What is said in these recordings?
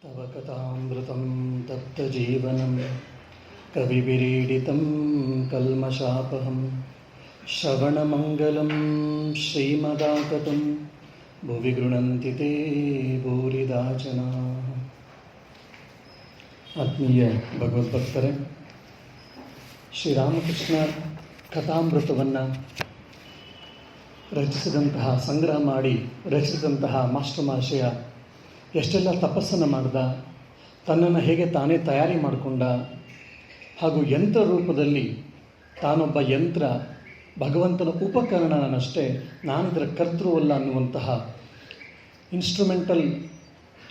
तव कथामृतं तप्तजीवनं कविविरीडितं कल्मषापहं श्रवणमङ्गलं श्रीमदाततं भुवि गृह्णन्ति ते भूरिदा जनाः. ಆತ್ಮೀಯ ಭಗವದ್ಭಕ್ತರೇ, ಶ್ರೀರಾಮಕೃಷ್ಣ ಕಥಾಮೃತವನ್ನು ರಚಿಸಿದಂತಹ, ಸಂಗ್ರಹ ಮಾಡಿ ರಚಿಸಿದಂತಹ ಮಾಸ್ಟರ್ ಮಹಾಶಯ ಎಷ್ಟೆಲ್ಲ ತಪಸ್ಸನ್ನು ಮಾಡಿದ, ತನ್ನನ್ನು ಹೇಗೆ ತಾನೇ ತಯಾರಿ ಮಾಡಿಕೊಂಡ, ಹಾಗೂ ಯಂತ್ರ ರೂಪದಲ್ಲಿ ತಾನೊಬ್ಬ ಯಂತ್ರ, ಭಗವಂತನ ಉಪಕರಣನಷ್ಟೇ, ನಾನಿದರ ಕರ್ತೃವಲ್ಲ ಅನ್ನುವಂತಹ ಇನ್ಸ್ಟ್ರೂಮೆಂಟಲ್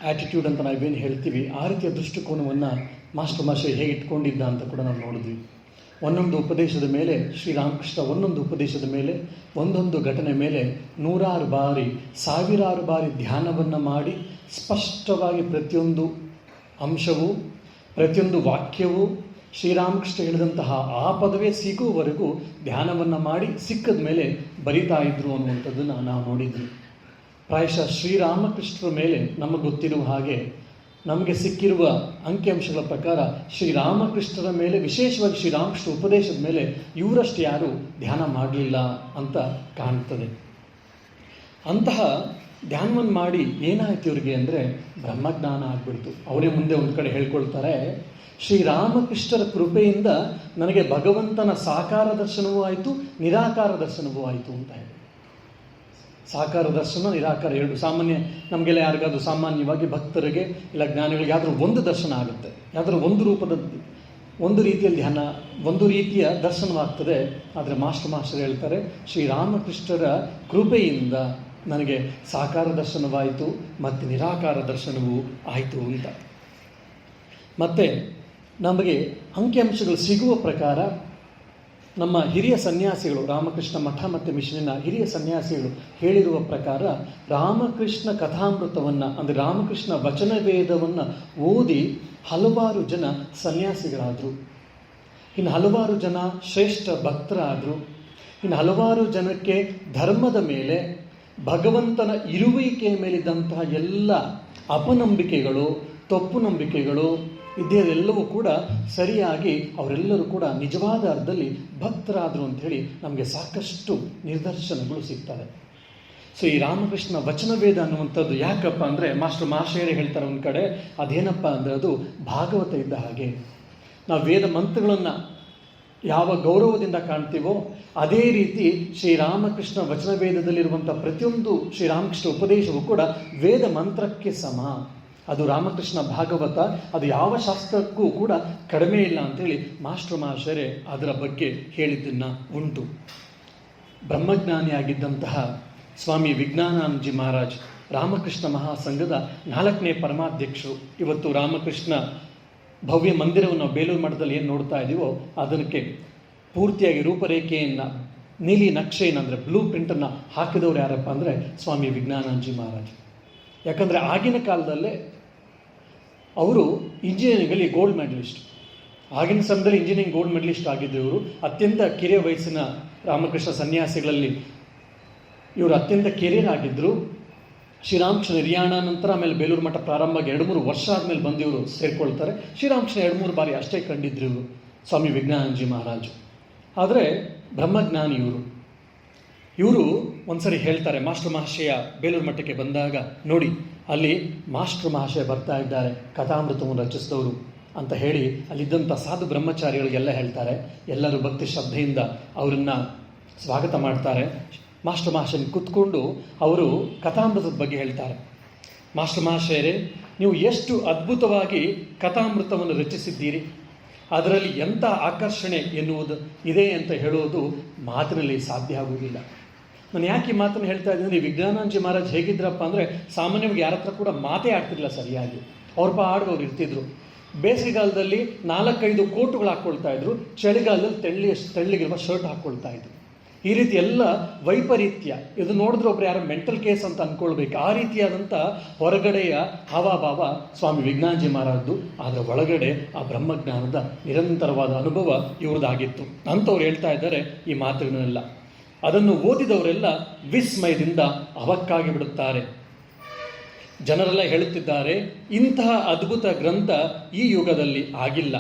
ಆ್ಯಟಿಟ್ಯೂಡ್ ಅಂತ ನಾವೇನು ಹೇಳ್ತೀವಿ, ಆ ರೀತಿಯ ದೃಷ್ಟಿಕೋನವನ್ನು ಮಾಸ್ಟರ್ ಮಹಾಶಯ ಹೇಗೆ ಇಟ್ಕೊಂಡಿದ್ದ ಅಂತ ಕೂಡ ನಾವು ನೋಡಿದ್ವಿ. ಒಂದೊಂದು ಉಪದೇಶದ ಮೇಲೆ ಶ್ರೀರಾಮಕೃಷ್ಣ ಒಂದೊಂದು ಉಪದೇಶದ ಮೇಲೆ, ಒಂದೊಂದು ಘಟನೆ ಮೇಲೆ ನೂರಾರು ಬಾರಿ, ಸಾವಿರಾರು ಬಾರಿ ಧ್ಯಾನವನ್ನು ಮಾಡಿ ಸ್ಪಷ್ಟವಾಗಿ ಪ್ರತಿಯೊಂದು ಅಂಶವೂ, ಪ್ರತಿಯೊಂದು ವಾಕ್ಯವೂ ಶ್ರೀರಾಮಕೃಷ್ಣ ಹೇಳಿದಂತಹ ಆ ಪದವೇ ಸಿಗುವವರೆಗೂ ಧ್ಯಾನವನ್ನು ಮಾಡಿ ಸಿಕ್ಕದ ಮೇಲೆ ಬರಿತಾ ಇದ್ರು ಅನ್ನುವಂಥದ್ದನ್ನು ನಾವು ನೋಡಿದ್ವಿ. ಪ್ರಾಯಶಃ ಶ್ರೀರಾಮಕೃಷ್ಣರ ಮೇಲೆ ನಮಗೆ ಗೊತ್ತಿರುವ ಹಾಗೆ, ನಮಗೆ ಸಿಕ್ಕಿರುವ ಅಂಕಿಅಂಶಗಳ ಪ್ರಕಾರ ಶ್ರೀರಾಮಕೃಷ್ಣರ ಮೇಲೆ, ವಿಶೇಷವಾಗಿ ಶ್ರೀರಾಮಕೃಷ್ಣ ಉಪದೇಶದ ಮೇಲೆ ಇವರಷ್ಟು ಯಾರೂ ಧ್ಯಾನ ಮಾಡಲಿಲ್ಲ ಅಂತ ಕಾಣ್ತದೆ. ಅಂತಹ ಧ್ಯಾನವನ್ನು ಮಾಡಿ ಏನಾಯ್ತು ಇವರಿಗೆ ಅಂದರೆ ಬ್ರಹ್ಮಜ್ಞಾನ ಆಗ್ಬಿಡ್ತು. ಅವರೇ ಮುಂದೆ ಒಂದು ಕಡೆ ಹೇಳ್ಕೊಳ್ತಾರೆ, ಶ್ರೀರಾಮಕೃಷ್ಣರ ಕೃಪೆಯಿಂದ ನನಗೆ ಭಗವಂತನ ಸಾಕಾರ ದರ್ಶನವೂ ಆಯಿತು, ನಿರಾಕಾರ ದರ್ಶನವೂ ಆಯಿತು ಅಂತ ಹೇಳಿ. ಸಾಕಾರ ದರ್ಶನ, ನಿರಾಕಾರ ಎರಡು ಸಾಮಾನ್ಯ, ನಮಗೆಲ್ಲ ಯಾರಿಗಾದ್ರೂ ಸಾಮಾನ್ಯವಾಗಿ ಭಕ್ತರಿಗೆ ಇಲ್ಲ ಜ್ಞಾನಿಗಳಿಗೆ ಯಾವ್ದಾದ್ರು ಒಂದು ದರ್ಶನ ಆಗುತ್ತೆ, ಯಾವ್ದಾದ್ರು ಒಂದು ರೂಪದ, ಒಂದು ರೀತಿಯಲ್ಲಿ ಧ್ಯಾನ, ಒಂದು ರೀತಿಯ ದರ್ಶನವಾಗ್ತದೆ. ಆದರೆ ಮಾಸ್ಟರ್ ಹೇಳ್ತಾರೆ, ಶ್ರೀರಾಮಕೃಷ್ಣರ ಕೃಪೆಯಿಂದ ನನಗೆ ಸಾಕಾರ ದರ್ಶನವಾಯಿತು ಮತ್ತು ನಿರಾಕಾರ ದರ್ಶನವೂ ಆಯಿತು ಅಂತ. ಮತ್ತು ನಮಗೆ ಅಂಕಿಅಂಶಗಳು ಸಿಗುವ ಪ್ರಕಾರ ನಮ್ಮ ಹಿರಿಯ ಸನ್ಯಾಸಿಗಳು, ರಾಮಕೃಷ್ಣ ಮಠ ಮತ್ತು ಮಿಷನಿನ ಹಿರಿಯ ಸನ್ಯಾಸಿಗಳು ಹೇಳಿರುವ ಪ್ರಕಾರ, ರಾಮಕೃಷ್ಣ ಕಥಾಮೃತವನ್ನು ಅಂದರೆ ರಾಮಕೃಷ್ಣ ವಚನವೇದವನ್ನು ಓದಿ ಹಲವಾರು ಜನ ಸನ್ಯಾಸಿಗಳಾದರು, ಇನ್ನು ಹಲವಾರು ಜನ ಶ್ರೇಷ್ಠ ಭಕ್ತರಾದರು, ಇನ್ನು ಹಲವಾರು ಜನಕ್ಕೆ ಧರ್ಮದ ಮೇಲೆ, ಭಗವಂತನ ಇರುವಿಕೆಯ ಮೇಲಿದ್ದಂತಹ ಎಲ್ಲ ಅಪನಂಬಿಕೆಗಳು, ತಪ್ಪು ನಂಬಿಕೆಗಳು ಇದೆಲ್ಲವೂ ಕೂಡ ಸರಿಯಾಗಿ ಅವರೆಲ್ಲರೂ ಕೂಡ ನಿಜವಾದ ಅರ್ಥದಲ್ಲಿ ಭಕ್ತರಾದರು ಅಂಥೇಳಿ ನಮಗೆ ಸಾಕಷ್ಟು ನಿದರ್ಶನಗಳು ಸಿಗ್ತವೆ. ಸೊ ಈ ರಾಮಕೃಷ್ಣ ವಚನವೇದ ಅನ್ನುವಂಥದ್ದು ಯಾಕಪ್ಪ ಅಂದರೆ, ಮಾಸ್ಟರ್ ಮಹಾಶಯರೇ ಹೇಳ್ತಾರೆ ಒಂದು ಕಡೆ, ಅದೇನಪ್ಪ ಅಂದರೆ ಅದು ಭಾಗವತ ಇದ್ದ ಹಾಗೆ. ನಾವು ವೇದ ಮಂತ್ರಗಳನ್ನು ಯಾವ ಗೌರವದಿಂದ ಕಾಣ್ತೀವೋ ಅದೇ ರೀತಿ ಶ್ರೀರಾಮಕೃಷ್ಣ ವಚನವೇದದಲ್ಲಿರುವಂಥ ಪ್ರತಿಯೊಂದು ಶ್ರೀರಾಮಕೃಷ್ಣ ಉಪದೇಶವೂ ಕೂಡ ವೇದ ಮಂತ್ರಕ್ಕೆ ಸಮ. ಅದು ರಾಮಕೃಷ್ಣ ಭಾಗವತ, ಅದು ಯಾವ ಶಾಸ್ತ್ರಕ್ಕೂ ಕೂಡ ಕಡಿಮೆ ಇಲ್ಲ ಅಂಥೇಳಿ ಮಾಸ್ಟರ್ ಮಹಾಶಯರೇ ಅದರ ಬಗ್ಗೆ ಹೇಳಿದ್ದನ್ನು ಉಂಟು. ಬ್ರಹ್ಮಜ್ಞಾನಿಯಾಗಿದ್ದಂತಹ ಸ್ವಾಮಿ ವಿಜ್ಞಾನಾನಂದಜಿ ಮಹಾರಾಜ್ ರಾಮಕೃಷ್ಣ ಮಹಾಸಂಘದ 4ನೇ ಪರಮಾಧ್ಯಕ್ಷರು. ಇವತ್ತು ರಾಮಕೃಷ್ಣ ಭವ್ಯ ಮಂದಿರವನ್ನು ನಾವು ಬೇಲೂರು ಮಠದಲ್ಲಿ ಏನು ನೋಡ್ತಾ ಇದ್ದೀವೋ ಅದಕ್ಕೆ ಪೂರ್ತಿಯಾಗಿ ರೂಪರೇಖೆಯನ್ನು, ನೀಲಿ ನಕ್ಷೆಯನ್ನು ಅಂದರೆ ಬ್ಲೂ ಪ್ರಿಂಟನ್ನು ಹಾಕಿದವರು ಯಾರಪ್ಪ ಅಂದರೆ ಸ್ವಾಮಿ ವಿಜ್ಞಾನಾನಂದಜಿ ಮಹಾರಾಜ್. ಯಾಕಂದರೆ ಆಗಿನ ಕಾಲದಲ್ಲೇ ಅವರು ಇಂಜಿನಿಯರಿಂಗಲ್ಲಿ ಗೋಲ್ಡ್ ಮೆಡಲಿಸ್ಟ್, ಆಗಿನ ಸಮಯದಲ್ಲಿ ಇಂಜಿನಿಯರಿಂಗ್ ಗೋಲ್ಡ್ ಮೆಡಲಿಸ್ಟ್ ಆಗಿದ್ದು ಇವರು. ಅತ್ಯಂತ ಕಿರಿಯ ವಯಸ್ಸಿನ ರಾಮಕೃಷ್ಣ ಸನ್ಯಾಸಿಗಳಲ್ಲಿ ಇವರು ಅತ್ಯಂತ ಕೆರಿಯರ್ ಆಗಿದ್ದರು. ಶ್ರೀರಾಮಕೃಷ್ಣ ನಿರ್ಯಾಣ ನಂತರ ಆಮೇಲೆ ಬೇಲೂರು ಮಠ ಪ್ರಾರಂಭ 2-3 ವರ್ಷ ಆದಮೇಲೆ ಬಂದು ಇವರು ಸೇರಿಕೊಳ್ತಾರೆ. ಶ್ರೀರಾಮಕೃಷ್ಣ 2-3 ಬಾರಿ ಅಷ್ಟೇ ಕಂಡಿದ್ರು ಇವರು, ಸ್ವಾಮಿ ವಿಜ್ಞಾನಾನಂದಜಿ ಮಹಾರಾಜು. ಆದರೆ ಬ್ರಹ್ಮಜ್ಞಾನಿ ಇವರು ಒಂದ್ಸರಿ ಹೇಳ್ತಾರೆ, ಮಾಸ್ಟರ್ ಮಹಾಶಯ ಬೇಲೂರು ಮಠಕ್ಕೆ ಬಂದಾಗ ನೋಡಿ, ಅಲ್ಲಿ ಮಾಸ್ಟರ್ ಮಹಾಶಯ ಬರ್ತಾ ಇದ್ದಾರೆ, ಕಥಾಮೃತವನ್ನು ರಚಿಸಿದವರು ಅಂತ ಹೇಳಿ ಅಲ್ಲಿದ್ದಂಥ ಸಾಧು ಬ್ರಹ್ಮಚಾರಿಗಳಿಗೆಲ್ಲ ಹೇಳ್ತಾರೆ. ಎಲ್ಲರೂ ಭಕ್ತಿ ಶ್ರದ್ಧೆಯಿಂದ ಅವರನ್ನು ಸ್ವಾಗತ ಮಾಡ್ತಾರೆ. ಮಾಸ್ಟರ್ ಮಹಾಶಯನ ಕೂತ್ಕೊಂಡು ಅವರು ಕಥಾಮೃತದ ಬಗ್ಗೆ ಹೇಳ್ತಾರೆ. ಮಾಸ್ಟರ್ ಮಹಾಶಯರೇ, ನೀವು ಎಷ್ಟು ಅದ್ಭುತವಾಗಿ ಕಥಾಮೃತವನ್ನು ರಚಿಸಿದ್ದೀರಿ, ಅದರಲ್ಲಿ ಎಂಥ ಆಕರ್ಷಣೆ ಎನ್ನುವುದು ಇದೆ ಅಂತ ಹೇಳುವುದು ಮಾತಿನಲ್ಲಿ ಸಾಧ್ಯ ಆಗುವುದಿಲ್ಲ. ನಾನು ಯಾಕೆ ಈ ಮಾತನ್ನು ಹೇಳ್ತಾ ಇದ್ದೀನಿ, ವಿಜ್ಞಾನಾನಂದಜಿ ಮಹಾರಾಜ್ ಹೇಗಿದ್ರಪ್ಪ ಅಂದರೆ, ಸಾಮಾನ್ಯವಾಗಿ ಯಾರ ಹತ್ರ ಕೂಡ ಮಾತೇ ಆಡ್ತಿರಲಿಲ್ಲ ಸರಿಯಾಗಿ. ಅವ್ರ ಆಡುವವ್ರು ಇರ್ತಿದ್ರು. ಬೇಸಿಗೆಗಾಲದಲ್ಲಿ 4-5 ಕೋಟುಗಳು ಹಾಕ್ಕೊಳ್ತಾ ಇದ್ರು, ಚಳಿಗಾಲದಲ್ಲಿ ತೆಳ್ಳಿಗಿರುವ ಶರ್ಟ್ ಹಾಕ್ಕೊಳ್ತಾ ಇದ್ರು. ಈ ರೀತಿ ಎಲ್ಲ ವೈಪರೀತ್ಯ, ಇದು ನೋಡಿದ್ರೆ ಒಬ್ರು ಯಾರೋ ಮೆಂಟಲ್ ಕೇಸ್ ಅಂತ ಅಂದ್ಕೊಳ್ಬೇಕು. ಆ ರೀತಿಯಾದಂಥ ಹೊರಗಡೆಯ ಹಾವಾಭಾವ ಸ್ವಾಮಿ ವಿಜ್ಞಾನಜಿ ಮಹಾರಾಜದ್ದು, ಆದರೆ ಒಳಗಡೆ ಆ ಬ್ರಹ್ಮಜ್ಞಾನದ ನಿರಂತರವಾದ ಅನುಭವ ಇವ್ರದ್ದಾಗಿತ್ತು ಅಂಥವ್ರು ಹೇಳ್ತಾ ಇದ್ದಾರೆ ಈ ಮಾತುಗಳನ್ನೆಲ್ಲ. ಅದನ್ನು ಓದಿದವರೆಲ್ಲ ವಿಸ್ಮಯದಿಂದ ಅವಕ್ಕಾಗಿ ಬಿಡುತ್ತಾರೆ. ಜನರೆಲ್ಲ ಹೇಳುತ್ತಿದ್ದಾರೆ, ಇಂತಹ ಅದ್ಭುತ ಗ್ರಂಥ ಈ ಯುಗದಲ್ಲಿ ಆಗಿಲ್ಲ.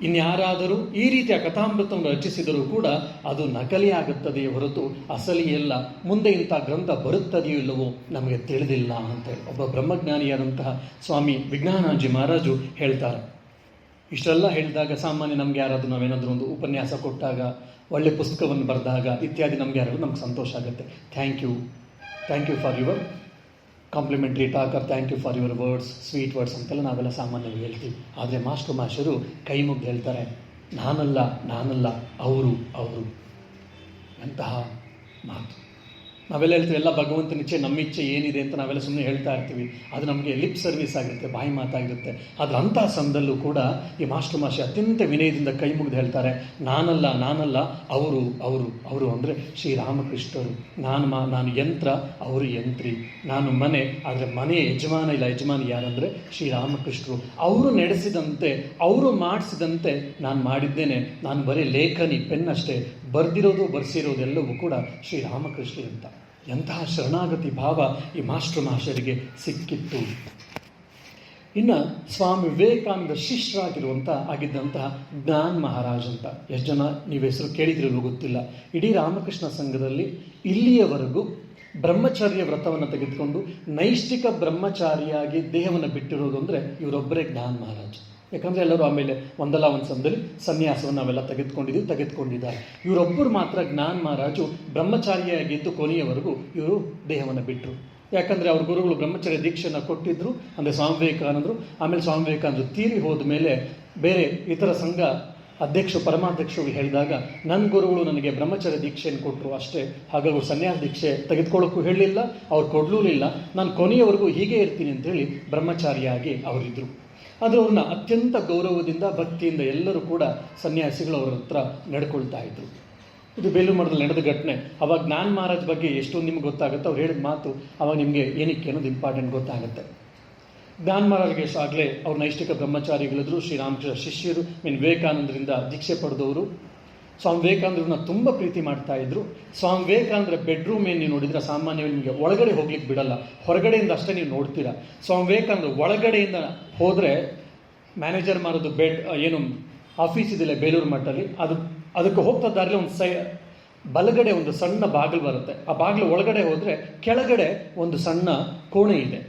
ಇನ್ಯಾರಾದರೂ ಈ ರೀತಿಯ ಕಥಾಮೃತವನ್ನು ರಚಿಸಿದರೂ ಕೂಡ ಅದು ನಕಲಿ ಆಗುತ್ತದೆಯೇ ಹೊರತು ಅಸಲಿಯಲ್ಲ. ಮುಂದೆ ಇಂಥ ಗ್ರಂಥ ಬರುತ್ತದೆಯೋ ಇಲ್ಲವೋ ನಮಗೆ ತಿಳಿದಿಲ್ಲ ಅಂತೇಳಿ ಒಬ್ಬ ಬ್ರಹ್ಮಜ್ಞಾನಿಯಾದಂತಹ ಸ್ವಾಮಿ ವಿಜ್ಞಾನಾನಂದಜಿ ಮಹಾರಾಜು ಹೇಳ್ತಾರೆ. ಇಷ್ಟೆಲ್ಲ ಹೇಳಿದಾಗ ಸಾಮಾನ್ಯ ನಮ್ಗೆ ಯಾರಾದರೂ ನಾವೇನಾದರೂ ಒಂದು ಉಪನ್ಯಾಸ ಕೊಟ್ಟಾಗ, ಒಳ್ಳೆ ಪುಸ್ತಕವನ್ನು ಬರೆದಾಗ ಇತ್ಯಾದಿ ನಮ್ಗೆ ಯಾರಾದರೂ ನಮ್ಗೆ ಸಂತೋಷ ಆಗುತ್ತೆ. Thank you for your complimentary talk, or thank you for your words, sweet words ಅಂತೆಲ್ಲ ನಾವೆಲ್ಲ ಸಾಮಾನ್ಯವಾಗಿ ಹೇಳ್ತೀವಿ. ಆದರೆ ಮಾಸ್ಟರು ಕೈ ಮುಗ್ದು ಹೇಳ್ತಾರೆ, ನಾನಲ್ಲ ಅವರು. ಎಂತಹ ಮಾತು! ನಾವೆಲ್ಲ ಹೇಳ್ತೀವಿ, ಎಲ್ಲ ಭಗವಂತನ ಇಚ್ಛೆ, ನಮ್ಮ ಇಚ್ಛೆ ಏನಿದೆ ಅಂತ ನಾವೆಲ್ಲ ಸುಮ್ಮನೆ ಹೇಳ್ತಾ ಇರ್ತೀವಿ. ಅದು ನಮಗೆ ಲಿಪ್ ಸರ್ವಿಸ್ ಆಗಿರುತ್ತೆ, ಬಾಯಿ ಮಾತಾಗಿರುತ್ತೆ. ಆದರೆ ಅಂತಹ ಸಮಯದಲ್ಲೂ ಕೂಡ ಈ ಮಾಸ್ಟರ್ ಅತ್ಯಂತ ವಿನಯದಿಂದ ಕೈ ಮುಗಿದು ಹೇಳ್ತಾರೆ, ನಾನಲ್ಲ ಅವರು ಅಂದರೆ ಶ್ರೀರಾಮಕೃಷ್ಣರು. ನಾನು ಯಂತ್ರ, ಅವರು ಯಂತ್ರಿ. ನಾನು ಮನೆ, ಆದರೆ ಮನೆಯ ಯಜಮಾನಿ ಯಾರಂದರೆ ಶ್ರೀರಾಮಕೃಷ್ಣರು. ಅವರು ನಡೆಸಿದಂತೆ, ಅವರು ಮಾಡಿಸಿದಂತೆ ನಾನು ಮಾಡಿದ್ದೇನೆ. ನಾನು ಬರೀ ಲೇಖನಿ, ಪೆನ್ ಅಷ್ಟೇ. ಬರ್ಸಿರೋದೆಲ್ಲವೂ ಕೂಡ ಶ್ರೀರಾಮಕೃಷ್ಣ ಅಂತ. ಎಂತಹ ಶರಣಾಗತಿ ಭಾವ ಈ ಮಾಸ್ಟರಿಗೆ ಸಿಕ್ಕಿತ್ತು. ಇನ್ನು ಸ್ವಾಮಿ ವಿವೇಕಾನಂದ ಆಗಿದ್ದಂತಹ ಜ್ಞಾನ್ ಮಹಾರಾಜ್ ಅಂತ, ಎಷ್ಟು ಜನ ನೀವು ಹೆಸರು ಕೇಳಿದಿರೋ ಗೊತ್ತಿಲ್ಲ. ಇಡೀ ರಾಮಕೃಷ್ಣ ಸಂಘದಲ್ಲಿ ಇಲ್ಲಿಯವರೆಗೂ ಬ್ರಹ್ಮಚರ್ಯ ವ್ರತವನ್ನು ತೆಗೆದುಕೊಂಡು ನೈಷ್ಠಿಕ ಬ್ರಹ್ಮಚಾರಿಯಾಗಿ ದೇಹವನ್ನು ಬಿಟ್ಟಿರೋದು ಅಂದರೆ ಇವರೊಬ್ಬರೇ ಜ್ಞಾನ್ ಮಹಾರಾಜ್. ಯಾಕಂದರೆ ಎಲ್ಲರೂ ಆಮೇಲೆ ಒಂದಲ್ಲ ಒಂದು ಸಮಯದಲ್ಲಿ ಸನ್ಯಾಸವನ್ನು ನಾವೆಲ್ಲ ತೆಗೆದುಕೊಂಡಿದ್ದಾರೆ. ಇವರೊಬ್ಬರು ಮಾತ್ರ ಜ್ಞಾನ್ ಮಹಾರಾಜು ಬ್ರಹ್ಮಚಾರಿಯಾಗಿದ್ದು ಕೊನೆಯವರೆಗೂ ಇವರು ದೇಹವನ್ನು ಬಿಟ್ಟರು. ಯಾಕಂದರೆ ಅವ್ರ ಗುರುಗಳು ಬ್ರಹ್ಮಚರ್ಯ ದೀಕ್ಷೆಯನ್ನು ಕೊಟ್ಟಿದ್ದರು, ಅಂದರೆ ಸ್ವಾಮಿ ವಿವೇಕಾನಂದರು. ಆಮೇಲೆ ಸ್ವಾಮಿ ವಿವೇಕಾನಂದರು ತೀರಿ ಹೋದ ಮೇಲೆ ಬೇರೆ ಇತರ ಸಂಘ ಪರಮಾಧ್ಯಕ್ಷರು ಹೇಳಿದಾಗ, ನನ್ನ ಗುರುಗಳು ನನಗೆ ಬ್ರಹ್ಮಚರ್ಯ ದೀಕ್ಷೆಯನ್ನು ಕೊಟ್ಟರು ಅಷ್ಟೇ, ಹಾಗಾಗಿ ಅವರು ಸನ್ಯಾಸ ದೀಕ್ಷೆ ತೆಗೆದುಕೊಳ್ಳೋಕ್ಕೂ ಹೇಳಲಿಲ್ಲ, ಅವ್ರು ಕೊಡಲೂ ಇಲ್ಲ. ನಾನು ಕೊನೆಯವರೆಗೂ ಹೀಗೆ ಇರ್ತೀನಿ ಅಂತೇಳಿ ಬ್ರಹ್ಮಚಾರಿಯಾಗಿ ಅವರಿದ್ದರು. ಆದರೆ ಅವ್ರನ್ನ ಅತ್ಯಂತ ಗೌರವದಿಂದ, ಭಕ್ತಿಯಿಂದ ಎಲ್ಲರೂ ಕೂಡ ಸನ್ಯಾಸಿಗಳು ಅವರ ಹತ್ರ ನಡ್ಕೊಳ್ತಾ ಇದ್ರು. ಇದು ಬೇಲೂರು ಮಠದಲ್ಲಿ ನಡೆದ ಘಟನೆ. ಅವಾಗ ಜ್ಞಾನ್ ಮಹಾರಾಜ್ ಬಗ್ಗೆ ಎಷ್ಟೊಂದು ನಿಮ್ಗೆ ಗೊತ್ತಾಗುತ್ತೆ. ಅವ್ರು ಹೇಳಿದ ಮಾತು ಅವಾಗ ನಿಮಗೆ ಏನಕ್ಕೆ ಅನ್ನೋದು ಇಂಪಾರ್ಟೆಂಟ್ ಗೊತ್ತಾಗುತ್ತೆ. ಜ್ಞಾನ್ ಮಹಾರಾಜ್ಗೆ ಆಗಲೇ ಅವ್ರ ನೈಷ್ಠಿಕ ಬ್ರಹ್ಮಚಾರಿಗಳಿದ್ರು, ಶ್ರೀರಾಮಕೃಷ್ಣ ಶಿಷ್ಯರು, ವಿವೇಕಾನಂದರಿಂದ ದೀಕ್ಷೆ ಪಡೆದವರು. ಸ್ವಾಮಿ ವಿವೇಕಾನಂದರನ್ನ ತುಂಬ ಪ್ರೀತಿ ಮಾಡ್ತಾ ಇದ್ರು. ಸ್ವಾಮಿ ವಿವೇಕಾನಂದರ ಬೆಡ್ರೂಮ್ ಏನು ನೀವು ನೋಡಿದ್ರೆ ಸಾಮಾನ್ಯವಾಗಿ ನಿಮಗೆ ಒಳಗಡೆ ಹೋಗ್ಲಿಕ್ಕೆ ಬಿಡಲ್ಲ, ಹೊರಗಡೆಯಿಂದ ಅಷ್ಟೇ ನೀವು ನೋಡ್ತೀರಾ. ಸ್ವಾಮಿ ವಿವೇಕಾನಂದ ಒಳಗಡೆಯಿಂದ ಹೋದರೆ ಮ್ಯಾನೇಜರ್ ಮಾರೋದು ಏನು ಆಫೀಸ್ ಇದೆಯಲ್ಲ ಬೇಲೂರು ಮಠದಲ್ಲಿ, ಅದಕ್ಕೆ ಹೋಗ್ತಾ ದಾರಿಲಿ ಬಲಗಡೆ ಒಂದು ಸಣ್ಣ ಬಾಗಿಲು ಬರುತ್ತೆ. ಆ ಬಾಗಿಲು ಒಳಗಡೆ ಹೋದರೆ ಕೆಳಗಡೆ ಒಂದು ಸಣ್ಣ ಕೋಣೆ ಇದೆ.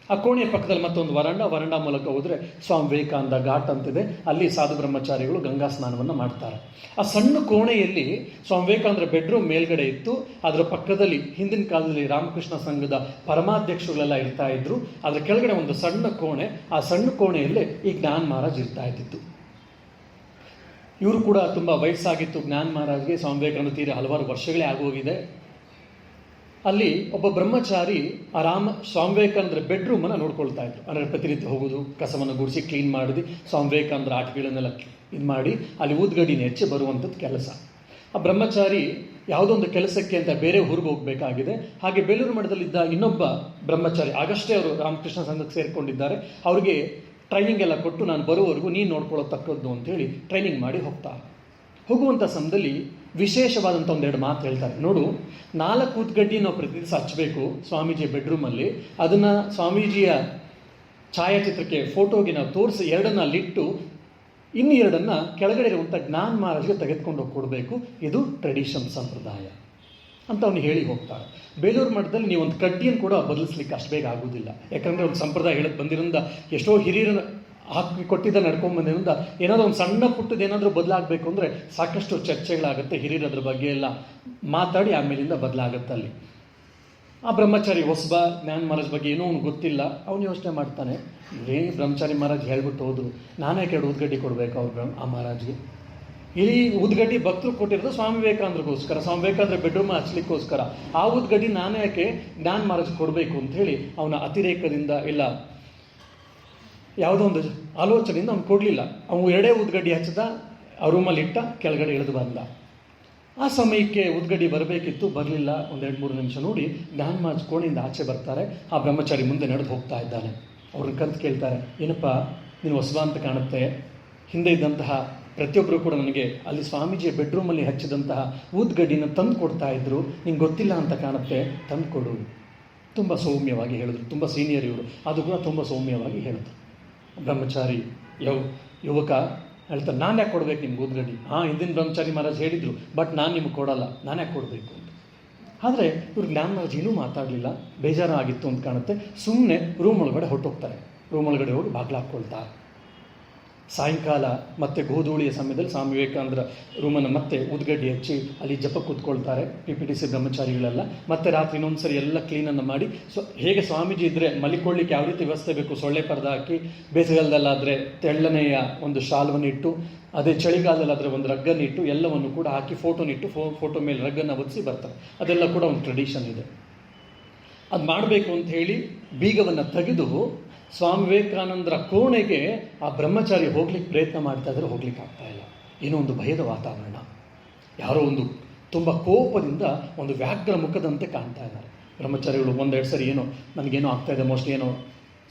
ಆ ಕೋಣೆಯ ಪಕ್ಕದಲ್ಲಿ ಮತ್ತೊಂದು ವರಂಡ ಮೂಲಕ ಹೋದರೆ ಸ್ವಾಮಿ ವಿವೇಕಾನಂದ ಘಾಟ್ ಅಂತಿದೆ. ಅಲ್ಲಿ ಸಾಧು ಬ್ರಹ್ಮಚಾರಿಗಳು ಗಂಗಾ ಸ್ನಾನವನ್ನು ಮಾಡ್ತಾರೆ. ಆ ಸಣ್ಣ ಕೋಣೆಯಲ್ಲಿ ಸ್ವಾಮಿ ವಿವೇಕಾನಂದರ ಬೆಡ್ರೂಮ್ ಮೇಲ್ಗಡೆ ಇತ್ತು. ಅದರ ಪಕ್ಕದಲ್ಲಿ ಹಿಂದಿನ ಕಾಲದಲ್ಲಿ ರಾಮಕೃಷ್ಣ ಸಂಘದ ಪರಮಾಧ್ಯಕ್ಷಗಳೆಲ್ಲ ಇರ್ತಾ ಇದ್ರು. ಅದರ ಕೆಳಗಡೆ ಒಂದು ಸಣ್ಣ ಕೋಣೆ. ಆ ಸಣ್ಣ ಕೋಣೆಯಲ್ಲೇ ಈ ಜ್ಞಾನ್ ಮಹಾರಾಜ್ ಇರ್ತಾ ಇದ್ದಿತ್ತು. ಇವರು ಕೂಡ ತುಂಬ ವಯಸ್ಸಾಗಿತ್ತು ಜ್ಞಾನ್ ಮಹಾರಾಜ್ಗೆ. ಸ್ವಾಮಿ ವಿವೇಕಾನಂದ ತೀರಿ ಹಲವಾರು ವರ್ಷಗಳೇ ಆಗೋಗಿದೆ. ಅಲ್ಲಿ ಒಬ್ಬ ಬ್ರಹ್ಮಚಾರಿ ಸ್ವಾಮಿ ವಿವೇಕಾನಂದರ ಬೆಡ್ರೂಮನ್ನು ನೋಡ್ಕೊಳ್ತಾ ಇದ್ರು. ಅಂದರೆ ಪ್ರತಿನಿತ್ಯ ಹೋಗೋದು, ಕಸವನ್ನು ಗುಡಿಸಿ ಕ್ಲೀನ್ ಮಾಡಿದ್ದು, ಸ್ವಾಮಿ ವಿವೇಕಾನಂದರ ಆಟಗಳನ್ನೆಲ್ಲ ಇದು ಮಾಡಿ ಅಲ್ಲಿ ಊದ್ಗಡಿನ ಹೆಚ್ಚಿ ಬರುವಂಥದ್ದು ಕೆಲಸ. ಆ ಬ್ರಹ್ಮಚಾರಿ ಯಾವುದೋ ಒಂದು ಕೆಲಸಕ್ಕೆ ಅಂತ ಬೇರೆ ಊರಿಗೆ ಹೋಗಬೇಕಾಗಿದೆ. ಹಾಗೆ ಬೇಲೂರು ಮಠದಲ್ಲಿದ್ದ ಇನ್ನೊಬ್ಬ ಬ್ರಹ್ಮಚಾರಿ, ಆಗಷ್ಟೇ ಅವರು ರಾಮಕೃಷ್ಣ ಸಂಘಕ್ಕೆ ಸೇರಿಕೊಂಡಿದ್ದಾರೆ, ಅವ್ರಿಗೆ ಟ್ರೈನಿಂಗ್ ಎಲ್ಲ ಕೊಟ್ಟು ನಾನು ಬರುವವರೆಗೂ ನೀನು ನೋಡ್ಕೊಳ್ಳೋತಕ್ಕದ್ದು ಅಂತೇಳಿ ಟ್ರೈನಿಂಗ್ ಮಾಡಿ ಹೋಗುವಂಥ ಸಮಯದಲ್ಲಿ ವಿಶೇಷವಾದಂಥ ಒಂದೆರಡು ಮಾತು ಹೇಳ್ತಾರೆ. ನೋಡು, 4 ಊದ್ಗಡ್ಡಿ ನಾವು ಪ್ರತಿ ದಿವಸ ಹಚ್ಚಬೇಕು ಸ್ವಾಮೀಜಿಯ ಬೆಡ್ರೂಮಲ್ಲಿ. ಅದನ್ನು ಸ್ವಾಮೀಜಿಯ ಛಾಯಾಚಿತ್ರಕ್ಕೆ ಫೋಟೋಗೆ ನಾವು ತೋರಿಸಿ 2 ಅಲ್ಲಿಟ್ಟು ಇನ್ನು 2 ಕೆಳಗಡೆ ಇರುವಂಥ ಜ್ಞಾನ್ ಮಹಾರಾಜ್ಗೆ ತೆಗೆದುಕೊಂಡು ಹೋಗಿ ಕೊಡಬೇಕು. ಇದು ಟ್ರೆಡಿಷನ್, ಸಂಪ್ರದಾಯ ಅಂತ ಅವನು ಹೇಳಿ ಹೋಗ್ತಾರೆ. ಬೇಲೂರು ಮಠದಲ್ಲಿ ನೀವು ಒಂದು ಕಡ್ಡಿಯನ್ನು ಕೂಡ ಬದಲಿಸ್ಲಿಕ್ಕೆ ಅಷ್ಟು ಬೇಗ ಆಗೋದಿಲ್ಲ. ಯಾಕಂದರೆ ಒಂದು ಸಂಪ್ರದಾಯ ಹೇಳಕ್ಕೆ ಬಂದಿರೋದ್ರಿಂದ ಎಷ್ಟೋ ಹಿರಿಯರನ್ನು ಹಾಕಿ ಕೊಟ್ಟಿದ್ದ ನಡ್ಕೊಂಡ್ಬಂದಿರೋದ್ರಿಂದ ಏನಾದರೂ ಒಂದು ಸಣ್ಣ ಪುಟ್ಟದ್ದು ಏನಾದರೂ ಬದಲಾಗಬೇಕು ಅಂದರೆ ಸಾಕಷ್ಟು ಚರ್ಚೆಗಳಾಗುತ್ತೆ. ಹಿರಿಯರು ಅದ್ರ ಬಗ್ಗೆ ಎಲ್ಲ ಮಾತಾಡಿ ಆಮೇಲಿಂದ ಬದಲಾಗುತ್ತೆ. ಅಲ್ಲಿ ಆ ಬ್ರಹ್ಮಚಾರಿ ಹೊಸಬ, ಜ್ಞಾನ್ ಮಹಾರಾಜ್ ಬಗ್ಗೆ ಏನೋ ಅವ್ನು ಗೊತ್ತಿಲ್ಲ. ಅವನು ಯೋಚನೆ ಮಾಡ್ತಾನೆ, ಬ್ರಹ್ಮಚಾರಿ ಮಹಾರಾಜ್ ಹೇಳ್ಬಿಟ್ಟು ಹೋದ್ರು, ನಾನೇ 2 ಊದ್ಗಡ್ಡಿ ಕೊಡಬೇಕು ಆ ಮಹಾರಾಜ್ಗೆ. ಈ ಊದ್ಗಡ್ಡಿ ಭಕ್ತರು ಕೊಟ್ಟಿರೋದು ಸ್ವಾಮಿ ವಿವೇಕಾನಂದರಿಗೋಸ್ಕರ, ಸ್ವಾಮಿ ವಿವೇಕಾನಂದ್ರ ಬೆಡ್ರೂಮ್ ಹಚ್ಚಲಿಕ್ಕೋಸ್ಕರ. ಆ ಊದ್ಗಡ್ಡಿ ನಾನೇ ಯಾಕೆ ಜ್ಞಾನ್ ಮಹಾರಾಜ್ ಕೊಡಬೇಕು ಅಂಥೇಳಿ ಅವನ ಅತಿರೇಕದಿಂದ ಇಲ್ಲ ಯಾವುದೋ ಒಂದು ಆಲೋಚನೆಯಿಂದ ಅವ್ನು ಕೊಡಲಿಲ್ಲ. ಅವನು 2 ಊದ್ಗಡ್ಡಿ ಹಚ್ಚದ, ಆ ರೂಮಲ್ಲಿ ಇಟ್ಟ, ಕೆಳಗಡೆ ಇಳಿದು ಬಂದ. ಆ ಸಮಯಕ್ಕೆ ಊದ್ಗಡ್ಡಿ ಬರಬೇಕಿತ್ತು, ಬರಲಿಲ್ಲ. 1-2-3 ನಿಮಿಷ ನೋಡಿ ಜ್ಞಾನ್ ಮಹಾರಾಜ್ ಕೋಣೆಯಿಂದ ಆಚೆ ಬರ್ತಾರೆ. ಆ ಬ್ರಹ್ಮಚಾರಿ ಮುಂದೆ ನಡೆದು ಹೋಗ್ತಾ ಇದ್ದಾನೆ. ಅವ್ರನ್ನ ಕಲ್ತು ಕೇಳ್ತಾರೆ, ಏನಪ್ಪ ನೀನು ಹೊಸಬ ಅಂತ ಕಾಣುತ್ತೆ, ಹಿಂದೆ ಇದ್ದಂತಹ ಪ್ರತಿಯೊಬ್ಬರು ಕೂಡ ನನಗೆ ಅಲ್ಲಿ ಸ್ವಾಮೀಜಿಯ ಬೆಡ್ರೂಮಲ್ಲಿ ಹಚ್ಚಿದಂತಹ ಊದ್ಗಡ್ಡಿನ ತಂದು ಕೊಡ್ತಾ ಇದ್ರು, ನಿಂಗೆ ಗೊತ್ತಿಲ್ಲ ಅಂತ ಕಾಣುತ್ತೆ, ತಂದು ಕೊಡು. ತುಂಬ ಸೌಮ್ಯವಾಗಿ ಹೇಳಿದ್ರು. ತುಂಬ ಸೀನಿಯರ್ ಇವರು, ಅದು ಕೂಡ ತುಂಬ ಸೌಮ್ಯವಾಗಿ ಹೇಳಿದ್ರು. ಬ್ರಹ್ಮಚಾರಿ ಯುವಕ ಹೇಳ್ತಾರೆ, ನಾನು ಯಾಕೆ ಕೊಡಬೇಕು ನಿಮ್ಗೆ ಊದ್ಗಡ್ಡಿ? ಹಿಂದಿನ ಬ್ರಹ್ಮಚಾರಿ ಮಹಾರಾಜ್ ಹೇಳಿದರು, ಬಟ್ ನಾನು ನಿಮ್ಗೆ ಕೊಡಲ್ಲ, ನಾನು ಯಾಕೆ ಕೊಡಬೇಕು ಅಂತ. ಆದರೆ ಇವ್ರು ಜ್ಞಾನ ಮಹಾರಾಜ್ ಏನೂ ಮಾತಾಡಲಿಲ್ಲ, ಬೇಜಾರು ಆಗಿತ್ತು ಅಂತ ಕಾಣುತ್ತೆ. ಸುಮ್ಮನೆ ರೂಮ್ ಒಳಗಡೆ ಹೊರಟೋಗ್ತಾರೆ. ರೂಮ್ ಒಳಗಡೆ ಹೋಗಿ ಬಾಗಿಲು ಹಾಕ್ಕೊಳ್ತಾರೆ. ಸಾಯಂಕಾಲ ಮತ್ತೆ ಗೋಧೂಳಿಯ ಸಮಯದಲ್ಲಿ ಸ್ವಾಮಿ ವಿವೇಕಾನಂದರ ರೂಮನ್ನು ಮತ್ತೆ ಉದ್ಗಡ್ಡಿ ಹಚ್ಚಿ ಅಲ್ಲಿ ಜಪ ಕೂತ್ಕೊಳ್ತಾರೆ PPTC ಬ್ರಹ್ಮಚಾರಿಗಳೆಲ್ಲ. ಮತ್ತೆ ರಾತ್ರಿ ಇನ್ನೊಂದು ಸರಿ ಎಲ್ಲ ಕ್ಲೀನನ್ನು ಮಾಡಿ, ಹೇಗೆ ಸ್ವಾಮೀಜಿ ಇದ್ದರೆ ಮಲಿಕೊಳ್ಳಿಕ್ಕೆ ಯಾವ ರೀತಿ ವ್ಯವಸ್ಥೆ ಬೇಕು, ಸೊಳ್ಳೆ ಪರ್ದ ಹಾಕಿ, ಬೇಸಿಗೆಗಾಲದಲ್ಲಾದರೆ ತೆಳ್ಳನೆಯ ಒಂದು ಶಾಲ್ವನ್ನು ಇಟ್ಟು, ಅದೇ ಚಳಿಗಾಲದಲ್ಲಾದರೆ ಒಂದು ರಗ್ಗನ್ನು ಇಟ್ಟು, ಎಲ್ಲವನ್ನು ಕೂಡ ಹಾಕಿ ಫೋಟೋನಿಟ್ಟು ಫೋಟೋ ಮೇಲೆ ರಗ್ಗನ್ನು ಒದಿಸಿ ಬರ್ತಾರೆ. ಅದೆಲ್ಲ ಕೂಡ ಒಂದು ಟ್ರೆಡಿಷನ್ ಇದೆ. ಅದು ಮಾಡಬೇಕು ಅಂತ ಹೇಳಿ ಬೀಗವನ್ನು ತೆಗೆದು ಸ್ವಾಮಿ ವಿವೇಕಾನಂದರ ಕೋಣೆಗೆ ಆ ಬ್ರಹ್ಮಚಾರಿ ಹೋಗ್ಲಿಕ್ಕೆ ಪ್ರಯತ್ನ ಮಾಡ್ತಾ ಇದ್ರೆ ಹೋಗ್ಲಿಕ್ಕೆ ಆಗ್ತಾ ಇಲ್ಲ. ಏನೋ ಒಂದು ಭಯದ ವಾತಾವರಣ. ಯಾರೋ ಒಂದು ತುಂಬ ಕೋಪದಿಂದ ಒಂದು ವ್ಯಾಘ್ರ ಮುಖದಂತೆ ಕಾಣ್ತಾ ಇದ್ದಾರೆ ಬ್ರಹ್ಮಚಾರಿಗಳು. ಒಂದೆರಡು ಸರಿ ಏನೋ ನನಗೇನೋ ಆಗ್ತಾ ಇದೆ, ಮೋಸ್ಟ್ಲಿ ಏನೋ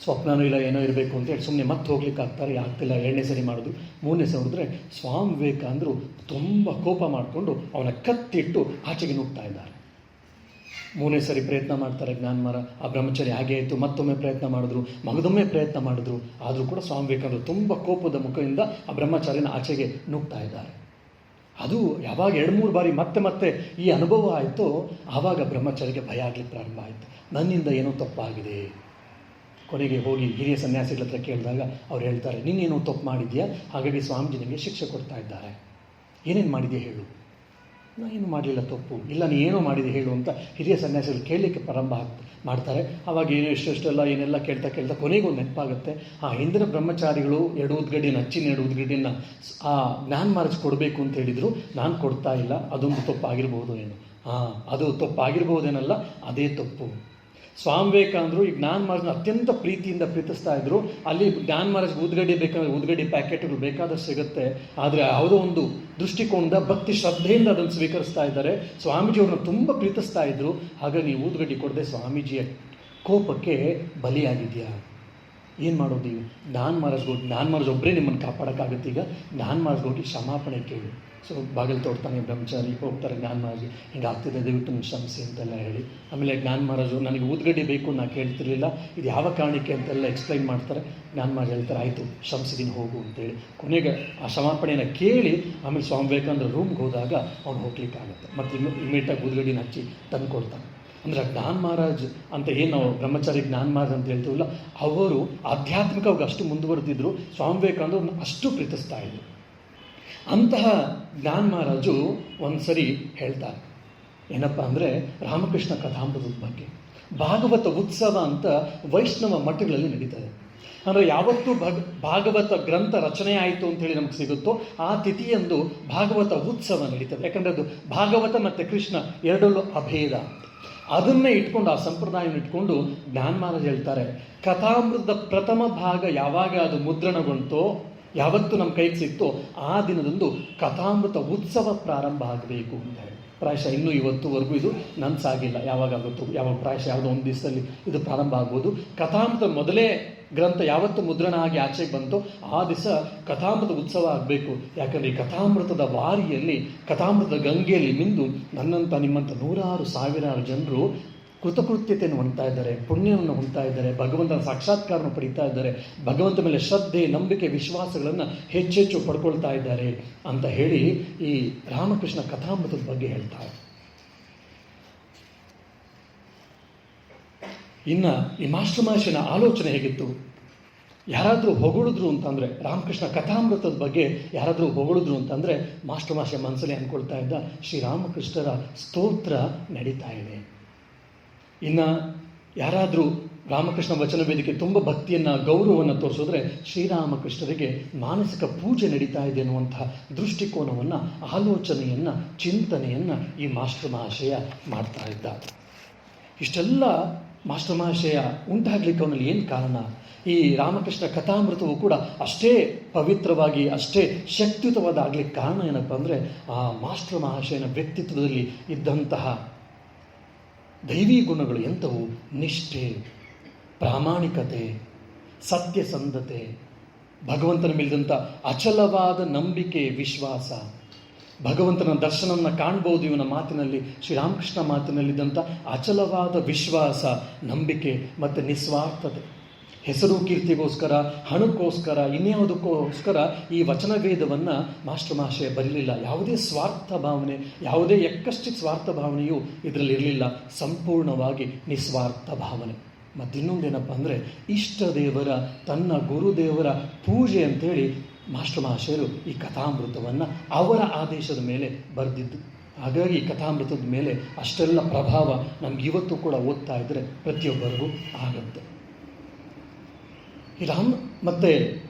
ಸ್ವಪ್ನನೂ ಇಲ್ಲ, ಏನೋ ಇರಬೇಕು ಅಂತೇಳಿ ಸುಮ್ಮನೆ ಮತ್ತೆ ಹೋಗ್ಲಿಕ್ಕೆ ಆಗ್ತಿಲ್ಲ. 2ನೇ ಸರಿ ಮಾಡಿದ್ರು, 3ನೇ ಸರಿ ಹೊಡೆದ್ರೆ ಸ್ವಾಮಿ ವಿವೇಕಾನಂದರು ತುಂಬ ಕೋಪ ಮಾಡಿಕೊಂಡು ಅವನ ಕತ್ತಿಟ್ಟು ಆಚೆಗೆ ನುಗ್ತಾ ಇದ್ದಾರೆ. 3ನೇ ಸರಿ ಪ್ರಯತ್ನ ಮಾಡ್ತಾರೆ ಜ್ಞಾನಮಾರ. ಆ ಬ್ರಹ್ಮಚಾರಿ ಹಾಗೆ ಆಯಿತು. ಮತ್ತೊಮ್ಮೆ ಪ್ರಯತ್ನ ಮಾಡಿದ್ರು, ಮಗದೊಮ್ಮೆ ಪ್ರಯತ್ನ ಮಾಡಿದ್ರು. ಆದರೂ ಕೂಡ ಸ್ವಾಮಿ ವಿವೇಕಾನಂದರು ತುಂಬ ಕೋಪದ ಮುಖದಿಂದ ಆ ಬ್ರಹ್ಮಚಾರಿನ ಆಚೆಗೆ ನುಗ್ತಾ ಇದ್ದಾರೆ. ಅದು ಯಾವಾಗ 2-3 ಬಾರಿ ಮತ್ತೆ ಈ ಅನುಭವ ಆಯಿತು, ಆವಾಗ ಬ್ರಹ್ಮಚಾರಿಗೆ ಭಯ ಆಗಲಿಕ್ಕೆ ಪ್ರಾರಂಭ ಆಯಿತು. ನನ್ನಿಂದ ಏನೋ ತಪ್ಪಾಗಿದೆ. ಕೊನೆಗೆ ಹೋಗಿ ಹಿರಿಯ ಸನ್ಯಾಸಿಗಳ ಹತ್ರ ಕೇಳಿದಾಗ ಅವ್ರು ಹೇಳ್ತಾರೆ, ನೀನೇನೋ ತಪ್ಪು ಮಾಡಿದ್ಯಾ, ಹಾಗಾಗಿ ಸ್ವಾಮೀಜಿ ನಿಮಗೆ ಶಿಕ್ಷೆ ಕೊಡ್ತಾ ಇದ್ದಾರೆ. ಏನೇನು ಮಾಡಿದ್ಯಾ ಹೇಳು. ಏನು ಮಾಡಲಿಲ್ಲ ತಪ್ಪು. ಇಲ್ಲ ನೀ ಏನೋ ಮಾಡಿದೆ ಹೇಳು ಅಂತ ಹಿರಿಯ ಸನ್ಯಾಸಿಗಳು ಕೇಳಲಿಕ್ಕೆ ಪ್ರಾರಂಭ ಮಾಡ್ತಾರೆ. ಆವಾಗ ಎಷ್ಟೆಲ್ಲ ಏನೆಲ್ಲ ಕೇಳ್ತಾ ಕೊನೆಗೂ ನೆನಪಾಗುತ್ತೆ, ಹಿಂದಿನ ಬ್ರಹ್ಮಚಾರಿಗಳು 2 ಉದ್ಗಡ್ಡಿನ ಹಚ್ಚಿನ 2 ಉದ್ಗಡ್ಡಿನ ಆ ಜ್ಞಾನ ಮಹಾರಾಜ್ ಕೊಡಬೇಕು ಅಂತ ಹೇಳಿದರು, ನಾನು ಕೊಡ್ತಾ ಇಲ್ಲ, ಅದೊಂದು ತಪ್ಪಾಗಿರ್ಬೋದು ಏನು. ಅದು ತಪ್ಪಾಗಿರ್ಬೋದೇನಲ್ಲ, ಅದೇ ತಪ್ಪು. ಸ್ವಾಮಿ ವಿವೇಕಾನಂದರು ಈ ಜ್ಞಾನ ಮಹಾರಾಜನ ಅತ್ಯಂತ ಪ್ರೀತಿಯಿಂದ ಪ್ರೀತಿಸ್ತಾ ಇದ್ರು. ಅಲ್ಲಿ ಜ್ಞಾನ ಮಹಾರಾಜ್ ಉದ್ಗಡ್ಡಿ ಬೇಕಾದ್ರೆ ಉದ್ಗಡ್ಡಿ ಪ್ಯಾಕೆಟ್ಗಳು ಬೇಕಾದಷ್ಟು ಸಿಗುತ್ತೆ. ಆದರೆ ಯಾವುದೋ ಒಂದು ದೃಷ್ಟಿಕೋನದ ಭಕ್ತಿ ಶ್ರದ್ಧೆಯಿಂದ ಅದನ್ನು ಸ್ವೀಕರಿಸ್ತಾ ಇದ್ದಾರೆ. ಸ್ವಾಮೀಜಿಯವ್ರನ್ನ ತುಂಬ ಪ್ರೀತಿಸ್ತಾ ಇದ್ರು. ಹಾಗಾಗಿ ನೀವು ಊದ್ಗಡ್ಡಿ ಕೊಡದೆ ಸ್ವಾಮೀಜಿಯ ಕೋಪಕ್ಕೆ ಬಲಿಯಾಗಿದೆಯಾ? ಏನು ಮಾಡೋದು ಈಗ? ಜ್ಞಾನ ಮಹಾರಾಜ್ ಒಬ್ಬರೇ ನಿಮ್ಮನ್ನು ಕಾಪಾಡೋಕ್ಕಾಗುತ್ತೆ. ಈಗ ಜ್ಞಾನ ಮಹಾರಾಜ್ ಹೋಗಿ ಕ್ಷಮಾಪಣೆ ಕೇಳಿ. ಸೊ ಬಾಗಿಲು ತೋಡ್ತಾನೆ ಬ್ರಹ್ಮಚಾರಿ, ಹೋಗ್ತಾರೆ ಜ್ಞಾನ ಮಹಾರಾಜ್, ಹಿಂಗಾಗ್ತಿದೆ, ದಯವಿಟ್ಟು ನೀವು ಕ್ಷಮಿಸಿ ಅಂತೆಲ್ಲ ಹೇಳಿ. ಆಮೇಲೆ ಜ್ಞಾನ ಮಹಾರಾಜು, ನನಗೆ ಊದ್ಗಡ್ಡಿ ಬೇಕು, ನಾನು ಕೇಳ್ತಿರ್ಲಿಲ್ಲ, ಇದು ಯಾವ ಕಾರಣಕ್ಕೆ ಅಂತೆಲ್ಲ ಎಕ್ಸ್ಪ್ಲೈನ್ ಮಾಡ್ತಾರೆ. ಜ್ಞಾನ ಮಹಾರಾಜ್ ಹೇಳ್ತಾರೆ, ಆಯಿತು ಕ್ಷಮಿಸಿದ್ದೀನಿ ಹೋಗು ಅಂತೇಳಿ. ಕೊನೆಗೆ ಆ ಕ್ಷಮಾಪಣೆಯನ್ನು ಕೇಳಿ ಆಮೇಲೆ ಸ್ವಾಮಿ ವಿವೇಕಾನಂದರ ರೂಮ್ಗೆ ಹೋದಾಗ ಅವ್ನು ಹೋಗ್ಲಿಕ್ಕಾಗುತ್ತೆ. ಮತ್ತು ಇಮ್ಮಿಡಿಯೇಟಾಗಿ ಊದ್ಗಡ್ಡಿನ ಹಚ್ಚಿ ತಂದು ಕೊಡ್ತಾನೆ. ಅಂದರೆ ಜ್ಞಾನ ಮಹಾರಾಜ್ ಅಂತ ಏನು ನಾವು ಬ್ರಹ್ಮಚಾರಿ ಜ್ಞಾನ ಮಹಾರಾಜ್ ಅಂತ ಹೇಳ್ತೀವಲ್ಲ, ಅವರು ಆಧ್ಯಾತ್ಮಿಕವಾಗಿ ಅಷ್ಟು ಮುಂದುವರೆದಿದ್ದರು. ಸ್ವಾಮಿ ವಿವೇಕಾನಂದರು ಅಷ್ಟು ಪ್ರೀತಿಸ್ತಾ ಇದ್ರು. ಅಂತಹ ಜ್ಞಾನ ಮಹಾರಾಜು ಒಂದು ಸರಿ ಹೇಳ್ತಾರೆ, ಏನಪ್ಪ ಅಂದರೆ ರಾಮಕೃಷ್ಣ ಕಥಾಮೃತದ ಬಗ್ಗೆ. ಭಾಗವತ ಉತ್ಸವ ಅಂತ ವೈಷ್ಣವ ಮಠಗಳಲ್ಲಿ ನಡೀತದೆ. ಅಂದರೆ ಯಾವತ್ತೂ ಭಾಗವತ ಗ್ರಂಥ ರಚನೆ ಆಯಿತು ಅಂತೇಳಿ ನಮಗೆ ಸಿಗುತ್ತೋ ಆ ತಿಥಿಯಂದು ಭಾಗವತ ಉತ್ಸವ ನಡೀತದೆ. ಯಾಕಂದರೆ ಅದು ಭಾಗವತ ಮತ್ತು ಕೃಷ್ಣ ಎರಡಲ್ಲೂ ಅಭೇದ. ಅದನ್ನೇ ಇಟ್ಕೊಂಡು, ಆ ಸಂಪ್ರದಾಯವನ್ನು ಇಟ್ಕೊಂಡು ಜ್ಞಾನ ಮಹಾರಾಜ್ ಹೇಳ್ತಾರೆ, ಕಥಾಮೃತದ ಪ್ರಥಮ ಭಾಗ ಯಾವಾಗ ಅದು ಮುದ್ರಣಗೊಂತೋ, ಯಾವತ್ತು ನಮ್ಮ ಕೈಗೆ ಸಿಕ್ತೋ ಆ ದಿನದಂದು ಕಥಾಮೃತ ಉತ್ಸವ ಪ್ರಾರಂಭ ಆಗಬೇಕು ಅಂತ ಹೇಳಿ. ಪ್ರಾಯಶಃ ಇನ್ನೂ ಇವತ್ತುವರೆಗೂ ಇದು ನನಸಾಗಿಲ್ಲ, ಯಾವಾಗ ಆಗುತ್ತೋ, ಯಾವಾಗ ಪ್ರಾಯಶಃ ಯಾವುದೋ ಒಂದು ದಿವಸದಲ್ಲಿ ಇದು ಪ್ರಾರಂಭ ಆಗ್ಬೋದು. ಕಥಾಮೃತ ಮೊದಲೇ ಗ್ರಂಥ ಯಾವತ್ತು ಮುದ್ರಣ ಆಗಿ ಆಚೆಗೆ ಬಂತೋ ಆ ದಿವಸ ಕಥಾಮೃತ ಉತ್ಸವ ಆಗಬೇಕು. ಯಾಕಂದರೆ ಈ ಕಥಾಮೃತದ ವಾರಿಯಲ್ಲಿ, ಕಥಾಮೃತದ ಗಂಗೆಯಲ್ಲಿ ಮಿಂದು ನನ್ನಂಥ ನಿಮ್ಮಂಥ 100,000 ಜನರು ಕೃತಕೃತ್ಯತೆಯನ್ನು ಹೊಂದ್ತಾ ಇದ್ದಾರೆ, ಪುಣ್ಯವನ್ನು ಹೊಂದ್ತಾ ಇದ್ದಾರೆ, ಭಗವಂತನ ಸಾಕ್ಷಾತ್ಕಾರವನ್ನು ಪಡೀತಾ ಇದ್ದಾರೆ, ಭಗವಂತ ಮೇಲೆ ಶ್ರದ್ಧೆ, ನಂಬಿಕೆ, ವಿಶ್ವಾಸಗಳನ್ನು ಹೆಚ್ಚೆಚ್ಚು ಪಡ್ಕೊಳ್ತಾ ಇದ್ದಾರೆ ಅಂತ ಹೇಳಿ ಈ ರಾಮಕೃಷ್ಣ ಕಥಾಮೃತದ ಬಗ್ಗೆ ಹೇಳ್ತಾರೆ. ಇನ್ನು ಈ ಮಾಸ್ಟರ್ ಮಹರ್ಷಿನ ಆಲೋಚನೆ ಹೇಗಿತ್ತು? ಯಾರಾದರೂ ಹೊಗಳಿದ್ರು ಅಂತಂದರೆ, ರಾಮಕೃಷ್ಣ ಕಥಾಮೃತದ ಬಗ್ಗೆ ಯಾರಾದರೂ ಹೊಗಳಿದ್ರು ಅಂತಂದರೆ, ಮಾಸ್ಟರ್ ಮಹರ್ಷಿಯ ಮನಸ್ಸಲ್ಲಿ ಅಂದ್ಕೊಳ್ತಾ ಇದ್ದ, ಶ್ರೀರಾಮಕೃಷ್ಣರ ಸ್ತೋತ್ರ ನಡೀತಾ ಇದೆ. ಇನ್ನು ಯಾರಾದರೂ ರಾಮಕೃಷ್ಣ ವಚನ ವೇದಿಕೆ ತುಂಬ ಭಕ್ತಿಯನ್ನು, ಗೌರವವನ್ನು ತೋರಿಸಿದ್ರೆ ಶ್ರೀರಾಮಕೃಷ್ಣರಿಗೆ ಮಾನಸಿಕ ಪೂಜೆ ನಡೀತಾ ಇದೆ ಅನ್ನುವಂತಹ ದೃಷ್ಟಿಕೋನವನ್ನು, ಆಲೋಚನೆಯನ್ನು, ಚಿಂತನೆಯನ್ನು ಈ ಮಾಸ್ಟರ್ ಮಹಾಶಯ ಮಾಡ್ತಾ ಇದ್ದ. ಇಷ್ಟೆಲ್ಲ ಮಾಸ್ಟರ್ ಮಹಾಶಯ ಉಂಟಾಗಲಿಕ್ಕೆ ಅವನಲ್ಲಿ ಏನು ಕಾರಣ? ಈ ರಾಮಕೃಷ್ಣ ಕಥಾಮೃತವು ಕೂಡ ಅಷ್ಟೇ ಪವಿತ್ರವಾಗಿ, ಅಷ್ಟೇ ಶಕ್ತಿಯುತವಾದ ಆಗಲಿಕ್ಕೆ ಕಾರಣ ಏನಪ್ಪ ಅಂದರೆ, ಆ ಮಾಸ್ಟರ್ ಮಹಾಶಯನ ವ್ಯಕ್ತಿತ್ವದಲ್ಲಿ ಇದ್ದಂತಹ ದೈವಿ ಗುಣಗಳು ಎಂಥವು? ನಿಷ್ಠೆ, ಪ್ರಾಮಾಣಿಕತೆ, ಸತ್ಯಸಂಧತೆ, ಭಗವಂತನ ಮೇಲಿದಂಥ ಅಚಲವಾದ ನಂಬಿಕೆ, ವಿಶ್ವಾಸ, ಭಗವಂತನ ದರ್ಶನವನ್ನು ಕಾಣ್ಬೋದು ಇವನ ಮಾತಿನಲ್ಲಿ, ಶ್ರೀರಾಮಕೃಷ್ಣ ಮಾತಿನಲ್ಲಿದ್ದಂಥ ಅಚಲವಾದ ವಿಶ್ವಾಸ, ನಂಬಿಕೆ ಮತ್ತು ನಿಸ್ವಾರ್ಥತೆ. ಹೆಸರು ಕೀರ್ತಿಗೋಸ್ಕರ, ಹಣಕ್ಕೋಸ್ಕರ, ಇನ್ಯಾವುದಕ್ಕೋಸ್ಕರ ಈ ವಚನ ವೇದವನ್ನು ಮಾಸ್ಟರ್ ಮಹಾಶಯ ಬರಲಿಲ್ಲ. ಯಾವುದೇ ಸ್ವಾರ್ಥ ಭಾವನೆ, ಯಾವುದೇ ಎಕ್ಕಷ್ಟಿ ಸ್ವಾರ್ಥ ಭಾವನೆಯೂ ಇದರಲ್ಲಿ ಇರಲಿಲ್ಲ. ಸಂಪೂರ್ಣವಾಗಿ ನಿಸ್ವಾರ್ಥ ಭಾವನೆ. ಮತ್ತಿನ್ನೊಂದೇನಪ್ಪ ಅಂದರೆ ಇಷ್ಟ ದೇವರ, ತನ್ನ ಗುರುದೇವರ ಪೂಜೆ ಅಂತೇಳಿ ಮಾಸ್ಟರ್ ಮಹಾಶಯರು ಈ ಕಥಾಮೃತವನ್ನು ಅವರ ಆದೇಶದ ಮೇಲೆ ಬರೆದಿದ್ದು. ಹಾಗಾಗಿ ಈ ಕಥಾಮೃತದ ಮೇಲೆ ಅಷ್ಟೆಲ್ಲ ಪ್ರಭಾವ ನಮ್ಗೆ ಇವತ್ತು ಕೂಡ ಓದ್ತಾ ಇದ್ದರೆ ಪ್ರತಿಯೊಬ್ಬರಿಗೂ ಆಗುತ್ತೆ. ಮತ್ತೆ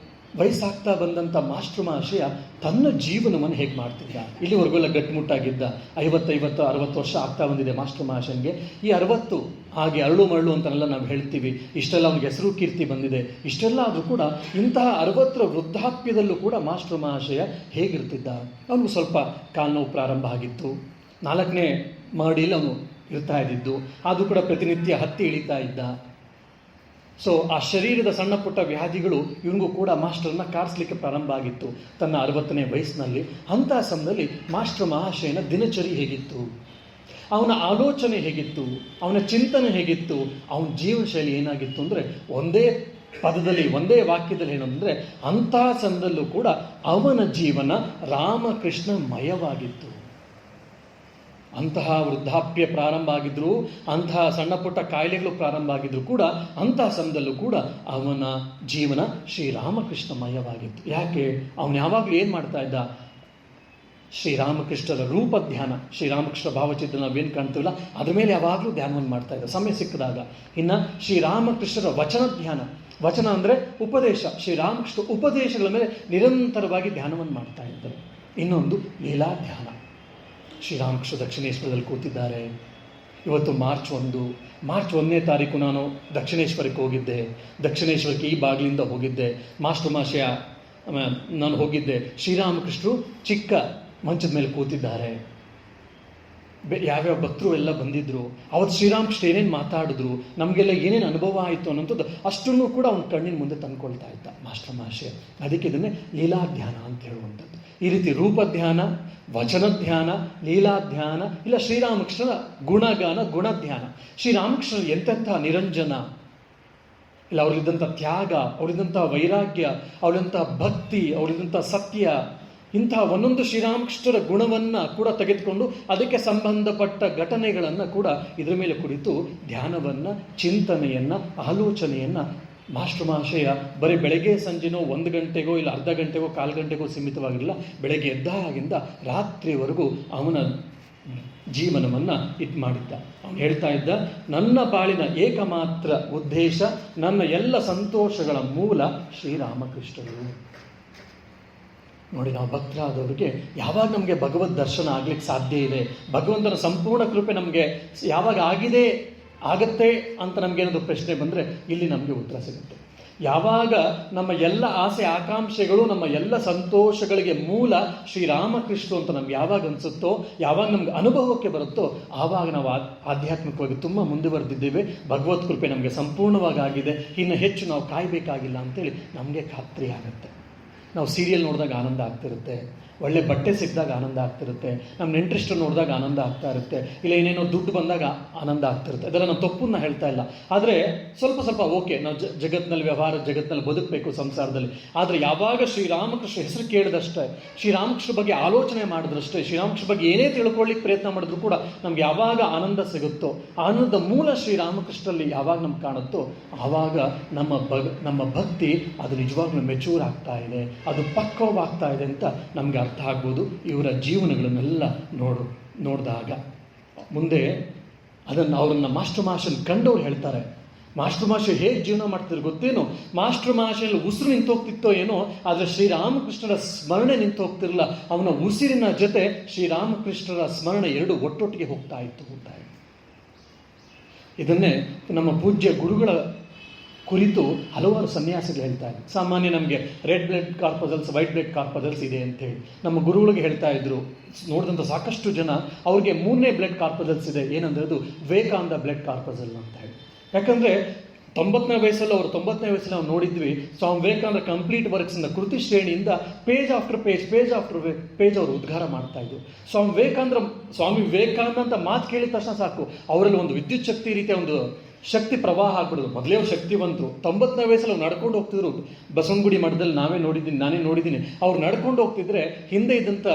ವಯಸ್ಸಾಗ್ತಾ ಬಂದಂಥ ಮಾಸ್ಟರ್ ಮಹಾಶಯ ತನ್ನ ಜೀವನವನ್ನು ಹೇಗೆ ಮಾಡ್ತಿದ್ದ. ಇಲ್ಲಿವರೆಗೆಲ್ಲ ಗಟ್ಟಿಮುಟ್ಟಾಗಿದ್ದ. 50-60 ವರ್ಷ ಆಗ್ತಾ ಬಂದಿದೆ ಮಾಸ್ಟರ್ ಮಹಾಶಯನಿಗೆ. ಈ 60 ಹಾಗೆ ಅರಳು ಮರಳು ಅಂತೆಲ್ಲ ನಾವು ಹೇಳ್ತೀವಿ. ಇಷ್ಟೆಲ್ಲ ಅವನಿಗೆ ಹೆಸರು ಕೀರ್ತಿ ಬಂದಿದೆ. ಇಷ್ಟೆಲ್ಲ ಆದರೂ ಕೂಡ ಇಂತಹ 60ರ ವೃದ್ಧಾಪ್ಯದಲ್ಲೂ ಕೂಡ ಮಾಸ್ಟರ್ ಮಹಾಶಯ ಹೇಗಿರ್ತಿದ್ದ. ಅವನಿಗೆ ಸ್ವಲ್ಪ ಕಾಲ್ನೋವು ಪ್ರಾರಂಭ ಆಗಿತ್ತು. 4ನೇ ಮಹಡಿಯಲ್ಲಿ ಅವನು ಇರ್ತಾ ಇದ್ದಿದ್ದು. ಆದರೂ ಕೂಡ ಪ್ರತಿನಿತ್ಯ ಹತ್ತಿ ಇಳಿತಾ ಇದ್ದ. ಸೊ ಆ ಶರೀರದ ಸಣ್ಣ ಪುಟ್ಟ ವ್ಯಾಧಿಗಳು ಇವನಿಗೂ ಕೂಡ ಮಾಸ್ಟರ್ನ ಕಾಡಿಸ್ಲಿಕ್ಕೆ ಪ್ರಾರಂಭ ಆಗಿತ್ತು ತನ್ನ 60ನೇ ವಯಸ್ಸಿನಲ್ಲಿ. ಅಂತಹ ಸಮಯದಲ್ಲಿ ಮಾಸ್ಟರ್ ಮಹಾಶಯನ ದಿನಚರಿ ಹೇಗಿತ್ತು, ಅವನ ಆಲೋಚನೆ ಹೇಗಿತ್ತು, ಅವನ ಚಿಂತನೆ ಹೇಗಿತ್ತು, ಅವನ ಜೀವನ ಶೈಲಿ ಏನಾಗಿತ್ತು ಅಂದರೆ ಒಂದೇ ಪದದಲ್ಲಿ, ಒಂದೇ ವಾಕ್ಯದಲ್ಲಿ ಏನಂದರೆ ಅಂತಹ ಸಮಯದಲ್ಲೂ ಕೂಡ ಅವನ ಜೀವನ ರಾಮಕೃಷ್ಣಮಯವಾಗಿತ್ತು. ಅಂತಹ ವೃದ್ಧಾಪ್ಯ ಪ್ರಾರಂಭ ಆಗಿದ್ರು, ಅಂತಹ ಸಣ್ಣ ಪುಟ್ಟ ಕಾಯಿಲೆಗಳು ಪ್ರಾರಂಭ ಆಗಿದ್ರು ಕೂಡ ಅಂತಹ ಸಮಯದಲ್ಲೂ ಕೂಡ ಅವನ ಜೀವನ ಶ್ರೀರಾಮಕೃಷ್ಣಮಯವಾಗಿತ್ತು. ಯಾಕೆ? ಅವನು ಯಾವಾಗಲೂ ಏನು ಮಾಡ್ತಾ ಇದ್ದ? ಶ್ರೀರಾಮಕೃಷ್ಣರ ರೂಪ ಧ್ಯಾನ, ಶ್ರೀರಾಮಕೃಷ್ಣ ಭಾವಚಿತ್ರ ನಾವೇನು ಕಾಣ್ತೀವಲ್ಲ ಅದ್ರ ಮೇಲೆ ಯಾವಾಗಲೂ ಧ್ಯಾನವನ್ನು ಮಾಡ್ತಾ ಇದ್ದ ಸಮಯ ಸಿಕ್ಕಿದಾಗ. ಇನ್ನು ಶ್ರೀರಾಮಕೃಷ್ಣರ ವಚನ ಧ್ಯಾನ, ವಚನ ಅಂದರೆ ಉಪದೇಶ, ಶ್ರೀರಾಮಕೃಷ್ಣ ಉಪದೇಶಗಳ ಮೇಲೆ ನಿರಂತರವಾಗಿ ಧ್ಯಾನವನ್ನು ಮಾಡ್ತಾ ಇದ್ದರು. ಇನ್ನೊಂದು ಲೀಲಾ ಧ್ಯಾನ. ಶ್ರೀರಾಮಕೃಷ್ಣ ದಕ್ಷಿಣೇಶ್ವರದಲ್ಲಿ ಕೂತಿದ್ದಾರೆ. ಇವತ್ತು ಮಾರ್ಚ್ 1ನೇ ತಾರೀಕು ನಾನು ದಕ್ಷಿಣೇಶ್ವರಕ್ಕೆ ಹೋಗಿದ್ದೆ. ದಕ್ಷಿಣೇಶ್ವರಕ್ಕೆ ಈ ಬಾಗಿಲಿಂದ ಹೋಗಿದ್ದೆ. ಮಾಸ್ಟರ್ ಮಹಾಶಯ ನಾನು ಹೋಗಿದ್ದೆ. ಶ್ರೀರಾಮಕೃಷ್ಣರು ಚಿಕ್ಕ ಮಂಚದ ಮೇಲೆ ಕೂತಿದ್ದಾರೆ. ಯಾವ್ಯಾವ ಭಕ್ತರು ಎಲ್ಲ ಬಂದಿದ್ರು. ಅವತ್ತು ಶ್ರೀರಾಮಕೃಷ್ಣ ಏನೇನು ಮಾತಾಡಿದ್ರು, ನಮಗೆಲ್ಲ ಏನೇನು ಅನುಭವ ಆಯಿತು ಅನ್ನೋಂಥದ್ದು ಅಷ್ಟನ್ನು ಕೂಡ ಅವನ ಕಣ್ಣಿನ ಮುಂದೆ ತಂದುಕೊಳ್ತಾ ಇದ್ದ ಮಾಸ್ಟರ್ ಮಹಾಶಯ. ಅದಕ್ಕೆ ಇದನ್ನೇ ಲೀಲಾ ಧ್ಯಾನ ಅಂತ ಹೇಳುವಂಥದ್ದು. ಈ ರೀತಿ ರೂಪಧ್ಯಾನ, ವಚನ ಧ್ಯಾನ, ಲೀಲಾ ಧ್ಯಾನ, ಇಲ್ಲ ಶ್ರೀರಾಮಕೃಷ್ಣನ ಗುಣಗಾನ, ಗುಣಧ್ಯಾನ. ಶ್ರೀರಾಮಕೃಷ್ಣನ ಎಂತೆಂಥ ನಿರಂಜನ, ಇಲ್ಲ ಅವರಿದ್ದಂಥ ತ್ಯಾಗ, ಅವರಿದ್ದಂಥ ವೈರಾಗ್ಯ, ಅವರಿದ್ದಂಥ ಭಕ್ತಿ, ಅವರಿದ್ದಂಥ ಸತ್ಯ, ಇಂತಹ ಒಂದೊಂದು ಶ್ರೀರಾಮಕೃಷ್ಣರ ಗುಣವನ್ನು ಕೂಡ ತೆಗೆದುಕೊಂಡು ಅದಕ್ಕೆ ಸಂಬಂಧಪಟ್ಟ ಘಟನೆಗಳನ್ನು ಕೂಡ ಇದರ ಮೇಲೆ ಕುರಿತು ಧ್ಯಾನವನ್ನು, ಚಿಂತನೆಯನ್ನು, ಆಲೋಚನೆಯನ್ನು ಮಾಸ್ಟರ್ ಮಹಾಶಯ ಬರೀ ಬೆಳಗ್ಗೆ ಸಂಜೆನೋ 1 ಗಂಟೆಗೋ ಇಲ್ಲ ಅರ್ಧ ಗಂಟೆಗೋ 1/4 ಗಂಟೆಗೋ ಸೀಮಿತವಾಗಿರಲಿಲ್ಲ. ಬೆಳಗ್ಗೆ ಎದ್ದಾಗಿಂದ ರಾತ್ರಿವರೆಗೂ ಅವನ ಜೀವನವನ್ನು ಮಾಡಿದ್ದ. ಅವನು ಹೇಳ್ತಾ ಇದ್ದ, ನನ್ನ ಬಾಳಿನ ಏಕಮಾತ್ರ ಉದ್ದೇಶ, ನನ್ನ ಎಲ್ಲ ಸಂತೋಷಗಳ ಮೂಲ ಶ್ರೀರಾಮಕೃಷ್ಣರು. ನೋಡಿ, ನಾವು ಭಕ್ತರಾದವರಿಗೆ ಯಾವಾಗ ನಮಗೆ ಭಗವದ್ ದರ್ಶನ ಆಗ್ಲಿಕ್ಕೆ ಸಾಧ್ಯ ಇದೆ, ಭಗವಂತನ ಸಂಪೂರ್ಣ ಕೃಪೆ ನಮಗೆ ಯಾವಾಗ ಆಗತ್ತೆ ಅಂತ ನಮಗೇನಾದ್ರು ಪ್ರಶ್ನೆ ಬಂದರೆ ಇಲ್ಲಿ ನಮಗೆ ಉತ್ತರ ಸಿಗುತ್ತೆ. ಯಾವಾಗ ನಮ್ಮ ಎಲ್ಲ ಆಸೆ ಆಕಾಂಕ್ಷೆಗಳು, ನಮ್ಮ ಎಲ್ಲ ಸಂತೋಷಗಳಿಗೆ ಮೂಲ ಶ್ರೀರಾಮಕೃಷ್ಣ ಅಂತ ನಮ್ಗೆ ಯಾವಾಗ ಅನಿಸುತ್ತೋ, ಯಾವಾಗ ನಮ್ಗೆ ಅನುಭವಕ್ಕೆ ಬರುತ್ತೋ, ಆವಾಗ ನಾವು ಆಧ್ಯಾತ್ಮಿಕವಾಗಿ ತುಂಬ ಮುಂದುವರೆದಿದ್ದೇವೆ. ಭಗವತ್ ಕೃಪೆ ನಮಗೆ ಸಂಪೂರ್ಣವಾಗಿ ಆಗಿದೆ, ಇನ್ನು ಹೆಚ್ಚು ನಾವು ಕಾಯಬೇಕಾಗಿಲ್ಲ ಅಂತೇಳಿ ನಮಗೆ ಖಾತ್ರಿ ಆಗುತ್ತೆ. ನಾವು ಸೀರಿಯಲ್ ನೋಡಿದಾಗ ಆನಂದ ಆಗ್ತಿರುತ್ತೆ, ಒಳ್ಳೆ ಬಟ್ಟೆ ಸಿಕ್ಕಿದಾಗ ಆನಂದ ಆಗ್ತಿರುತ್ತೆ, ನಮ್ಮ ನೆಂಟ್ರಿಷ್ಟು ನೋಡಿದಾಗ ಆನಂದ ಆಗ್ತಾ ಇರುತ್ತೆ, ಇಲ್ಲ ಏನೇನೋ ದುಡ್ಡು ಬಂದಾಗ ಆನಂದ ಆಗ್ತಿರುತ್ತೆ. ಅದೆಲ್ಲ ನಾವು ತಪ್ಪನ್ನ ಹೇಳ್ತಾ ಇಲ್ಲ. ಆದರೆ ಸ್ವಲ್ಪ ಓಕೆ, ನಾವು ಜಗತ್ತಿನಲ್ಲಿ, ವ್ಯವಹಾರ ಜಗತ್ತಿನಲ್ಲಿ ಬದುಕಬೇಕು ಸಂಸಾರದಲ್ಲಿ. ಆದರೆ ಯಾವಾಗ ಶ್ರೀರಾಮಕೃಷ್ಣ ಹೆಸರು ಕೇಳಿದಷ್ಟೇ, ಶ್ರೀರಾಮಕೃಷ್ಣ ಬಗ್ಗೆ ಆಲೋಚನೆ ಮಾಡಿದ್ರಷ್ಟೇ, ಶ್ರೀರಾಮಕೃಷ್ಣ ಬಗ್ಗೆ ಏನೇ ತಿಳ್ಕೊಳ್ಳಿಕ್ಕೆ ಪ್ರಯತ್ನ ಮಾಡಿದ್ರು ಕೂಡ ನಮ್ಗೆ ಯಾವಾಗ ಆನಂದ ಸಿಗುತ್ತೋ, ಆನಂದದ ಮೂಲ ಶ್ರೀರಾಮಕೃಷ್ಣಲ್ಲಿ ಯಾವಾಗ ನಮ್ಗೆ ಕಾಣುತ್ತೋ, ಆವಾಗ ನಮ್ಮ ಭಕ್ತಿ ಅದು ನಿಜವಾಗ್ಲೂ ಮೆಚೂರ್ ಆಗ್ತಾ ಇದೆ, ಅದು ಪಕ್ವವಾಗ್ತಾ ಇದೆ ಅಂತ ನಮಗೆ ಅರ್ಥ ಆಗ್ಬೋದು. ಇವರ ಜೀವನಗಳನ್ನೆಲ್ಲ ನೋಡಿದಾಗ ಮುಂದೆ ಅದನ್ನು ಅವರನ್ನು ಮಾಸ್ಟರ್ ಮಹಾಶಯನ ಕಂಡವ್ರು ಹೇಳ್ತಾರೆ, ಮಾಸ್ಟರ್ ಮಹಾಶಯ ಹೇಗೆ ಜೀವನ ಮಾಡ್ತಿದ್ರು ಗೊತ್ತೇನೋ, ಮಾಸ್ಟರ್ ಮಹಾಶಯಲ್ಲಿ ಉಸಿರು ನಿಂತು ಹೋಗ್ತಿತ್ತೋ ಏನೋ, ಆದರೆ ಶ್ರೀರಾಮಕೃಷ್ಣರ ಸ್ಮರಣೆ ನಿಂತು ಹೋಗ್ತಿರಲಿಲ್ಲ. ಅವನ ಉಸಿರಿನ ಜೊತೆ ಶ್ರೀರಾಮಕೃಷ್ಣರ ಸ್ಮರಣೆ ಎರಡು ಒಟ್ಟೊಟ್ಟಿಗೆ ಹೋಗ್ತಾ ಇತ್ತು. ಇದನ್ನೇ ನಮ್ಮ ಪೂಜ್ಯ ಗುರುಗಳ ಕುರಿತು ಹಲವಾರು ಸನ್ಯಾಸಿಗಳು ಹೇಳ್ತಾ ಇದ್ರು. ಸಾಮಾನ್ಯ ನಮಗೆ red blood corpuscles, white blood corpuscles ಇದೆ ಅಂತೇಳಿ ನಮ್ಮ ಗುರುಗಳಿಗೆ ಹೇಳ್ತಾ ಇದ್ರು. ನೋಡಿದಂಥ ಸಾಕಷ್ಟು ಜನ ಅವ್ರಿಗೆ 3ನೇ ಬ್ಲಡ್ ಕಾರ್ಪಸಲ್ಸ್ ಇದೆ. ಏನಂದ್ರೆ ಅದು ವಿವೇಕಾನಂದ ಬ್ಲಡ್ ಕಾರ್ಪಸಲ್ ಅಂತ ಹೇಳಿ. ಯಾಕಂದರೆ 90ನೇ ವಯಸ್ಸಲ್ಲಿ ನಾವು ನೋಡಿದ್ವಿ, ಸ್ವಾಮಿ ವಿವೇಕಾನಂದ ಕಂಪ್ಲೀಟ್ ವರ್ಕ್ಸ್ ಇಂದ ಕೃತಿ ಶ್ರೇಣಿಯಿಂದ ಪೇಜ್ ಆಫ್ಟರ್ ಪೇಜ್ ಅವರು ಉದ್ಘಾರ ಮಾಡ್ತಾ ಇದ್ರು. ಸ್ವಾಮಿ ವಿವೇಕಾನಂದ ಅಂತ ಮಾತು ಕೇಳಿದ ತಕ್ಷಣ ಸಾಕು, ಅವರಲ್ಲಿ ಒಂದು ವಿದ್ಯುತ್ ಶಕ್ತಿ ರೀತಿಯ ಒಂದು ಶಕ್ತಿ ಪ್ರವಾಹ ಆಗ್ಬಿಡೋದು. ಮೊದಲೇ ಅವ್ರು ಶಕ್ತಿವಂತರು. 90ನೇ ವಯಸ್ಸಲ್ಲಿ ಅವ್ರು ನಡ್ಕೊಂಡು ಹೋಗ್ತಿದ್ರು. ಬಸವನಗುಡಿ ಮಠದಲ್ಲಿ ನಾನೇ ನೋಡಿದ್ದೀನಿ. ಅವ್ರು ನಡ್ಕೊಂಡು ಹೋಗ್ತಿದ್ರೆ ಹಿಂದೆ ಇದ್ದಂಥ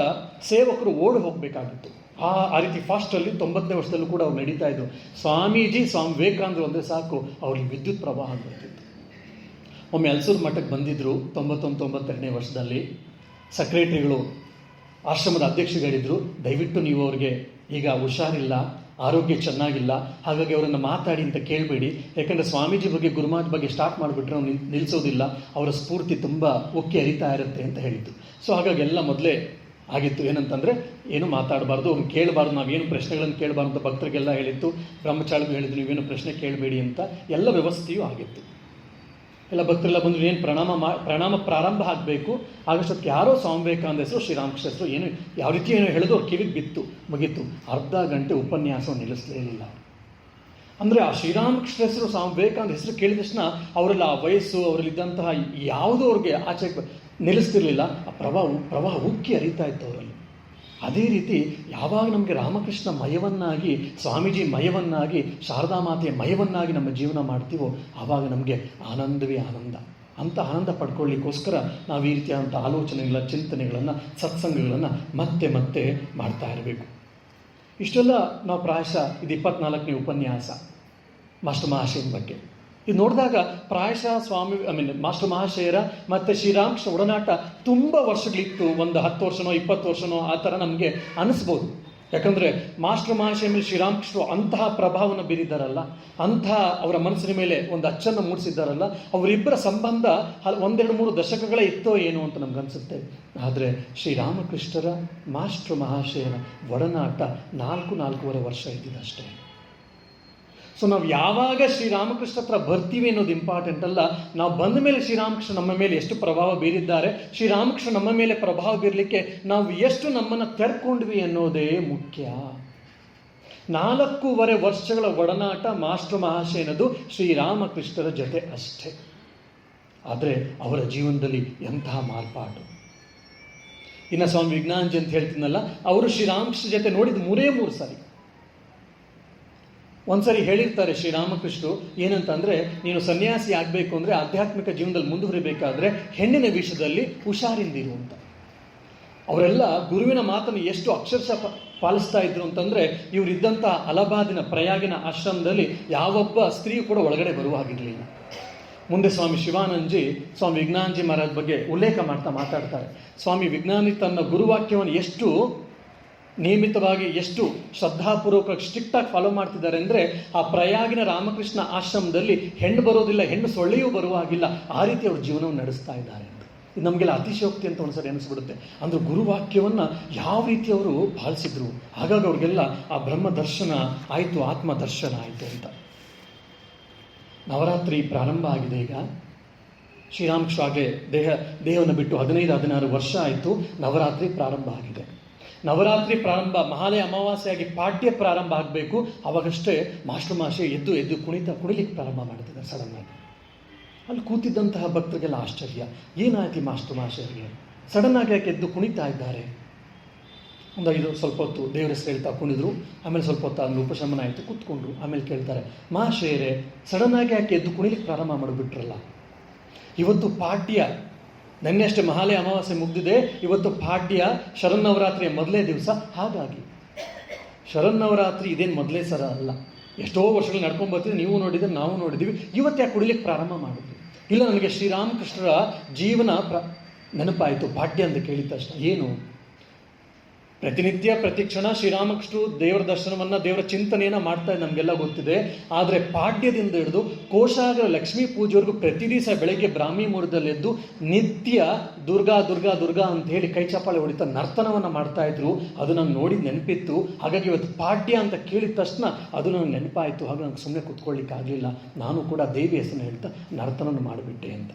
ಸೇವಕರು ಓಡಿ ಹೋಗಬೇಕಾಗಿತ್ತು. ಆ ರೀತಿ ಫಾಸ್ಟಲ್ಲಿ 90ನೇ ವರ್ಷದಲ್ಲೂ ಕೂಡ ಅವ್ರು ನಡೀತಾ ಇದ್ರು. ಸ್ವಾಮಿ ವಿವೇಕಾನಂದರು ಅಂದರೆ ಸಾಕು, ಅವ್ರಿಗೆ ವಿದ್ಯುತ್ ಪ್ರವಾಹ ಆಗ್ಬಿಡ್ತಿತ್ತು. ಒಮ್ಮೆ ಹಲಸೂರು ಮಠಕ್ಕೆ ಬಂದಿದ್ದರು 91-92ನೇ ವರ್ಷದಲ್ಲಿ. ಸೆಕ್ರೆಟರಿಗಳು ಆಶ್ರಮದ ಅಧ್ಯಕ್ಷಗಳಿದ್ರು, ದಯವಿಟ್ಟು ನೀವು ಅವ್ರಿಗೆ ಈಗ ಹುಷಾರಿಲ್ಲ, ಆರೋಗ್ಯ ಚೆನ್ನಾಗಿಲ್ಲ, ಹಾಗಾಗಿ ಅವರನ್ನು ಮಾತಾಡಿ ಅಂತ ಕೇಳಬೇಡಿ, ಯಾಕಂದರೆ ಸ್ವಾಮೀಜಿ ಬಗ್ಗೆ ಗುರುಮಾಜ್ ಬಗ್ಗೆ ಸ್ಟಾರ್ಟ್ ಮಾಡಿಬಿಟ್ರೆ ಅವ್ರು ನಿಲ್ಲಿಸೋದಿಲ್ಲ, ಅವರ ಸ್ಫೂರ್ತಿ ತುಂಬ ಉಕ್ಕಿ ಹರಿತಾ ಇರುತ್ತೆ ಅಂತ ಹೇಳಿದ್ದು. ಸೊ ಹಾಗಾಗಿ ಎಲ್ಲ ಮೊದಲೇ ಆಗಿತ್ತು. ಏನಂತಂದರೆ ಏನು ಮಾತಾಡಬಾರ್ದು, ಅವ್ರನ್ನ ಕೇಳಬಾರ್ದು, ನಾವೇನು ಪ್ರಶ್ನೆಗಳನ್ನು ಕೇಳಬಾರ್ದು ಅಂತ ಭಕ್ತರಿಗೆಲ್ಲ ಹೇಳಿತ್ತು. ಬ್ರಹ್ಮಚಾರಿಗೂ ಹೇಳಿದ್ರು ನೀವೇನು ಪ್ರಶ್ನೆ ಕೇಳಬೇಡಿ ಅಂತ. ಎಲ್ಲ ವ್ಯವಸ್ಥೆಯೂ ಆಗಿತ್ತು. ಎಲ್ಲ ಭಕ್ತರೆಲ್ಲ ಬಂದರು, ಏನು ಪ್ರಣಾಮ ಪ್ರಾರಂಭ ಆಗಬೇಕು. ಆಗಷ್ಟೊತ್ತಿಗೆ ಯಾರೋ ಸ್ವಾಮಿ ವಿವೇಕಾನಂದ ಹೆಸರು, ಶ್ರೀರಾಮಕೃಷ್ಣ ಹೆಸರು ಏನು ಯಾವ ರೀತಿ ಏನೋ ಹೇಳಿದ್ರು ಅವ್ರು ಕಿವಿಗೆ ಬಿತ್ತು, ಮುಗೀತು. ಅರ್ಧ ಗಂಟೆ ಉಪನ್ಯಾಸವನ್ನು ನಿಲ್ಲಿಸಲಿಲ್ಲ. ಅಂದರೆ ಆ ಶ್ರೀರಾಮಕೃಷ್ಣ ಹೆಸರು, ಸ್ವಾಮಿ ವಿವೇಕಾನಂದ ಹೆಸರು ಕೇಳಿದ ತಕ್ಷಣ ಅವರೆಲ್ಲ ಆ ವಯಸ್ಸು, ಅವರಲ್ಲಿದ್ದಂತಹ ಯಾವುದೂ ಅವ್ರಿಗೆ ಆಚೆ ನಿಲ್ಲಿಸ್ತಿರ್ಲಿಲ್ಲ. ಆ ಪ್ರವಾಹ ಉಕ್ಕಿ ಹರಿತಾ ಇತ್ತು ಅವರಲ್ಲಿ. ಅದೇ ರೀತಿ ಯಾವಾಗ ನಮಗೆ ರಾಮಕೃಷ್ಣ ಮಯವನ್ನಾಗಿ, ಸ್ವಾಮೀಜಿ ಮಯವನ್ನಾಗಿ, ಶಾರದಾ ಮಾತೆಯ ಮಯವನ್ನಾಗಿ ನಮ್ಮ ಜೀವನ ಮಾಡ್ತೀವೋ ಆವಾಗ ನಮಗೆ ಆನಂದವೇ ಆನಂದ. ಅಂಥ ಆನಂದ ಪಡ್ಕೊಳ್ಳಿಕ್ಕೋಸ್ಕರ ನಾವು ಈ ರೀತಿಯಾದಂಥ ಆಲೋಚನೆಗಳ, ಚಿಂತನೆಗಳನ್ನು, ಸತ್ಸಂಗಗಳನ್ನು ಮತ್ತೆ ಮತ್ತೆ ಮಾಡ್ತಾ ಇರಬೇಕು. ಇಷ್ಟೆಲ್ಲ ನಾವು ಪ್ರಾಯಶಃ ಇದು 24ನೇ ಉಪನ್ಯಾಸ ಮಾಸ್ಟರ್ ಮಹಾಶಯನ ಬಗ್ಗೆ. ಇದು ನೋಡಿದಾಗ ಪ್ರಾಯಶಃ ಮಾಸ್ಟರ್ ಮಹಾಶಯರ ಮತ್ತು ಶ್ರೀರಾಮಕೃಷ್ಣ ಒಡನಾಟ ತುಂಬ ವರ್ಷಗಳಿತ್ತು. ಒಂದು 10 ವರ್ಷನೋ 20 ವರ್ಷನೋ ಆ ಥರ ನಮಗೆ ಅನಿಸ್ಬೋದು. ಯಾಕಂದರೆ ಮಾಸ್ಟರ್ ಮಹಾಶಯ ಮೇಲೆ ಶ್ರೀರಾಮಕೃಷ್ಣರು ಅಂತಹ ಪ್ರಭಾವವನ್ನು ಬೀರಿದ್ದಾರಲ್ಲ, ಅಂತಹ ಅವರ ಮನಸ್ಸಿನ ಮೇಲೆ ಒಂದು ಅಚ್ಚನ್ನು ಮೂಡಿಸಿದ್ದಾರಲ್ಲ, ಅವರಿಬ್ಬರ ಸಂಬಂಧ 1-2-3 ದಶಕಗಳೇ ಇತ್ತೋ ಏನೋ ಅಂತ ನಮಗನ್ಸುತ್ತೆ. ಆದರೆ ಶ್ರೀರಾಮಕೃಷ್ಣರ ಮಾಸ್ಟರ್ ಮಹಾಶಯರ ಒಡನಾಟ 4-4.5 ವರ್ಷ ಇದ್ದಿದ್ದು ಅಷ್ಟೇ. ಸೊ ನಾವು ಯಾವಾಗ ಶ್ರೀರಾಮಕೃಷ್ಣ ಹತ್ರ ಬರ್ತೀವಿ ಅನ್ನೋದು ಇಂಪಾರ್ಟೆಂಟ್ ಅಲ್ಲ, ನಾವು ಬಂದ ಮೇಲೆ ಶ್ರೀರಾಮಕೃಷ್ಣ ನಮ್ಮ ಮೇಲೆ ಎಷ್ಟು ಪ್ರಭಾವ ಬೀರಿದ್ದಾರೆ, ಶ್ರೀರಾಮಕೃಷ್ಣ ನಮ್ಮ ಮೇಲೆ ಪ್ರಭಾವ ಬೀರಲಿಕ್ಕೆ ನಾವು ಎಷ್ಟು ನಮ್ಮನ್ನು ತೆರ್ಕೊಂಡ್ವಿ ಅನ್ನೋದೇ ಮುಖ್ಯ. 4.5 ವರ್ಷಗಳ ಒಡನಾಟ ಮಾಸ್ಟರ್ ಮಹಾಶಯನದು ಶ್ರೀರಾಮಕೃಷ್ಣರ ಜೊತೆ ಅಷ್ಟೇ. ಆದರೆ ಅವರ ಜೀವನದಲ್ಲಿ ಎಂತಹ ಮಾರ್ಪಾಟು. ಇನ್ನು ಸ್ವಾಮಿ ವಿಜ್ಞಾನಜಿ ಅಂತ ಹೇಳ್ತೀನಲ್ಲ, ಅವರು ಶ್ರೀರಾಮಕೃಷ್ಣ ಜೊತೆ ನೋಡಿದ 3 ಸಾರಿ. ಒಂದ್ಸರಿ ಹೇಳಿರ್ತಾರೆ ಶ್ರೀರಾಮಕೃಷ್ಣರು ಏನಂತಂದರೆ, ನೀನು ಸನ್ಯಾಸಿ ಆಗಬೇಕು ಅಂದರೆ, ಆಧ್ಯಾತ್ಮಿಕ ಜೀವನದಲ್ಲಿ ಮುಂದುವರಿಬೇಕಾದ್ರೆ ಹೆಣ್ಣಿನ ವಿಷಯದಲ್ಲಿ ಹುಷಾರಿಂದಿರು ಅಂತ. ಅವರೆಲ್ಲ ಗುರುವಿನ ಮಾತನ್ನು ಎಷ್ಟು ಅಕ್ಷರಶಃ ಪಾಲಿಸ್ತಾ ಇದ್ರು ಅಂತಂದರೆ, ಇವರಿದ್ದಂಥ ಅಲಹಾಬಾದಿನ ಪ್ರಯಾಗಿನ ಆಶ್ರಮದಲ್ಲಿ ಯಾವೊಬ್ಬ ಸ್ತ್ರೀಯು ಕೂಡ ಒಳಗಡೆ ಬರುವ ಹಾಗಿರಲಿಲ್ಲ. ಮುಂದೆ ಸ್ವಾಮಿ ಶಿವಾನಂದಜಿ ಸ್ವಾಮಿ ವಿಜ್ಞಾನಜಿ ಮಹಾರಾಜ್ ಬಗ್ಗೆ ಉಲ್ಲೇಖ ಮಾತಾಡ್ತಾರೆ. ಸ್ವಾಮಿ ವಿಜ್ಞಾನಿ ತನ್ನ ಗುರುವಾಕ್ಯವನ್ನು ಎಷ್ಟು ನಿಯಮಿತವಾಗಿ, ಎಷ್ಟು ಶ್ರದ್ಧಾಪೂರ್ವಕ ಸ್ಟ್ರಿಕ್ಟಾಗಿ ಫಾಲೋ ಮಾಡ್ತಿದ್ದಾರೆ ಅಂದರೆ, ಆ ಪ್ರಯಾಗಿನ ರಾಮಕೃಷ್ಣ ಆಶ್ರಮದಲ್ಲಿ ಹೆಣ್ಣು ಬರೋದಿಲ್ಲ, ಹೆಣ್ಣು ಸೊಳ್ಳೆಯೂ ಬರುವಾಗಿಲ್ಲ, ಆ ರೀತಿ ಅವ್ರ ಜೀವನವನ್ನು ನಡೆಸ್ತಾ ಇದ್ದಾರೆ ಅಂತ. ಇದು ನಮಗೆಲ್ಲ ಅತಿಶಯೋಕ್ತಿ ಅಂತ ಒಂದ್ಸರಿ ಅನಿಸ್ಬಿಡುತ್ತೆ. ಅಂದರೆ ಗುರುವಾಕ್ಯವನ್ನು ಯಾವ ರೀತಿ ಅವರು ಪಾಲಿಸಿದ್ರು, ಹಾಗಾಗಿ ಅವ್ರಿಗೆಲ್ಲ ಆ ಬ್ರಹ್ಮ ದರ್ಶನ ಆಯಿತು, ಆತ್ಮ ದರ್ಶನ ಆಯಿತು ಅಂತ. ನವರಾತ್ರಿ ಪ್ರಾರಂಭ ಆಗಿದೆ. ಈಗ ಶ್ರೀರಾಮಕೃಷ್ಣ ಆಗಲೇ ದೇಹವನ್ನು ಬಿಟ್ಟು 15-16 ವರ್ಷ ಆಯಿತು. ನವರಾತ್ರಿ ಪ್ರಾರಂಭ ಆಗಿದೆ. ನವರಾತ್ರಿ ಪ್ರಾರಂಭ, ಮಹಾಲಯ ಅಮಾವಾಸ್ಯೆಯಾಗಿ ಪಾಡ್ಯ ಪ್ರಾರಂಭ ಆಗಬೇಕು. ಅವಾಗಷ್ಟೇ ಮಾಸ್ಟರ್ ಮಹಾಶಯ ಎದ್ದು ಕುಣಿಲಿಕ್ಕೆ ಪ್ರಾರಂಭ ಮಾಡ್ತಿದ್ದಾರೆ ಸಡನ್ನಾಗಿ. ಅಲ್ಲಿ ಕೂತಿದ್ದಂತಹ ಭಕ್ತರಿಗೆಲ್ಲ ಆಶ್ಚರ್ಯ, ಏನಾಯ್ತು ಮಾಸ್ಟರ್ ಮಹಾಶಯರಿಗೆ, ಸಡನ್ನಾಗಿ ಯಾಕೆ ಎದ್ದು ಕುಣಿತಾ ಇದ್ದಾರೆ? ಸ್ವಲ್ಪ ಹೊತ್ತು ದೇವರ ಹೆಸರು ಹೇಳ್ತಾ ಕುಣಿದ್ರು. ಆಮೇಲೆ ಸ್ವಲ್ಪ ಹೊತ್ತು ಅಲ್ಲಿ ಉಪಶಮನ ಆಯಿತು, ಕೂತ್ಕೊಂಡ್ರು. ಆಮೇಲೆ ಕೇಳ್ತಾರೆ, ಮಹಾಶಯರೇ ಸಡನ್ನಾಗಿ ಯಾಕೆ ಎದ್ದು ಕುಣಿಲಿಕ್ಕೆ ಪ್ರಾರಂಭ ಮಾಡಿಬಿಟ್ರಲ್ಲ? ಇವತ್ತು ಪಾಡ್ಯ, ನೆನ್ನೆ ಅಷ್ಟೇ ಮಹಾಲಯ ಅಮಾವಾಸ್ಯೆ ಮುಗಿದಿದೆ, ಇವತ್ತು ಪಾಡ್ಯ, ಶರನ್ನವರಾತ್ರಿಯ ಮೊದಲೇ ದಿವಸ. ಹಾಗಾಗಿ ಶರನ್ನವರಾತ್ರಿ ಇದೇನು ಮೊದಲೇ ಸರ ಅಲ್ಲ, ಎಷ್ಟೋ ವರ್ಷಗಳು ನಡ್ಕೊಂಡು ಬರ್ತಿದ್ವಿ, ನೀವು ನೋಡಿದ್ರೆ ನಾವು ನೋಡಿದ್ದೀವಿ. ಇವತ್ತು ಯಾಕೆ ಕುಡಿಲಿಕ್ಕೆ ಪ್ರಾರಂಭ ಮಾಡಿದ್ವಿ? ಇಲ್ಲ, ನನಗೆ ಶ್ರೀರಾಮಕೃಷ್ಣರ ಜೀವನ ನೆನಪಾಯಿತು ಪಾಡ್ಯ ಅಂತ ಕೇಳಿದ ತಕ್ಷಣ. ಏನು? ಪ್ರತಿನಿತ್ಯ ಪ್ರತಿಕ್ಷಣ ಶ್ರೀರಾಮಕೃಷ್ಣರು ದೇವರ ದರ್ಶನವನ್ನು, ದೇವರ ಚಿಂತನೆಯನ್ನು ಮಾಡ್ತಾ ನಮಗೆಲ್ಲ ಗೊತ್ತಿದೆ. ಆದರೆ ಪಾಡ್ಯದಿಂದ ಹಿಡಿದು ಕೋಶಾಗರ ಲಕ್ಷ್ಮೀ ಪೂಜೆವರೆಗೂ ಪ್ರತಿ ದಿವಸ ಬೆಳಗ್ಗೆ ಬ್ರಾಹ್ಮಿ ಮುಹೂರ್ತದಲ್ಲಿ ಎದ್ದು ನಿತ್ಯ ದುರ್ಗಾ ದುರ್ಗಾ ದುರ್ಗಾ ಅಂತ ಹೇಳಿ ಕೈ ಚಪ್ಪಾಳೆ ಹೊಡಿತಾ ನರ್ತನವನ್ನು ಮಾಡ್ತಾ ಇದ್ರು. ಅದು ನಂಗೆ ನೋಡಿ ನೆನಪಿತ್ತು. ಹಾಗಾಗಿ ಇವತ್ತು ಪಾಡ್ಯ ಅಂತ ಕೇಳಿದ ತಕ್ಷಣ ಅದು ನನಗೆ ನೆನಪಾಯಿತು. ಹಾಗೆ ನಂಗೆ ಸುಮ್ಮನೆ ಕೂತ್ಕೊಳ್ಳಿಕ್ಕೆ ಆಗಲಿಲ್ಲ, ನಾನು ಕೂಡ ದೇವಿ ಹೆಸರನ್ನು ಹೇಳ್ತಾ ನರ್ತನವನ್ನು ಮಾಡಿಬಿಟ್ಟೆ ಅಂತ.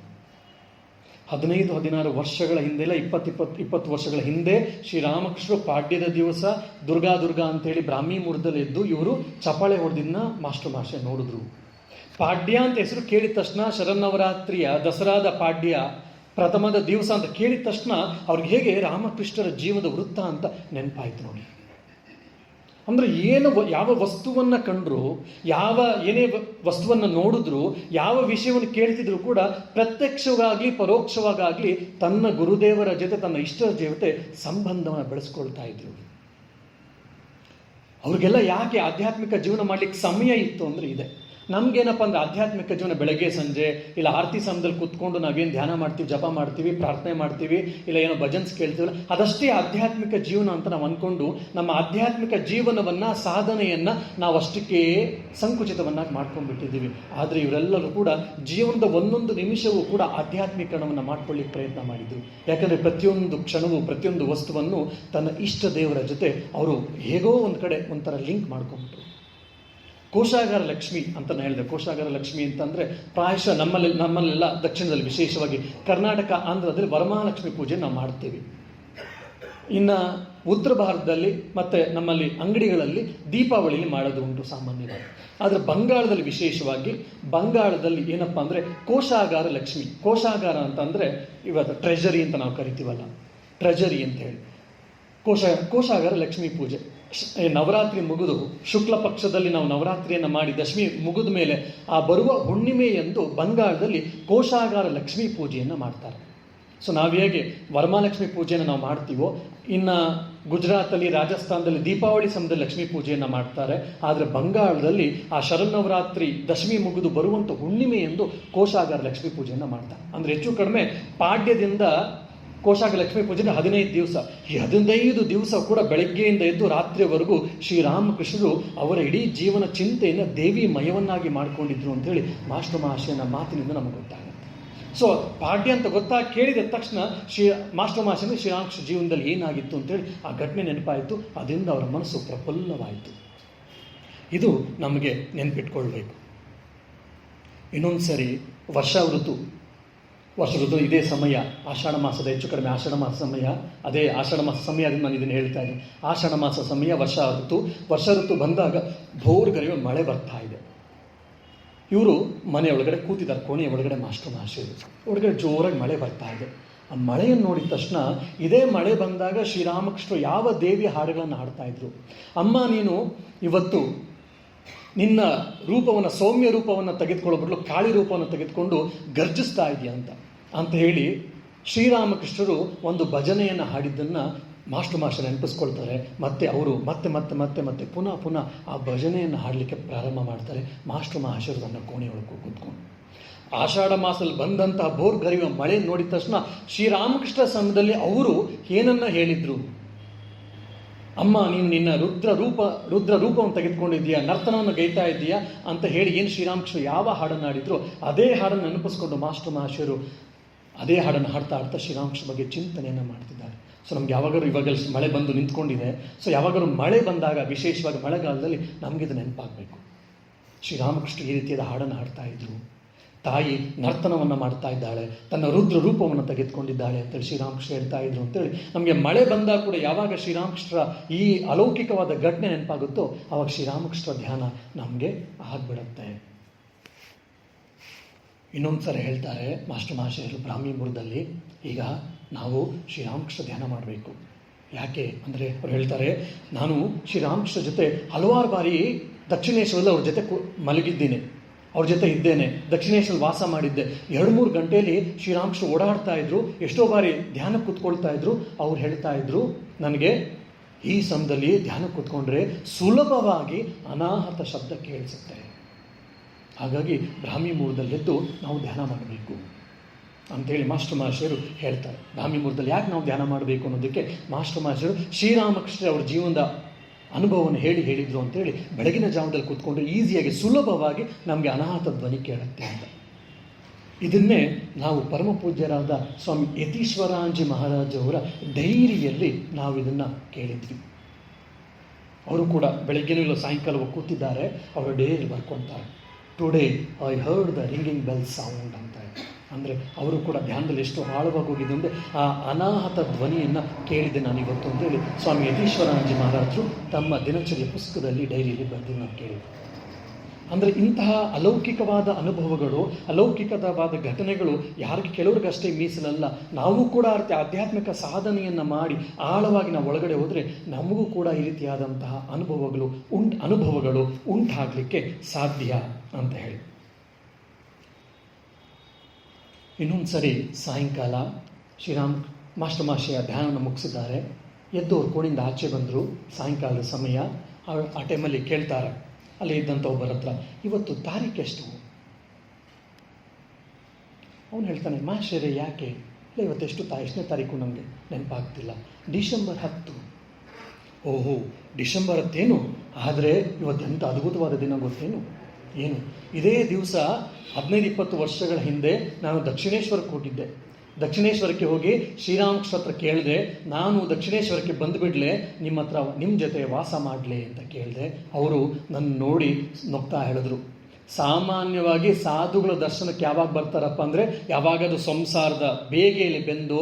15-16 ವರ್ಷಗಳ ಹಿಂದೆಲ್ಲ, 20 ವರ್ಷಗಳ ಹಿಂದೆ ಶ್ರೀರಾಮಕೃಷ್ಣರು ಪಾಡ್ಯದ ದಿವಸ ದುರ್ಗಾ ದುರ್ಗಾ ಅಂತೇಳಿ ಬ್ರಾಹ್ಮಿ ಮುಹೂರ್ತದಲ್ಲಿ ಎದ್ದು ಇವರು ಚಪ್ಪಾಳೆ ಹೊಡೆದಿದ್ದನ್ನ ಮಾಸ್ಟರ್ ಮಹಾಶಯ ನೋಡಿದ್ರು. ಪಾಡ್ಯ ಅಂತ ಹೆಸರು ಕೇಳಿದ ತಕ್ಷಣ ಶರನ್ನವರಾತ್ರಿಯ ದಸರಾದ ಪಾಡ್ಯ ಪ್ರಥಮದ ದಿವಸ ಅಂತ ಕೇಳಿದ ತಕ್ಷಣ ಅವ್ರಿಗೆ ಹೇಗೆ ರಾಮಕೃಷ್ಣರ ಜೀವನದ ವೃತ್ತ ಅಂತ ನೆನಪಾಯ್ತು ನೋಡಿ. ಅಂದರೆ ಏನು ಯಾವ ವಸ್ತುವನ್ನು ಕಂಡ್ರು, ಏನೇ ವಸ್ತುವನ್ನು ನೋಡಿದ್ರು, ಯಾವ ವಿಷಯವನ್ನು ಕೇಳ್ತಿದ್ರು ಕೂಡ ಪ್ರತ್ಯಕ್ಷವಾಗಲಿ ಪರೋಕ್ಷವಾಗಲಿ ತನ್ನ ಗುರುದೇವರ ಜೊತೆ, ತನ್ನ ಇಷ್ಟರ ಜೊತೆ ಸಂಬಂಧವನ್ನು ಬೆಳೆಸ್ಕೊಳ್ತಾ ಇದ್ರು. ಅವ್ರಿಗೆಲ್ಲ ಯಾಕೆ ಆಧ್ಯಾತ್ಮಿಕ ಜೀವನ ಮಾಡಲಿಕ್ಕೆ ಸಮಯ ಇತ್ತು ಅಂದರೆ ಇದೆ. ನಮ್ಗೇನಪ್ಪ ಅಂದರೆ ಆಧ್ಯಾತ್ಮಿಕ ಜೀವನ ಬೆಳಗ್ಗೆ ಸಂಜೆ ಇಲ್ಲ ಆರತಿ ಸಮಯದಲ್ಲಿ ಕೂತ್ಕೊಂಡು ನಾವೇನು ಧ್ಯಾನ ಮಾಡ್ತೀವಿ, ಜಪ ಮಾಡ್ತೀವಿ, ಪ್ರಾರ್ಥನೆ ಮಾಡ್ತೀವಿ, ಇಲ್ಲ ಏನೋ ಭಜನ್ಸ್ ಕೇಳ್ತೀವಲ್ಲ, ಅದಷ್ಟೇ ಆಧ್ಯಾತ್ಮಿಕ ಜೀವನ ಅಂತ ನಾವು ಅಂದ್ಕೊಂಡು ನಮ್ಮ ಆಧ್ಯಾತ್ಮಿಕ ಜೀವನವನ್ನು, ಸಾಧನೆಯನ್ನು ನಾವು ಅಷ್ಟಕ್ಕೆ ಸಂಕುಚಿತವನ್ನಾಗಿ ಮಾಡ್ಕೊಂಡ್ಬಿಟ್ಟಿದ್ದೀವಿ. ಆದರೆ ಇವರೆಲ್ಲರೂ ಕೂಡ ಜೀವನದ ಒಂದೊಂದು ನಿಮಿಷವೂ ಕೂಡ ಆಧ್ಯಾತ್ಮೀಕರಣವನ್ನು ಮಾಡ್ಕೊಳ್ಳಿಕ್ಕೆ ಪ್ರಯತ್ನ ಮಾಡಿದರು. ಯಾಕಂದರೆ ಪ್ರತಿಯೊಂದು ಕ್ಷಣವೂ ಪ್ರತಿಯೊಂದು ವಸ್ತುವನ್ನು ತನ್ನ ಇಷ್ಟ ದೇವರ ಜೊತೆ ಅವರು ಹೇಗೋ ಒಂದು ಕಡೆ ಒಂಥರ ಲಿಂಕ್ ಮಾಡ್ಕೊಂಡ್ಬಿಟ್ರು. ಕೋಶಾಗಾರ ಲಕ್ಷ್ಮಿ ಅಂತ ನಾನು ಹೇಳಿದೆ. ಕೋಶಾಗಾರ ಲಕ್ಷ್ಮಿ ಅಂತಂದರೆ ಪ್ರಾಯಶಃ ನಮ್ಮಲ್ಲೆಲ್ಲ ದಕ್ಷಿಣದಲ್ಲಿ, ವಿಶೇಷವಾಗಿ ಕರ್ನಾಟಕ, ಆಂಧ್ರದಲ್ಲಿ ವರಮಹಾಲಕ್ಷ್ಮಿ ಪೂಜೆ ನಾವು ಮಾಡ್ತೀವಿ. ಇನ್ನು ಉತ್ತರ ಭಾರತದಲ್ಲಿ ಮತ್ತು ನಮ್ಮಲ್ಲಿ ಅಂಗಡಿಗಳಲ್ಲಿ ದೀಪಾವಳಿಲಿ ಮಾಡೋದು ಉಂಟು ಸಾಮಾನ್ಯವಾಗಿ. ಆದರೆ ಬಂಗಾಳದಲ್ಲಿ, ವಿಶೇಷವಾಗಿ ಬಂಗಾಳದಲ್ಲಿ ಏನಪ್ಪ ಅಂದರೆ ಕೋಶಾಗಾರ ಲಕ್ಷ್ಮಿ. ಕೋಶಾಗಾರ ಅಂತಂದರೆ ಇವತ್ತು ಟ್ರೆಜರಿ ಅಂತ ನಾವು ಕರಿತೀವಲ್ಲ, ಟ್ರೆಜರಿ ಅಂತ ಹೇಳಿ ಕೋಶಾಗಾರ ಲಕ್ಷ್ಮೀ ಪೂಜೆ. ನವರಾತ್ರಿ ಮುಗಿದು ಶುಕ್ಲ ಪಕ್ಷದಲ್ಲಿ ನಾವು ನವರಾತ್ರಿಯನ್ನು ಮಾಡಿ ದಶಮಿ ಮುಗಿದ ಮೇಲೆ ಆ ಬರುವ ಹುಣ್ಣಿಮೆಯಂದು ಬಂಗಾಳದಲ್ಲಿ ಕೋಶಾಗಾರ ಲಕ್ಷ್ಮೀ ಪೂಜೆಯನ್ನು ಮಾಡ್ತಾರೆ. ಸೊ ನಾವು ಹೇಗೆ ವರಮಹಾಲಕ್ಷ್ಮಿ ಪೂಜೆಯನ್ನು ನಾವು ಮಾಡ್ತೀವೋ, ಇನ್ನು ಗುಜರಾತಲ್ಲಿ, ರಾಜಸ್ಥಾನದಲ್ಲಿ ದೀಪಾವಳಿ ಸಮಯದಲ್ಲಿ ಲಕ್ಷ್ಮೀ ಪೂಜೆಯನ್ನು ಮಾಡ್ತಾರೆ. ಆದರೆ ಬಂಗಾಳದಲ್ಲಿ ಆ ಶರನ್ನವರಾತ್ರಿ ದಶಮಿ ಮುಗಿದು ಬರುವಂಥ ಹುಣ್ಣಿಮೆಯಂದು ಕೋಶಾಗಾರ ಲಕ್ಷ್ಮೀ ಪೂಜೆಯನ್ನು ಮಾಡ್ತಾರೆ. ಅಂದರೆ ಹೆಚ್ಚು ಕಡಿಮೆ ಪಾಡ್ಯದಿಂದ ಕೋಶಾಗಾರ ಲಕ್ಷ್ಮೀ ಪೂಜೆ 15 ದಿವಸ. ಈ 15 ದಿವಸ ಕೂಡ ಬೆಳಗ್ಗೆಯಿಂದ ಎದ್ದು ರಾತ್ರಿಯವರೆಗೂ ಶ್ರೀರಾಮಕೃಷ್ಣರು ಅವರ ಇಡೀ ಜೀವನ ಚಿಂತೆಯನ್ನು ದೇವಿ ಮಯವನ್ನಾಗಿ ಮಾಡಿಕೊಂಡಿದ್ರು ಅಂತೇಳಿ ಮಾಸ್ಟರ್ ಮಹಾಶಯನ ಮಾತಿನಿಂದ ನಮಗೆ ಗೊತ್ತಾಗುತ್ತೆ. ಸೊ ಪಾಡ್ಯ ಅಂತ ಕೇಳಿದ ತಕ್ಷಣ ಮಾಸ್ಟರ್ ಮಹಾಶಯನ ಶ್ರೀರಾಮಕೃಷ್ಣ ಜೀವನದಲ್ಲಿ ಏನಾಗಿತ್ತು ಅಂತೇಳಿ ಆ ಘಟನೆ ನೆನಪಾಯಿತು. ಅದರಿಂದ ಅವರ ಮನಸ್ಸು ಪ್ರಫುಲ್ಲವಾಯಿತು. ಇದು ನಮಗೆ ನೆನಪಿಟ್ಕೊಳ್ಬೇಕು. ಇನ್ನೊಂದು ಸರಿ ವರ್ಷ ಋತು ಇದೇ ಸಮಯ, ಆಷಾಢ ಮಾಸದ ಹೆಚ್ಚು ಕಡಿಮೆ ಆಷಾಢ ಮಾಸ ಸಮಯ, ಅದೇ ಆಷಾಢ ಮಾಸ ಸಮಯ ಅದನ್ನು ನಾನು ಇದನ್ನು ಹೇಳ್ತಾ ಇದ್ದೀನಿ. ಆಷಾಢ ಮಾಸ ಸಮಯ, ವರ್ಷ ಋತು ಬಂದಾಗ ಭೋರ್ಗರೆಯೋ ಮಳೆ ಬರ್ತಾ ಇದೆ. ಇವರು ಮನೆ ಒಳಗಡೆ ಕೂತಿದ್ದಾರೆ, ಕೋಣೆಯ ಒಳಗಡೆ ಮಾಸ್ಟರ್ ಮಹಾಶಯರು. ಒಳಗಡೆ ಜೋರಾಗಿ ಮಳೆ ಬರ್ತಾ ಇದೆ. ಆ ಮಳೆಯನ್ನು ನೋಡಿದ ತಕ್ಷಣ, ಇದೇ ಮಳೆ ಬಂದಾಗ ಶ್ರೀರಾಮಕೃಷ್ಣರು ಯಾವ ದೇವಿಯ ಹಾಡುಗಳನ್ನು ಹಾಡ್ತಾ ಇದ್ರು. ಅಮ್ಮ, ನೀನು ಇವತ್ತು ನಿನ್ನ ರೂಪವನ್ನು, ಸೌಮ್ಯ ರೂಪವನ್ನು ತೆಗೆದುಕೊಳ್ಳೋ ಬದಲು ಕಾಳಿ ರೂಪವನ್ನು ತೆಗೆದುಕೊಂಡು ಗರ್ಜಿಸ್ತಾ ಇದೆಯಾ ಅಂತ ಹೇಳಿ ಶ್ರೀರಾಮಕೃಷ್ಣರು ಒಂದು ಭಜನೆಯನ್ನು ಹಾಡಿದ್ದನ್ನು ಮಾಸ್ಟರ್ ನೆನಪಿಸ್ಕೊಳ್ತಾರೆ. ಮತ್ತೆ ಅವರು ಮತ್ತೆ ಪುನಃ ಆ ಭಜನೆಯನ್ನು ಹಾಡಲಿಕ್ಕೆ ಪ್ರಾರಂಭ ಮಾಡ್ತಾರೆ. ಮಾಸ್ಟರ್ ಮಹಾಶಯರು ತನ್ನ ಕೋಣೆಯೊಳಗೆ ಕೂತ್ಕೊಂಡು ಆಷಾಢ ಮಾಸದಲ್ಲಿ ಬಂದಂತಹ ಬೋರ್ಗರಿಯುವ ಮಳೆ ನೋಡಿದ ತಕ್ಷಣ ಶ್ರೀರಾಮಕೃಷ್ಣ ಸಮಯದಲ್ಲಿ ಅವರು ಏನನ್ನ ಹೇಳಿದ್ರು, ಅಮ್ಮ ನೀನು ನಿನ್ನ ರುದ್ರ ರೂಪವನ್ನು ತೆಗೆದುಕೊಂಡಿದ್ದೀಯಾ, ನರ್ತನವನ್ನು ಗೈತಾ ಇದ್ದೀಯಾ ಅಂತ ಹೇಳಿ ಏನು ಶ್ರೀರಾಮಕೃಷ್ಣ ಯಾವ ಹಾಡನ್ನು ಹಾಡಿದ್ರು ಅದೇ ಹಾಡನ್ನು ನೆನಪಿಸ್ಕೊಂಡು ಮಾಸ್ಟರ್ ಮಹಾಶಯರು ಅದೇ ಹಾಡನ್ನು ಹಾಡ್ತಾ ಶ್ರೀರಾಮಕೃಷ್ಣ ಬಗ್ಗೆ ಚಿಂತನೆಯನ್ನು ಮಾಡ್ತಿದ್ದಾರೆ. ಸೊ ನಮ್ಗೆ ಯಾವಾಗಾದ್ರೂ ಇವಾಗ ಮಳೆ ಬಂದು ನಿಂತ್ಕೊಂಡಿದೆ. ಸೊ ಯಾವಾಗಾದ್ರೂ ಮಳೆ ಬಂದಾಗ, ವಿಶೇಷವಾಗಿ ಮಳೆಗಾಲದಲ್ಲಿ ನಮಗಿದು ನೆನಪಾಗಬೇಕು. ಶ್ರೀರಾಮಕೃಷ್ಣ ಈ ರೀತಿಯಾದ ಹಾಡನ್ನು ಹಾಡ್ತಾ ಇದ್ರು. ತಾಯಿ ನರ್ತನವನ್ನು ಮಾಡ್ತಾ ಇದ್ದಾಳೆ, ತನ್ನ ರುದ್ರ ರೂಪವನ್ನು ತೆಗೆದುಕೊಂಡಿದ್ದಾಳೆ ಅಂತೇಳಿ ಶ್ರೀರಾಮಕೃಷ್ಣ ಹೇಳ್ತಾ ಇದ್ರು ಅಂತೇಳಿ ನಮಗೆ ಮಳೆ ಬಂದಾಗ ಕೂಡ ಯಾವಾಗ ಶ್ರೀರಾಮಕೃಷ್ಣರ ಈ ಅಲೌಕಿಕವಾದ ಘಟನೆ ನೆನಪಾಗುತ್ತೋ ಆವಾಗ ಶ್ರೀರಾಮಕೃಷ್ಣ ಧ್ಯಾನ ನಮಗೆ ಆಗ್ಬಿಡುತ್ತೆ. ಇನ್ನೊಂದು ಸಲ ಹೇಳ್ತಾರೆ ಮಾಸ್ಟರ್ ಮಹಾಶಯರು ಬ್ರಾಹ್ಮಿ ಮುಹೂರ್ತದಲ್ಲಿ, ಈಗ ನಾವು ಶ್ರೀರಾಮಕೃಷ್ಣ ಧ್ಯಾನ ಮಾಡಬೇಕು. ಯಾಕೆ ಅಂದರೆ ಅವ್ರು ಹೇಳ್ತಾರೆ, ನಾನು ಶ್ರೀರಾಮಕೃಷ್ಣ ಜೊತೆ ಹಲವಾರು ಬಾರಿ ದಕ್ಷಿಣೇಶ್ವರದಲ್ಲಿ ಅವ್ರ ಜೊತೆ ಮಲಗಿದ್ದೀನಿ, ಅವ್ರ ಜೊತೆ ಇದ್ದೇನೆ, ದಕ್ಷಿಣೇಶ್ವರಲ್ಲಿ ವಾಸ ಮಾಡಿದ್ದೆ. 2-3 ಗಂಟೆಯಲ್ಲಿ ಶ್ರೀರಾಮಕೃಷ್ಣ ಓಡಾಡ್ತಾ ಇದ್ರು, ಎಷ್ಟೋ ಬಾರಿ ಧ್ಯಾನ ಕೂತ್ಕೊಳ್ತಾ ಇದ್ರು. ಅವ್ರು ಹೇಳ್ತಾ ಇದ್ರು, ನನಗೆ ಈ ಸಮಯದಲ್ಲಿ ಧ್ಯಾನ ಕೂತ್ಕೊಂಡ್ರೆ ಸುಲಭವಾಗಿ ಅನಾಹತ ಶಬ್ದ ಕೇಳಿಸುತ್ತೆ, ಹಾಗಾಗಿ ಬ್ರಾಹ್ಮಿ ಮುಹೂರ್ತದಲ್ಲಿ ಎದ್ದು ನಾವು ಧ್ಯಾನ ಮಾಡಬೇಕು ಅಂಥೇಳಿ ಮಾಸ್ಟರ್ ಮಹಾಶಯರು ಹೇಳ್ತಾರೆ. ಬ್ರಾಹ್ಮಿ ಮುಹೂರ್ತದಲ್ಲಿ ಯಾಕೆ ನಾವು ಧ್ಯಾನ ಮಾಡಬೇಕು ಅನ್ನೋದಕ್ಕೆ ಮಾಸ್ಟರ್ ಮಹಾಶಯರು ಶ್ರೀರಾಮಕೃಷ್ಣ ಅವ್ರ ಜೀವನದ ಅನುಭವವನ್ನು ಹೇಳಿದರು ಅಂತೇಳಿ ಬೆಳಗಿನ ಜಾವದಲ್ಲಿ ಕೂತ್ಕೊಂಡ್ರೆ ಈಸಿಯಾಗಿ ಸುಲಭವಾಗಿ ನಮಗೆ ಅನಾಹತ ಧ್ವನಿ ಕೇಳುತ್ತೆ ಅಂತ. ಇದನ್ನೇ ನಾವು ಪರಮ ಪೂಜ್ಯರಾದ ಸ್ವಾಮಿ ಯತೀಶ್ವರಾಂಜಿ ಮಹಾರಾಜ್ ಅವರ ಡೈರಿಯಲ್ಲಿ ನಾವು ಇದನ್ನು ಕೇಳಿದ್ವಿ. ಅವರು ಕೂಡ ಬೆಳಗ್ಗೆನೂ ಇಲ್ಲ ಸಾಯಂಕಾಲ ಕೂತಿದ್ದಾರೆ, ಅವರ ಡೈರಿ ಬರ್ಕೊಳ್ತಾರೆ, today I heard the ringing bell sound ಅಂತ. ಅಂದರೆ ಅವರು ಕೂಡ ಧ್ಯಾನದಲ್ಲಿ ಎಷ್ಟು ಆಳವಾಗಿ ಹೋಗಿದ್ದು ಅಂದರೆ ಆ ಅನಾಹತ ಧ್ವನಿಯನ್ನು ಕೇಳಿದೆ ನಾನು ಇವತ್ತು ಅಂತೇಳಿ ಸ್ವಾಮಿ ಯತೀಶ್ವರಾನಂದಜಿ ಮಹಾರಾಜರು ತಮ್ಮ ದಿನಚರಿಯ ಪುಸ್ತಕದಲ್ಲಿ ಡೈರಿಯಲ್ಲಿ ಬರೆದು ನಾವು ಕೇಳಿದ್ವಿ. ಅಂದರೆ ಇಂತಹ ಅಲೌಕಿಕವಾದ ಅನುಭವಗಳು, ಅಲೌಕಿಕವಾದ ಘಟನೆಗಳು ಯಾರಿಗೆ ಕೆಲವ್ರಿಗಷ್ಟೇ ಮೀಸಲಲ್ಲ. ನಾವು ಕೂಡ ಆಧ್ಯಾತ್ಮಿಕ ಸಾಧನೆಯನ್ನು ಮಾಡಿ ಆಳವಾಗಿ ನಾವು ಒಳಗಡೆ ಹೋದರೆ ನಮಗೂ ಕೂಡ ಈ ರೀತಿಯಾದಂತಹ ಅನುಭವಗಳು ಉಂಟಾಗಲಿಕ್ಕೆ ಸಾಧ್ಯ ಅಂತ ಹೇಳಿ. ಇನ್ನೊಂದು ಸರಿ ಸಾಯಂಕಾಲ ಶ್ರೀರಾಮ್ ಮಾಸ್ಟರ್ ಮಾಷೆಯ ಧ್ಯಾನವನ್ನು ಮುಗಿಸಿದ್ದಾರೆ. ಎದ್ದು ಅವ್ರ ಕೋಣಿಂದ ಆಚೆ ಬಂದರು. ಸಾಯಂಕಾಲದ ಸಮಯ. ಆ ಟೈಮಲ್ಲಿ ಕೇಳ್ತಾರೆ ಅಲ್ಲಿ ಇದ್ದಂಥ ಒಬ್ಬರ ಹತ್ರ, ಇವತ್ತು ತಾರೀಖು ಎಷ್ಟು? ಅವನು ಹೇಳ್ತಾನೆ, ಮಾಷೇರೆ ಯಾಕೆ? ಇಲ್ಲ, ಇವತ್ತೆಷ್ಟು ಎಷ್ಟನೇ ತಾರೀಕು ನಮಗೆ ನೆನಪಾಗ್ತಿಲ್ಲ. ಡಿಸೆಂಬರ್ 10. ಓಹೋ, ಡಿಸೆಂಬರ್ 10 ಆದರೆ ಇವತ್ತೆಂಥ ಅದ್ಭುತವಾದ ದಿನ ಗೊತ್ತೇನು? ಏನು? ಇದೇ ದಿವಸ 15-20 ವರ್ಷಗಳ ಹಿಂದೆ ನಾನು ದಕ್ಷಿಣೇಶ್ವರಕ್ಕೆ ಹೋಗಿದ್ದೆ. ದಕ್ಷಿಣೇಶ್ವರಕ್ಕೆ ಹೋಗಿ ಶ್ರೀರಾಮಕೃಷ್ಣ ಹತ್ರ ಕೇಳಿದೆ, ನಾನು ದಕ್ಷಿಣೇಶ್ವರಕ್ಕೆ ಬಂದುಬಿಡ್ಲೆ, ನಿಮ್ಮ ಜೊತೆ ವಾಸ ಮಾಡಲಿ ಅಂತ ಕೇಳಿದೆ. ಅವರು ನನ್ನ ನೋಡಿ ನಗ್ತಾ ಹೇಳಿದ್ರು, ಸಾಮಾನ್ಯವಾಗಿ ಸಾಧುಗಳ ದರ್ಶನಕ್ಕೆ ಯಾವಾಗ ಬರ್ತಾರಪ್ಪ ಅಂದರೆ ಯಾವಾಗದು ಸಂಸಾರದ ಬೇಗೆಯಲ್ಲಿ ಬೆಂದು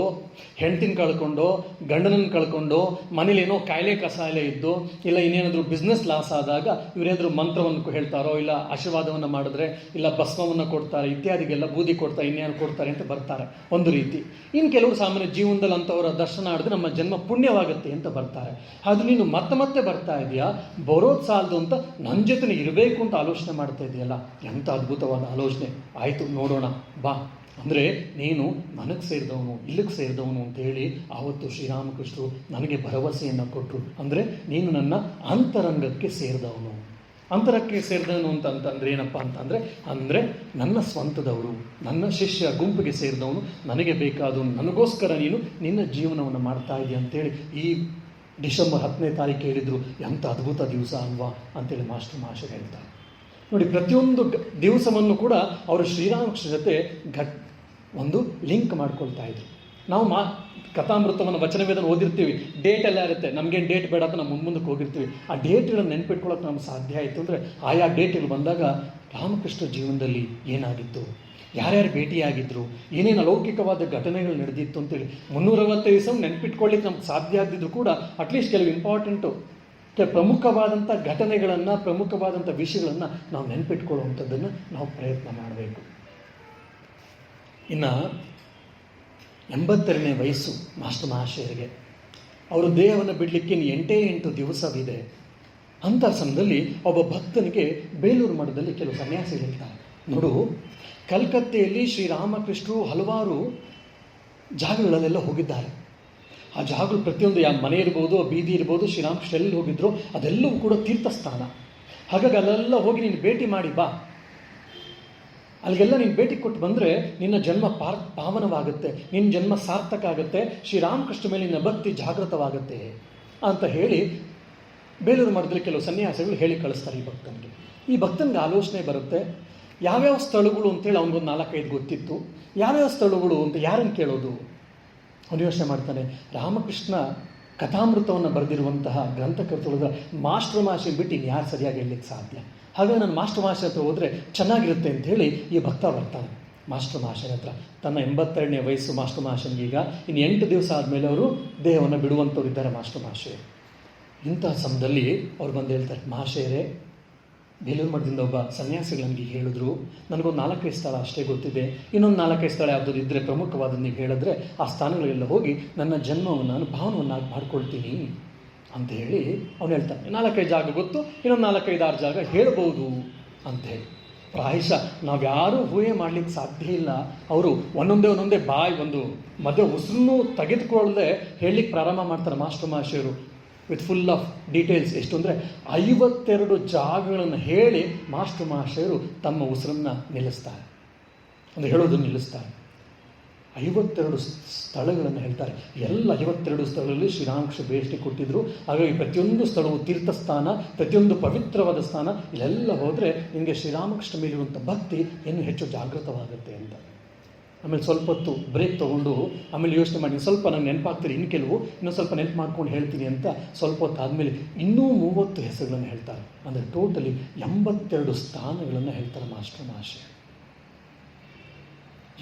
ಹೆಂಡತಿನ ಕಳ್ಕೊಂಡು, ಗಂಡನನ್ನು ಕಳ್ಕೊಂಡು, ಮನೇಲೇನೋ ಕಾಯಿಲೆ ಕಸಾಲೆ ಇದ್ದು, ಇಲ್ಲ ಇನ್ನೇನಾದರೂ ಬಿಸ್ನೆಸ್ ಲಾಸ್ ಆದಾಗ ಇವರೇನಾದರೂ ಮಂತ್ರವನ್ನು ಹೇಳ್ತಾರೋ, ಇಲ್ಲ ಆಶೀರ್ವಾದವನ್ನು ಮಾಡಿದ್ರೆ, ಇಲ್ಲ ಭಸ್ಮವನ್ನು ಕೊಡ್ತಾರೆ, ಇತ್ಯಾದಿಗೆಲ್ಲ ಬೂದಿ ಕೊಡ್ತಾರೆ, ಇನ್ನೇನು ಕೊಡ್ತಾರೆ ಅಂತ ಬರ್ತಾರೆ ಒಂದು ರೀತಿ. ಇನ್ನು ಕೆಲವರು ಸಾಮಾನ್ಯ ಜೀವನದಲ್ಲಿ ಅಂಥವರ ದರ್ಶನ ಆಡಿದ್ರೆ ನಮ್ಮ ಜನ್ಮ ಪುಣ್ಯವಾಗುತ್ತೆ ಅಂತ ಬರ್ತಾರೆ. ಅದು ನೀನು ಮತ್ತೆ ಬರ್ತಾ ಇದೆಯಾ, ಬರೋದು ಸಾಲದು ಅಂತ ನನ್ನ ಜೊತೆ ಇರಬೇಕು ಅಂತ ಆಲೋಚನೆ ಮಾಡ್ತಾ ಇದೆಯಲ್ಲ, ಎಂಥ ಅದ್ಭುತವಾದ ಆಲೋಚನೆ. ಆಯಿತು, ನೋಡೋಣ ಬಾ ಅಂದರೆ ನೀನು ನನಗೆ ಸೇರಿದವನು, ಇಲ್ಲಿಗೆ ಸೇರಿದವನು ಅಂತೇಳಿ ಆವತ್ತು ಶ್ರೀರಾಮಕೃಷ್ಣರು ನನಗೆ ಭರವಸೆಯನ್ನು ಕೊಟ್ಟರು. ಅಂದರೆ ನೀನು ನನ್ನ ಅಂತರಂಗಕ್ಕೆ ಸೇರಿದವನು. ಅಂತರಕ್ಕೆ ಸೇರಿದವನು ಅಂತಂದರೆ ಏನಪ್ಪ ಅಂದರೆ ನನ್ನ ಸ್ವಂತದವರು, ನನ್ನ ಶಿಷ್ಯ ಗುಂಪಿಗೆ ಸೇರಿದವನು, ನನಗೆ ಬೇಕಾದವನು, ನನಗೋಸ್ಕರ ನೀನು ನಿನ್ನ ಜೀವನವನ್ನು ಮಾಡ್ತಾ ಇದೆಯಾ ಅಂತೇಳಿ ಈ ಡಿಸೆಂಬರ್ 10ನೇ ತಾರೀಕು ಹೇಳಿದರು. ಎಂಥ ಅದ್ಭುತ ದಿವಸ ಅಲ್ವಾ ಅಂತೇಳಿ ಮಾಸ್ಟರ್ ಮಾಷರು ಹೇಳ್ತಾರೆ. ನೋಡಿ, ಪ್ರತಿಯೊಂದು ದಿವಸವನ್ನು ಕೂಡ ಅವರು ಶ್ರೀರಾಮಕೃಷ್ಣ ಜೊತೆ ಒಂದು ಲಿಂಕ್ ಮಾಡ್ಕೊಳ್ತಾ ಇದ್ರು. ನಾವು ಕಥಾಮೃತವನ್ನು ವಚನವೇದನ ಓದಿರ್ತೀವಿ, ಡೇಟ್ ಎಲ್ಲ ಇರುತ್ತೆ, ನಮಗೇನು ಡೇಟ್ ಬೇಡ ಅಂತ ನಾವು ಮುಂದಕ್ಕೆ ಹೋಗಿರ್ತೀವಿ. ಆ ಡೇಟ್ಗಳನ್ನು ನೆನ್ಪಿಟ್ಕೊಳ್ಳೋಕೆ ನಮ್ಗೆ ಸಾಧ್ಯ ಆಯಿತು ಅಂದರೆ ಆಯಾ ಡೇಟ್ಗಳು ಬಂದಾಗ ರಾಮಕೃಷ್ಣ ಜೀವನದಲ್ಲಿ ಏನಾಗಿತ್ತು, ಯಾರ್ಯಾರು ಭೇಟಿಯಾಗಿದ್ದರು, ಏನೇನು ಅಲೌಕಿಕವಾದ ಘಟನೆಗಳು ನಡೆದಿತ್ತು ಅಂತೇಳಿ 365 ದಿವಸ ನೆನ್ಪಿಟ್ಕೊಳ್ಳಿಕ್ಕೆ ನಮ್ಗೆ ಸಾಧ್ಯ ಆಗದಿದ್ರು ಕೂಡ ಅಟ್ಲೀಸ್ಟ್ ಕೆಲವು ಇಂಪಾರ್ಟೆಂಟು ಪ್ರಮುಖವಾದಂಥ ಘಟನೆಗಳನ್ನು, ಪ್ರಮುಖವಾದಂಥ ವಿಷಯಗಳನ್ನು ನಾವು ನೆನ್ಪಿಟ್ಕೊಳ್ಳುವಂಥದ್ದನ್ನು ನಾವು ಪ್ರಯತ್ನ ಮಾಡಬೇಕು. ಇನ್ನು 82ನೇ ವಯಸ್ಸು ಮಾಸ್ಟರ್ ಮಹಾಶಯರಿಗೆ. ಅವರು ದೇಹವನ್ನು ಬಿಡಲಿಕ್ಕೆ 8 ದಿವಸವಿದೆ. ಅಂಥ ಸಮಯದಲ್ಲಿ ಒಬ್ಬ ಭಕ್ತನಿಗೆ ಬೇಲೂರು ಮಠದಲ್ಲಿ ಕೆಲವು ಸನ್ಯಾಸಿಗಳಿರ್ತಾರೆ. ನೋಡು, ಕಲ್ಕತ್ತೆಯಲ್ಲಿ ಶ್ರೀರಾಮಕೃಷ್ಣರು ಹಲವಾರು ಜಾಗಗಳಲ್ಲೆಲ್ಲ ಹೋಗಿದ್ದಾರೆ. ಆ ಜಾಗಗಳು ಪ್ರತಿಯೊಂದು ಮನೆ ಇರ್ಬೋದು, ಬೀದಿ ಇರ್ಬೋದು, ಶ್ರೀರಾಮಕೃಷ್ಣ ಎಲ್ಲಿ ಹೋಗಿದ್ರು ಅದೆಲ್ಲವೂ ಕೂಡ ತೀರ್ಥಸ್ಥಾನ. ಹಾಗಾಗಿ ಅಲ್ಲೆಲ್ಲ ಹೋಗಿ ನೀನು ಭೇಟಿ ಮಾಡಿ ಬಾ. ಅಲ್ಲಿಗೆಲ್ಲ ನೀನು ಭೇಟಿ ಕೊಟ್ಟು ಬಂದರೆ ನಿನ್ನ ಜನ್ಮ ಪಾವನವಾಗುತ್ತೆ, ನಿನ್ನ ಜನ್ಮ ಸಾರ್ಥಕ ಆಗುತ್ತೆ, ಶ್ರೀರಾಮಕೃಷ್ಣ ಮೇಲೆ ನಿನ್ನ ಭಕ್ತಿ ಜಾಗೃತವಾಗುತ್ತೆ ಅಂತ ಹೇಳಿ ಬೇಲೂರು ಮಠದಲ್ಲಿ ಕೆಲವು ಸನ್ಯಾಸಿಗಳು ಹೇಳಿ ಕಳಿಸ್ತಾರೆ ಈ ಭಕ್ತನಿಗೆ. ಈ ಭಕ್ತನಿಗೆ ಆಲೋಚನೆ ಬರುತ್ತೆ, ಯಾವ್ಯಾವ ಸ್ಥಳಗಳು ಅಂತೇಳಿ ಅವನಿಗೊಂದು 4-5 ಗೊತ್ತಿತ್ತು. ಯಾವ್ಯಾವ ಸ್ಥಳಗಳು ಅಂತ ಯಾರನ್ನು ಕೇಳೋದು? ಅವನು ಯೋಚನೆ ಮಾಡ್ತಾನೆ, ರಾಮಕೃಷ್ಣ ಕಥಾಮೃತವನ್ನು ಬರೆದಿರುವಂತಹ ಗ್ರಂಥಕರ್ತೃಗಳ ಮಾಸ್ಟರ್ ಮಾಷೆ ಬಿಟ್ಟು ಇನ್ನು ಯಾರು ಸರಿಯಾಗಿ ಹೇಳಲಿಕ್ಕೆ ಸಾಧ್ಯ? ಹಾಗಾಗಿ ನಾನು ಮಾಸ್ಟರ್ ಮಾಷೆ ಹತ್ರ ಹೋದರೆ ಚೆನ್ನಾಗಿರುತ್ತೆ ಅಂಥೇಳಿ ಈ ಭಕ್ತ ಬರ್ತಾನೆ ಮಾಸ್ಟರ್ ಮಾಷನ ಹತ್ರ. ತನ್ನ 82ನೇ ವಯಸ್ಸು ಮಾಸ್ಟರ್ ಮಾಷನ್ಗೆ. ಈಗ ಇನ್ನು 8 ದಿವಸ ಆದಮೇಲೆ ಅವರು ದೇಹವನ್ನು ಬಿಡುವಂಥವ್ರು ಇದ್ದಾರೆ ಮಾಸ್ಟರ್ ಮಾಷೆ. ಇಂಥ ಸಮಯದಲ್ಲಿ ಅವ್ರು ಬಂದು ಹೇಳ್ತಾರೆ, ಮಹಾಶಯರೇ, ಬೇಲೂರು ಮಠದಿಂದ ಒಬ್ಬ ಸನ್ಯಾಸಿಗಳು ನನಗೆ ಹೇಳಿದ್ರು, ನನಗೊಂದು 4-5 ಸ್ಥಳ ಅಷ್ಟೇ ಗೊತ್ತಿದೆ, ಇನ್ನೊಂದು 4-5 ಸ್ಥಳ ಯಾವುದಾದ್ರು ಇದ್ದರೆ ಪ್ರಮುಖವಾದ ನೀವು ಹೇಳಿದ್ರೆ ಆ ಸ್ಥಾನಗಳೆಲ್ಲ ಹೋಗಿ ನನ್ನ ಜನ್ಮವನ್ನು ನಾನು ಭಾವನವನ್ನಾಗಿ ಮಾಡ್ಕೊಳ್ತೀನಿ ಅಂತ ಹೇಳಿ ಅವನು ಹೇಳ್ತಾನೆ. 4-5 ಜಾಗ ಗೊತ್ತು, ಇನ್ನೊಂದು 4-5-6 ಜಾಗ ಹೇಳ್ಬೋದು ಅಂಥೇಳಿ. ಪ್ರಾಯಶಃ ನಾವ್ಯಾರೂ ಊಹೆ ಮಾಡಲಿಕ್ಕೆ ಸಾಧ್ಯ ಇಲ್ಲ. ಅವರು ಒಂದೊಂದೇ ಬಾಯಿ ಒಂದು ಮಧ್ಯೆ ಉಸಿರನ್ನು ತೆಗೆದುಕೊಳ್ಳದೆ ಹೇಳಲಿಕ್ಕೆ ಪ್ರಾರಂಭ ಮಾಡ್ತಾರೆ ಮಾಸ್ಟರ್ ಮಾಷೆಯವರು ವಿತ್ ಫುಲ್ ಆಫ್ ಡೀಟೇಲ್ಸ್. ಎಷ್ಟು ಅಂದರೆ 52 ಜಾಗಗಳನ್ನು ಹೇಳಿ ಮಾಸ್ಟರ್ ಮಾಷೆಯರು ತಮ್ಮ ಉಸಿರನ್ನು ನಿಲ್ಲಿಸ್ತಾರೆ, ಅಂದರೆ ಹೇಳೋದನ್ನು ನಿಲ್ಲಿಸ್ತಾರೆ. 52 ಸ್ಥಳಗಳನ್ನು ಹೇಳ್ತಾರೆ. ಎಲ್ಲ 52 ಸ್ಥಳಗಳಲ್ಲಿ ಶ್ರೀರಾಮಕೃಷ್ಣ ಭೇಟಿ ಕೊಟ್ಟಿದ್ದರು. ಹಾಗಾಗಿ ಪ್ರತಿಯೊಂದು ಸ್ಥಳವು ತೀರ್ಥಸ್ಥಾನ, ಪ್ರತಿಯೊಂದು ಪವಿತ್ರವಾದ ಸ್ಥಾನ. ಇಲ್ಲೆಲ್ಲ ಹೋದರೆ ನಿಮಗೆ ಶ್ರೀರಾಮಕೃಷ್ಣ ಮೇಲಿರುವಂಥ ಭಕ್ತಿ ಇನ್ನೂ ಹೆಚ್ಚು ಜಾಗೃತವಾಗುತ್ತೆ ಅಂತ. ಆಮೇಲೆ ಸ್ವಲ್ಪ ಹೊತ್ತು ಬ್ರೇಕ್ ತೊಗೊಂಡು ಆಮೇಲೆ ಯೋಚನೆ ಮಾಡಿ, ಸ್ವಲ್ಪ ನಂಗೆ ನೆನಪಾಗ್ತೀರಿ, ಇನ್ನೂ ಸ್ವಲ್ಪ ನೆನಪು ಮಾಡ್ಕೊಂಡು ಹೇಳ್ತೀನಿ ಅಂತ ಸ್ವಲ್ಪ ಹೊತ್ತು ಆದಮೇಲೆ ಇನ್ನೂ 30 ಹೆಸರುಗಳನ್ನು ಹೇಳ್ತಾರೆ. ಅಂದರೆ ಟೋಟಲಿ 82 ಸ್ಥಾನಗಳನ್ನು ಹೇಳ್ತಾರೆ ಮಾಸ್ಟರ್ ಮಹಾಶಯ.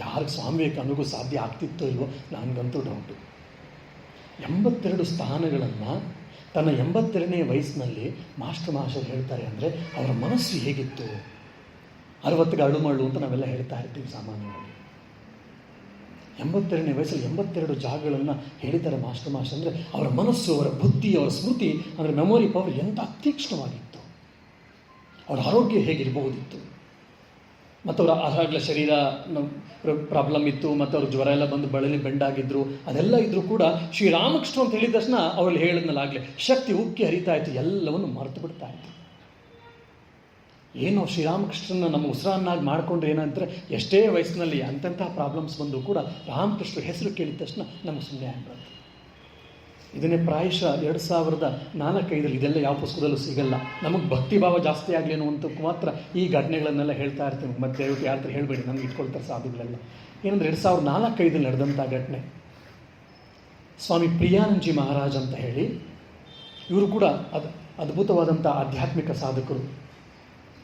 ಯಾರಿಗೆ ಸ್ವಾಮಿ ವಿವೇಕಾನಂದರಿಗೂ ಸಾಧ್ಯ ಆಗ್ತಿತ್ತೋ ಇಲ್ವೋ, ನನಗಂತೂ ಡೌಟು. 82 ಸ್ಥಾನಗಳನ್ನು ತನ್ನ 82ನೇ ವಯಸ್ಸಿನಲ್ಲಿ ಮಾಸ್ಟರ್ ಮಹಾಶಯರು ಹೇಳ್ತಾರೆ ಅಂದರೆ ಅವರ ಮನಸ್ಸು ಹೇಗಿತ್ತು. 60ಗೆ ಅಳುಮಳ್ಳು ಅಂತ ನಾವೆಲ್ಲ ಹೇಳ್ತಾ ಇರ್ತೀವಿ ಸಾಮಾನ್ಯವಾಗಿ. 82ನೇ ವಯಸ್ಸಲ್ಲಿ 82 ಜಾಗಗಳನ್ನು ಹೇಳಿದ್ದಾರೆ ಮಾಸ್ಟರ್ ಮಹಾಶಯ. ಅಂದರೆ ಅವರ ಮನಸ್ಸು, ಅವರ ಬುದ್ಧಿ, ಅವರ ಸ್ಮೃತಿ, ಅಂದರೆ ಮೆಮೊರಿ ಪವರ್ ಎಂಥ ಅತೀಕ್ಷ್ಣವಾಗಿತ್ತು. ಅವರ ಆರೋಗ್ಯ ಹೇಗಿರಬಹುದಿತ್ತು. ಮತ್ತು ಅವರ ಆಗಾಗಲೇ ಶರೀರ ಪ್ರಾಬ್ಲಮ್ ಇತ್ತು, ಮತ್ತು ಅವ್ರ ಜ್ವರ ಎಲ್ಲ ಬಂದು ಬಳಲಿ ಬೆಂಡಾಗಿದ್ದರು. ಅದೆಲ್ಲ ಇದ್ದರೂ ಕೂಡ ಶ್ರೀರಾಮಕೃಷ್ಣ ಅಂತ ಹೇಳಿದ ತಕ್ಷಣ ಅವರಲ್ಲಿ ಹೇಳಿದ್ನಲ್ಲಾಗಲೇ ಶಕ್ತಿ ಉಕ್ಕಿ ಹರಿತಾ ಇತ್ತು, ಎಲ್ಲವನ್ನು ಮರೆತು ಬಿಡ್ತಾ ಇತ್ತು. ಏನೋ ಶ್ರೀರಾಮಕೃಷ್ಣನ ನಮ್ಮ ಉಸಿರನ್ನಾಗಿ ಮಾಡಿಕೊಂಡ್ರೆ ಏನಂದರೆ ಎಷ್ಟೇ ವಯಸ್ಸಿನಲ್ಲಿ ಅಂತಹ ಪ್ರಾಬ್ಲಮ್ಸ್ ಬಂದರೂ ಕೂಡ ರಾಮಕೃಷ್ಣ ಹೆಸರು ಕೇಳಿದ ತಕ್ಷಣ ನಮಗೆ ಸುಮ್ಮನೆ ಆಗ್ಬಿಡುತ್ತೆ. ಇದನ್ನೇ ಪ್ರಾಯಶಃ 2004-5 ಇದೆಲ್ಲ ಯಾವ ಪುಸ್ತಕದಲ್ಲೂ ಸಿಗಲ್ಲ. ನಮಗೆ ಭಕ್ತಿಭಾವ ಜಾಸ್ತಿ ಆಗಲಿ ಅನ್ನುವಂಥಕ್ಕೆ ಮಾತ್ರ ಈ ಘಟನೆಗಳನ್ನೆಲ್ಲ ಹೇಳ್ತಾ ಇರ್ತೀವಿ. ಮತ್ತೆ ದಯವಿಟ್ಟು ಯಾರ ಹತ್ರ ಹೇಳಬೇಡಿ, ನಮ್ಗೆ ಇಟ್ಕೊಳ್ತಾರೆ ಸಾಧುಗಳೆಲ್ಲ. ಏನಂದರೆ 2004-5 ನಡೆದಂಥ ಘಟನೆ. ಸ್ವಾಮಿ ಪ್ರಿಯಾನಂದಜಿ ಮಹಾರಾಜ್ ಅಂತ ಹೇಳಿ, ಇವರು ಕೂಡ ಅದ್ಭುತವಾದಂಥ ಆಧ್ಯಾತ್ಮಿಕ ಸಾಧಕರು.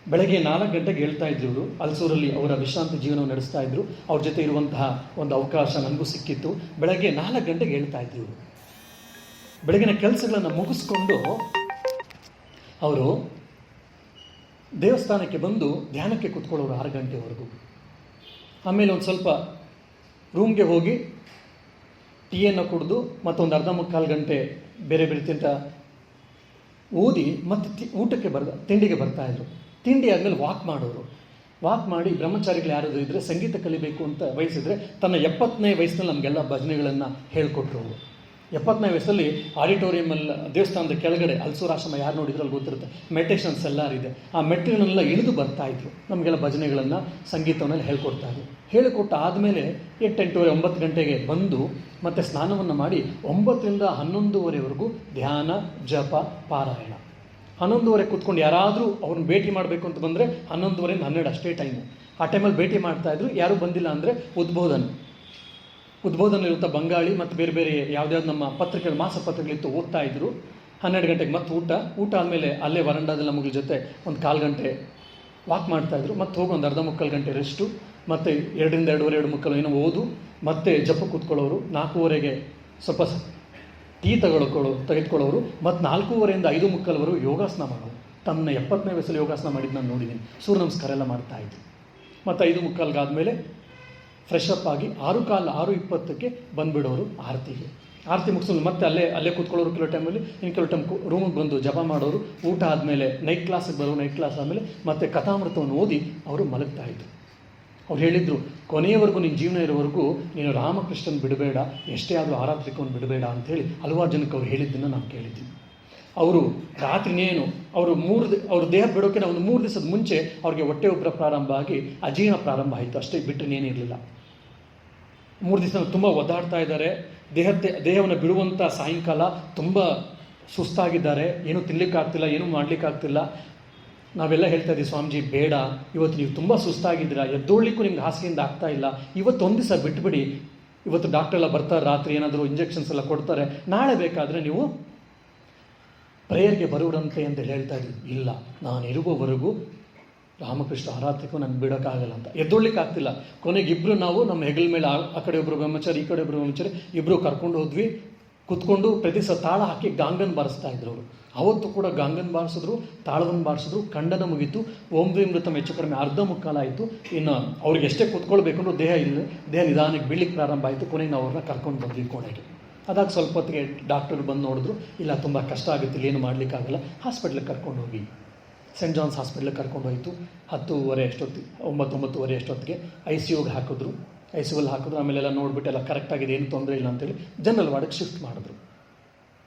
ಬೆಳಗ್ಗೆ 4 ಗಂಟೆಗೆ ಹೇಳ್ತಾ ಇದ್ರು ಇವರು. ಅಲ್ಸೂರಲ್ಲಿ ಅವರ ವಿಶ್ರಾಂತಿ ಜೀವನವನ್ನು ನಡೆಸ್ತಾ ಇದ್ರು. ಅವ್ರ ಜೊತೆ ಇರುವಂತಹ ಒಂದು ಅವಕಾಶ ನನಗೂ ಸಿಕ್ಕಿತ್ತು. ಬೆಳಗ್ಗೆ 4 ಗಂಟೆಗೆ ಹೇಳ್ತಾ ಇದ್ರು ಇವರು. ಬೆಳಗಿನ ಕೆಲಸಗಳನ್ನು ಮುಗಿಸ್ಕೊಂಡು ಅವರು ದೇವಸ್ಥಾನಕ್ಕೆ ಬಂದು ಧ್ಯಾನಕ್ಕೆ ಕೂತ್ಕೊಳ್ಳೋರು 6 ಗಂಟೆವರೆಗೂ. ಆಮೇಲೆ ಒಂದು ಸ್ವಲ್ಪ ರೂಮ್ಗೆ ಹೋಗಿ ಟೀಯನ್ನು ಕುಡಿದು ಮತ್ತೊಂದು 1/2-3/4 ಗಂಟೆ ಬೇರೆ ಬೇರೆ ತಿಂತ ಓದಿ ಮತ್ತೆ ಊಟಕ್ಕೆ ತಿಂಡಿಗೆ ಬರ್ತಾಯಿದ್ರು. ತಿಂಡಿ ಆದಮೇಲೆ ವಾಕ್ ಮಾಡೋರು. ವಾಕ್ ಮಾಡಿ ಬ್ರಹ್ಮಚಾರಿಗಳು ಯಾರಾದರೂ ಇದ್ದರೆ ಸಂಗೀತ ಕಲಿಬೇಕು ಅಂತ ಬಯಸಿದರೆ ತನ್ನ 70ನೇ ವಯಸ್ಸಿನಲ್ಲಿ ನಮಗೆಲ್ಲ ಭಜನೆಗಳನ್ನು ಹೇಳಿಕೊಟ್ರು ಅವರು. 70ನೇ ವಯಸ್ಸಲ್ಲಿ ಆಡಿಟೋರಿಯಮಲ್ಲಿ ದೇವಸ್ಥಾನದ ಕೆಳಗಡೆ ಅಲ್ಸೂರಾಶ್ರಮ ಯಾರು ನೋಡಿದ್ರು ಅಲ್ಲಿ ಗೊತ್ತಿರುತ್ತೆ, ಮೆಡಿಟೇಷನ್ಸ್ ಎಲ್ಲ ಇದೆ. ಆ ಮೆಟ್ಟಿಲನ್ನೆಲ್ಲ ಇಳಿದು ಬರ್ತಾಯಿದ್ರು. ನಮಗೆಲ್ಲ ಭಜನೆಗಳನ್ನು ಸಂಗೀತವನ್ನೆಲ್ಲ ಹೇಳ್ಕೊಡ್ತಾಯಿದ್ರು. ಹೇಳಿಕೊಟ್ಟ ಆದಮೇಲೆ 8-9 ಗಂಟೆಗೆ ಬಂದು ಮತ್ತೆ ಸ್ನಾನವನ್ನು ಮಾಡಿ 9ರಿಂದ 11:30ವರೆಗೂ ಧ್ಯಾನ, ಜಪ, ಪಾರಾಯಣ. 11:30 ಕೂತ್ಕೊಂಡು ಯಾರಾದರೂ ಅವ್ರನ್ನ ಭೇಟಿ ಮಾಡಬೇಕು ಅಂತ ಬಂದರೆ 11:30ರಿಂದ 12 ಅಷ್ಟೇ ಟೈಮು. ಆ ಟೈಮಲ್ಲಿ ಭೇಟಿ ಮಾಡ್ತಾಯಿದ್ರು. ಯಾರೂ ಬಂದಿಲ್ಲ ಅಂದರೆ ಉದ್ಬೋಧನಲ್ಲಿರುವಂಥ ಬಂಗಾಳಿ ಮತ್ತು ಬೇರೆ ಬೇರೆ ಯಾವುದ್ಯಾವ್ದು ನಮ್ಮ ಪತ್ರಿಕೆಗಳು, ಮಾಸಪತ್ರಿಕೆಗಳಿತ್ತು, ಓದ್ತಾ ಇದ್ರು. 12 ಗಂಟೆಗೆ ಮತ್ತೆ ಊಟ ಆದಮೇಲೆ ಅಲ್ಲೇ ವರಂಡಾದಲ್ಲಿ ನಮಗಳ ಜೊತೆ ಒಂದು 1/4 ಗಂಟೆ ವಾಕ್ ಮಾಡ್ತಾಯಿದ್ರು. ಮತ್ತೆ ಹೋಗಿ ಒಂದು 1/2-3/4 ಗಂಟೆ ರೆಸ್ಟು, ಮತ್ತು 2ರಿಂದ 2:15 ಏನೋ ಓದು, ಮತ್ತೆ ಜಪ ಕೂತ್ಕೊಳ್ಳೋರು. 4:15ಗೆ ಸ್ವಲ್ಪ ಟೀ ತೆಗೆದುಕೊಳ್ಳೋರು. ಮತ್ತು 4:15ರಿಂದ 5:15ವರೆಗೂ ಯೋಗಾಸನ ಮಾಡೋರು. ತನ್ನ 70ನೇ ವಯಸ್ಸಲ್ಲಿ ಯೋಗಾಸನ ಮಾಡಿದ್ದು ನಾನು ನೋಡಿದ್ದೀನಿ. ಸೂರ್ಯ ನಮಸ್ಕಾರ ಎಲ್ಲ ಮಾಡ್ತಾಯಿದ್ರು. ಮತ್ತು 5:15 ಆದಮೇಲೆ ಫ್ರೆಶ್ ಅಪ್ ಆಗಿ 6:20ಕ್ಕೆ ಬಂದುಬಿಡೋರು ಆರತಿಗೆ. ಆರತಿ ಮುಗಿಸೋದು ಮತ್ತೆ ಅಲ್ಲೇ ಕೂತ್ಕೊಳ್ಳೋರು ಕೆಲವು ಟೈಮಲ್ಲಿ. ಇನ್ನು ಕೆಲವು ಟೈಮ್ ರೂಮಿಗೆ ಬಂದು ಜಪ ಮಾಡೋರು. ಊಟ ಆದಮೇಲೆ ನೈಟ್ ಕ್ಲಾಸಿಗೆ ಬರೋರು. ನೈಟ್ ಕ್ಲಾಸ್ ಆದಮೇಲೆ ಮತ್ತೆ ಕಥಾಮೃತವನ್ನು ಓದಿ ಅವರು ಮಲಗ್ತಾಯಿದ್ರು. ಅವ್ರು ಹೇಳಿದರು, ಕೊನೆಯವರೆಗೂ ನಿನ್ನ ಜೀವನ ಇರೋವರೆಗೂ ನೀನು ರಾಮಕೃಷ್ಣನ್ ಬಿಡಬೇಡ, ಎಷ್ಟೇ ಆದರೂ ಆರಾಧಕವನ್ನು ಬಿಡಬೇಡ ಅಂಥೇಳಿ ಹಲವಾರು ಜನಕ್ಕೆ ಅವ್ರು ಹೇಳಿದ್ದನ್ನು ನಾವು ಕೇಳಿದ್ದೀವಿ. ಅವರು ರಾತ್ರಿನೇನು ಅವರು ದೇಹ ಬಿಡೋಕೆ ಒಂದು 3 ದಿವಸದ ಮುಂಚೆ ಅವ್ರಿಗೆ ಹೊಟ್ಟೆ ಉಬ್ಬರ ಪ್ರಾರಂಭ ಆಗಿ ಅಜೀರ್ಣ ಪ್ರಾರಂಭ ಆಯಿತು. ಅಷ್ಟೇ, ಬಿಟ್ಟರೇನೇನಿರಲಿಲ್ಲ. 3 ದಿವಸ ತುಂಬ ಒದ್ದಾಡ್ತಾ ಇದ್ದಾರೆ. ದೇಹವನ್ನು ಬಿಡುವಂಥ ಸಾಯಂಕಾಲ ತುಂಬ ಸುಸ್ತಾಗಿದ್ದಾರೆ. ಏನೂ ತಿನ್ನಲಿಕ್ಕಾಗ್ತಿಲ್ಲ, ಏನೂ ಮಾಡಲಿಕ್ಕಾಗ್ತಿಲ್ಲ. ನಾವೆಲ್ಲ ಹೇಳ್ತಾ ಇದ್ದೀವಿ, ಸ್ವಾಮೀಜಿ ಬೇಡ, ಇವತ್ತು ನೀವು ತುಂಬ ಸುಸ್ತಾಗಿದ್ದೀರಾ, ಎದ್ದೋಳ್ಲಿಕ್ಕೂ ನಿಮ್ಗೆ ಹಾಸಿಗೆಯಿಂದ ಆಗ್ತಾ ಇಲ್ಲ, ಇವತ್ತೊಂದು ದಿವಸ ಬಿಟ್ಬಿಡಿ. ಇವತ್ತು ಡಾಕ್ಟರ್ ಎಲ್ಲ ಬರ್ತಾರೆ, ರಾತ್ರಿ ಏನಾದರೂ ಇಂಜೆಕ್ಷನ್ಸ್ ಎಲ್ಲ ಕೊಡ್ತಾರೆ, ನಾಳೆ ಬೇಕಾದರೆ ನೀವು ಪ್ರೇಯರ್ಗೆ ಬರುವುದಂತೆ ಅಂತ ಹೇಳ್ತಾ ಇದ್ವಿ. ಇಲ್ಲ, ನಾನು ಇರುವವರೆಗೂ ರಾಮಕೃಷ್ಣ ಆರಾಧಕರು ನನಗೆ ಬಿಡೋಕ್ಕಾಗಲ್ಲ ಅಂತ. ಎದ್ದೊಳ್ಲಿಕ್ಕೆ ಆಗ್ತಿಲ್ಲ. ಕೊನೆಗೆ ಇಬ್ಬರು ನಾವು ನಮ್ಮ ಹೆಗಲ ಮೇಲೆ ಆ ಕಡೆ ಒಬ್ಬರು ಬ್ರಹ್ಮಚಾರಿ, ಈ ಕಡೆ ಒಬ್ಬರು ಬ್ರಹ್ಮಚಾರಿ, ಇಬ್ಬರು ಕರ್ಕೊಂಡು ಹೋದ್ವಿ. ಕುತ್ಕೊಂಡು ಪ್ರತಿ ಸಲ ತಾಳ ಹಾಕಿ ಗಾಂಗನ್ ಬಾರಿಸ್ತಾ ಇದ್ರು ಅವರು. ಅವತ್ತು ಕೂಡ ಗಾಂಗನ್ ಬಾರಿಸಿದ್ರು, ತಾಳವನ್ನು ಬಾರಿಸಿದ್ರು. ಖಂಡನ ಮುಗೀತು. ಓಂ ದ್ವಿಮೃತಂ ಹೆಚ್ಚು ಕಡಿಮೆ 1/2 ಆಯಿತು. ಇನ್ನು ಅವ್ರಿಗೆ ಎಷ್ಟೇ ಕೂತ್ಕೊಳ್ಬೇಕಂದ್ರೂ ದೇಹ ನಿಧಾನಕ್ಕೆ ಬೀಳಲಿಕ್ಕೆ ಪ್ರಾರಂಭ ಆಯಿತು. ಕೊನೆಗೆ ನಾವು ಅವ್ರನ್ನ ಕರ್ಕೊಂಡು ಬಂದ್ವಿ ಕೋಣೆಗೆ. ಅದಾಗ ಸ್ವಲ್ಪ ಹೊತ್ತಿಗೆ ಡಾಕ್ಟರ್ ಬಂದು ನೋಡಿದ್ರು. ಇಲ್ಲ, ತುಂಬ ಕಷ್ಟ ಆಗುತ್ತೆ, ಏನು ಮಾಡಲಿಕ್ಕಾಗಲ್ಲ, ಹಾಸ್ಪಿಟ್ಲಿಗೆ ಕರ್ಕೊಂಡು ಹೋಗಿ. ಸೆಂಟ್ ಜಾನ್ಸ್ ಹಾಸ್ಪಿಟ್ಲಿಗೆ ಕರ್ಕೊಂಡು ಹೋಯಿತು. 10:30 ಅಷ್ಟೊತ್ತಿಗೆ, 9:30 ಅಷ್ಟೊತ್ತಿಗೆ ICUಗೆ ಹಾಕಿದ್ರು. ICUಲ್ಲಿ ಹಾಕಿದ್ರು. ಆಮೇಲೆಲ್ಲ ನೋಡಿಬಿಟ್ಟು ಎಲ್ಲ ಕರೆಕ್ಟಾಗಿದೆ, ಏನು ತೊಂದರೆ ಇಲ್ಲ ಅಂತೇಳಿ ಜನರಲ್ ವಾರ್ಡಿಗೆ ಶಿಫ್ಟ್ ಮಾಡಿದ್ರು.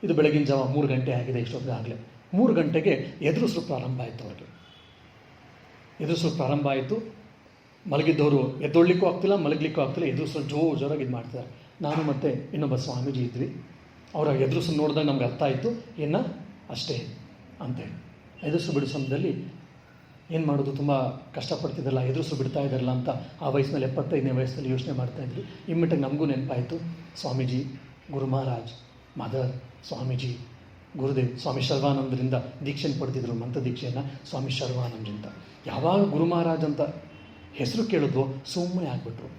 ಇದು ಬೆಳಗಿನ ಜಾವ 3 ಗಂಟೆ ಆಗಿದೆ. ಇಷ್ಟೊತ್ತಿಗೆ ಆಗಲೇ 3 ಗಂಟೆಗೆ ಎದುರಿಸಲು ಪ್ರಾರಂಭ ಆಯಿತು. ಅವ್ರಿಗೆ ಎದುರಿಸಲು ಪ್ರಾರಂಭ ಆಯಿತು. ಮಲಗಿದ್ದವರು ಎದ್ದೊಳ್ಲಿಕ್ಕೂ ಆಗ್ತಿಲ್ಲ, ಮಲಗಲಿಕ್ಕೂ ಆಗ್ತಿಲ್ಲ. ಎದುರಿಸಲು ಜೋರಾಗಿ ಇದು ಮಾಡ್ತಿದ್ದಾರೆ. ನಾನು ಮತ್ತು ಇನ್ನೊಬ್ಬ ಸ್ವಾಮೀಜಿ ಇದ್ವಿ. ಅವರ ಎದುರಿಸು ನೋಡಿದಾಗ ನಮ್ಗೆ ಅರ್ಥ ಆಯಿತು, ಇನ್ನು ಅಷ್ಟೇ ಅಂತೇಳಿ. ಎದುರಿಸು ಬಿಡೋ ಸಮಯದಲ್ಲಿ ಏನು ಮಾಡೋದು, ತುಂಬ ಕಷ್ಟಪಡ್ತಿದ್ರಲ್ಲ, ಎದುರಿಸು ಬಿಡ್ತಾ ಇದ್ದಾರಲ್ಲ ಅಂತ ಆ ವಯಸ್ಸಿನಲ್ಲಿ 75ನೇ ವಯಸ್ಸಲ್ಲಿ ಯೋಚನೆ ಮಾಡ್ತಾಯಿದ್ವಿ. ಇಮ್ಮಿಡಿಯಾಗಿ ನಮಗೂ ನೆನಪಾಯಿತು, ಸ್ವಾಮೀಜಿ, ಗುರು ಮಹಾರಾಜ್, ಮದರ್, ಸ್ವಾಮೀಜಿ, ಗುರುದೇವ್, ಸ್ವಾಮಿ ಶರ್ವಾನಂದರಿಂದ ದೀಕ್ಷೆಯನ್ನು ಪಡೆದಿದ್ರು, ಮಂತ್ರ ದೀಕ್ಷೆಯನ್ನು ಸ್ವಾಮಿ ಶರ್ವಾನಂದರಿಂದ. ಯಾವಾಗ ಗುರು ಮಹಾರಾಜ್ ಅಂತ ಹೆಸರು ಕೇಳಿದ್ವೋ ಸುಮ್ಮನೆ ಆಗಿಬಿಟ್ರು.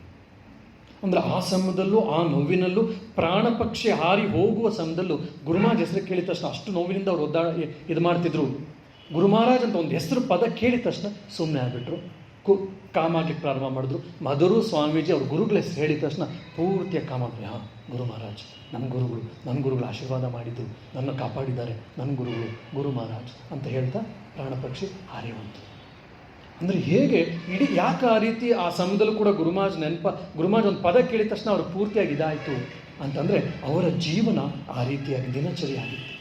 ಅಂದರೆ ಆ ಸಮಯದಲ್ಲೂ, ಆ ನೋವಿನಲ್ಲೂ, ಪ್ರಾಣ ಪಕ್ಷಿ ಹಾರಿ ಹೋಗುವ ಸಮಯದಲ್ಲೂ ಗುರುಮಹಾರಾಜ್ ಹೆಸರು ಕೇಳಿದ ತಕ್ಷಣ ಅಷ್ಟು ನೋವಿನಿಂದ ಅವ್ರು ಇದು ಮಾಡ್ತಿದ್ರು. ಗುರುಮಹಾರಾಜ್ ಅಂತ ಒಂದು ಹೆಸರು ಪದ ಕೇಳಿದ ತಕ್ಷಣ ಸುಮ್ಮನೆ ಆಗಿಬಿಟ್ರು, ಕಾಮಾಗ್ಲಿಕ್ಕೆ ಪ್ರಾರಂಭ ಮಾಡಿದ್ರು. ಮಧುರು ಸ್ವಾಮೀಜಿ ಅವ್ರ ಗುರುಗಳ ಹೆಸರು ಹೇಳಿದ ತಕ್ಷಣ ಪೂರ್ತಿಯ ಕಾಮಾಗ್ಲಿ, ಹಾಂ ಗುರು ಮಹಾರಾಜ್ ನನ್ನ ಗುರುಗಳು ಆಶೀರ್ವಾದ ಮಾಡಿದ್ರು, ನನ್ನ ಕಾಪಾಡಿದ್ದಾರೆ, ನನ್ನ ಗುರು ಮಹಾರಾಜ್ ಅಂತ ಹೇಳ್ತಾ ಪ್ರಾಣ ಪಕ್ಷಿ ಹಾರಿ ಹೋಯ್ತು. ಅಂದರೆ ಹೇಗೆ ಇಡೀ ಯಾಕೆ ಆ ರೀತಿ ಆ ಸಮಯದಲ್ಲೂ ಕೂಡ ಗುರುಮಹಾರಾಜ್ ಒಂದು ಪದ ಕೇಳಿದ ತಕ್ಷಣ ಅವ್ರು ಪೂರ್ತಿಯಾಗಿ ಇದಾಯಿತು ಅಂತಂದರೆ ಅವರ ಜೀವನ ಆ ರೀತಿಯಾಗಿ ದಿನಚರಿಯಾಗಿತ್ತು.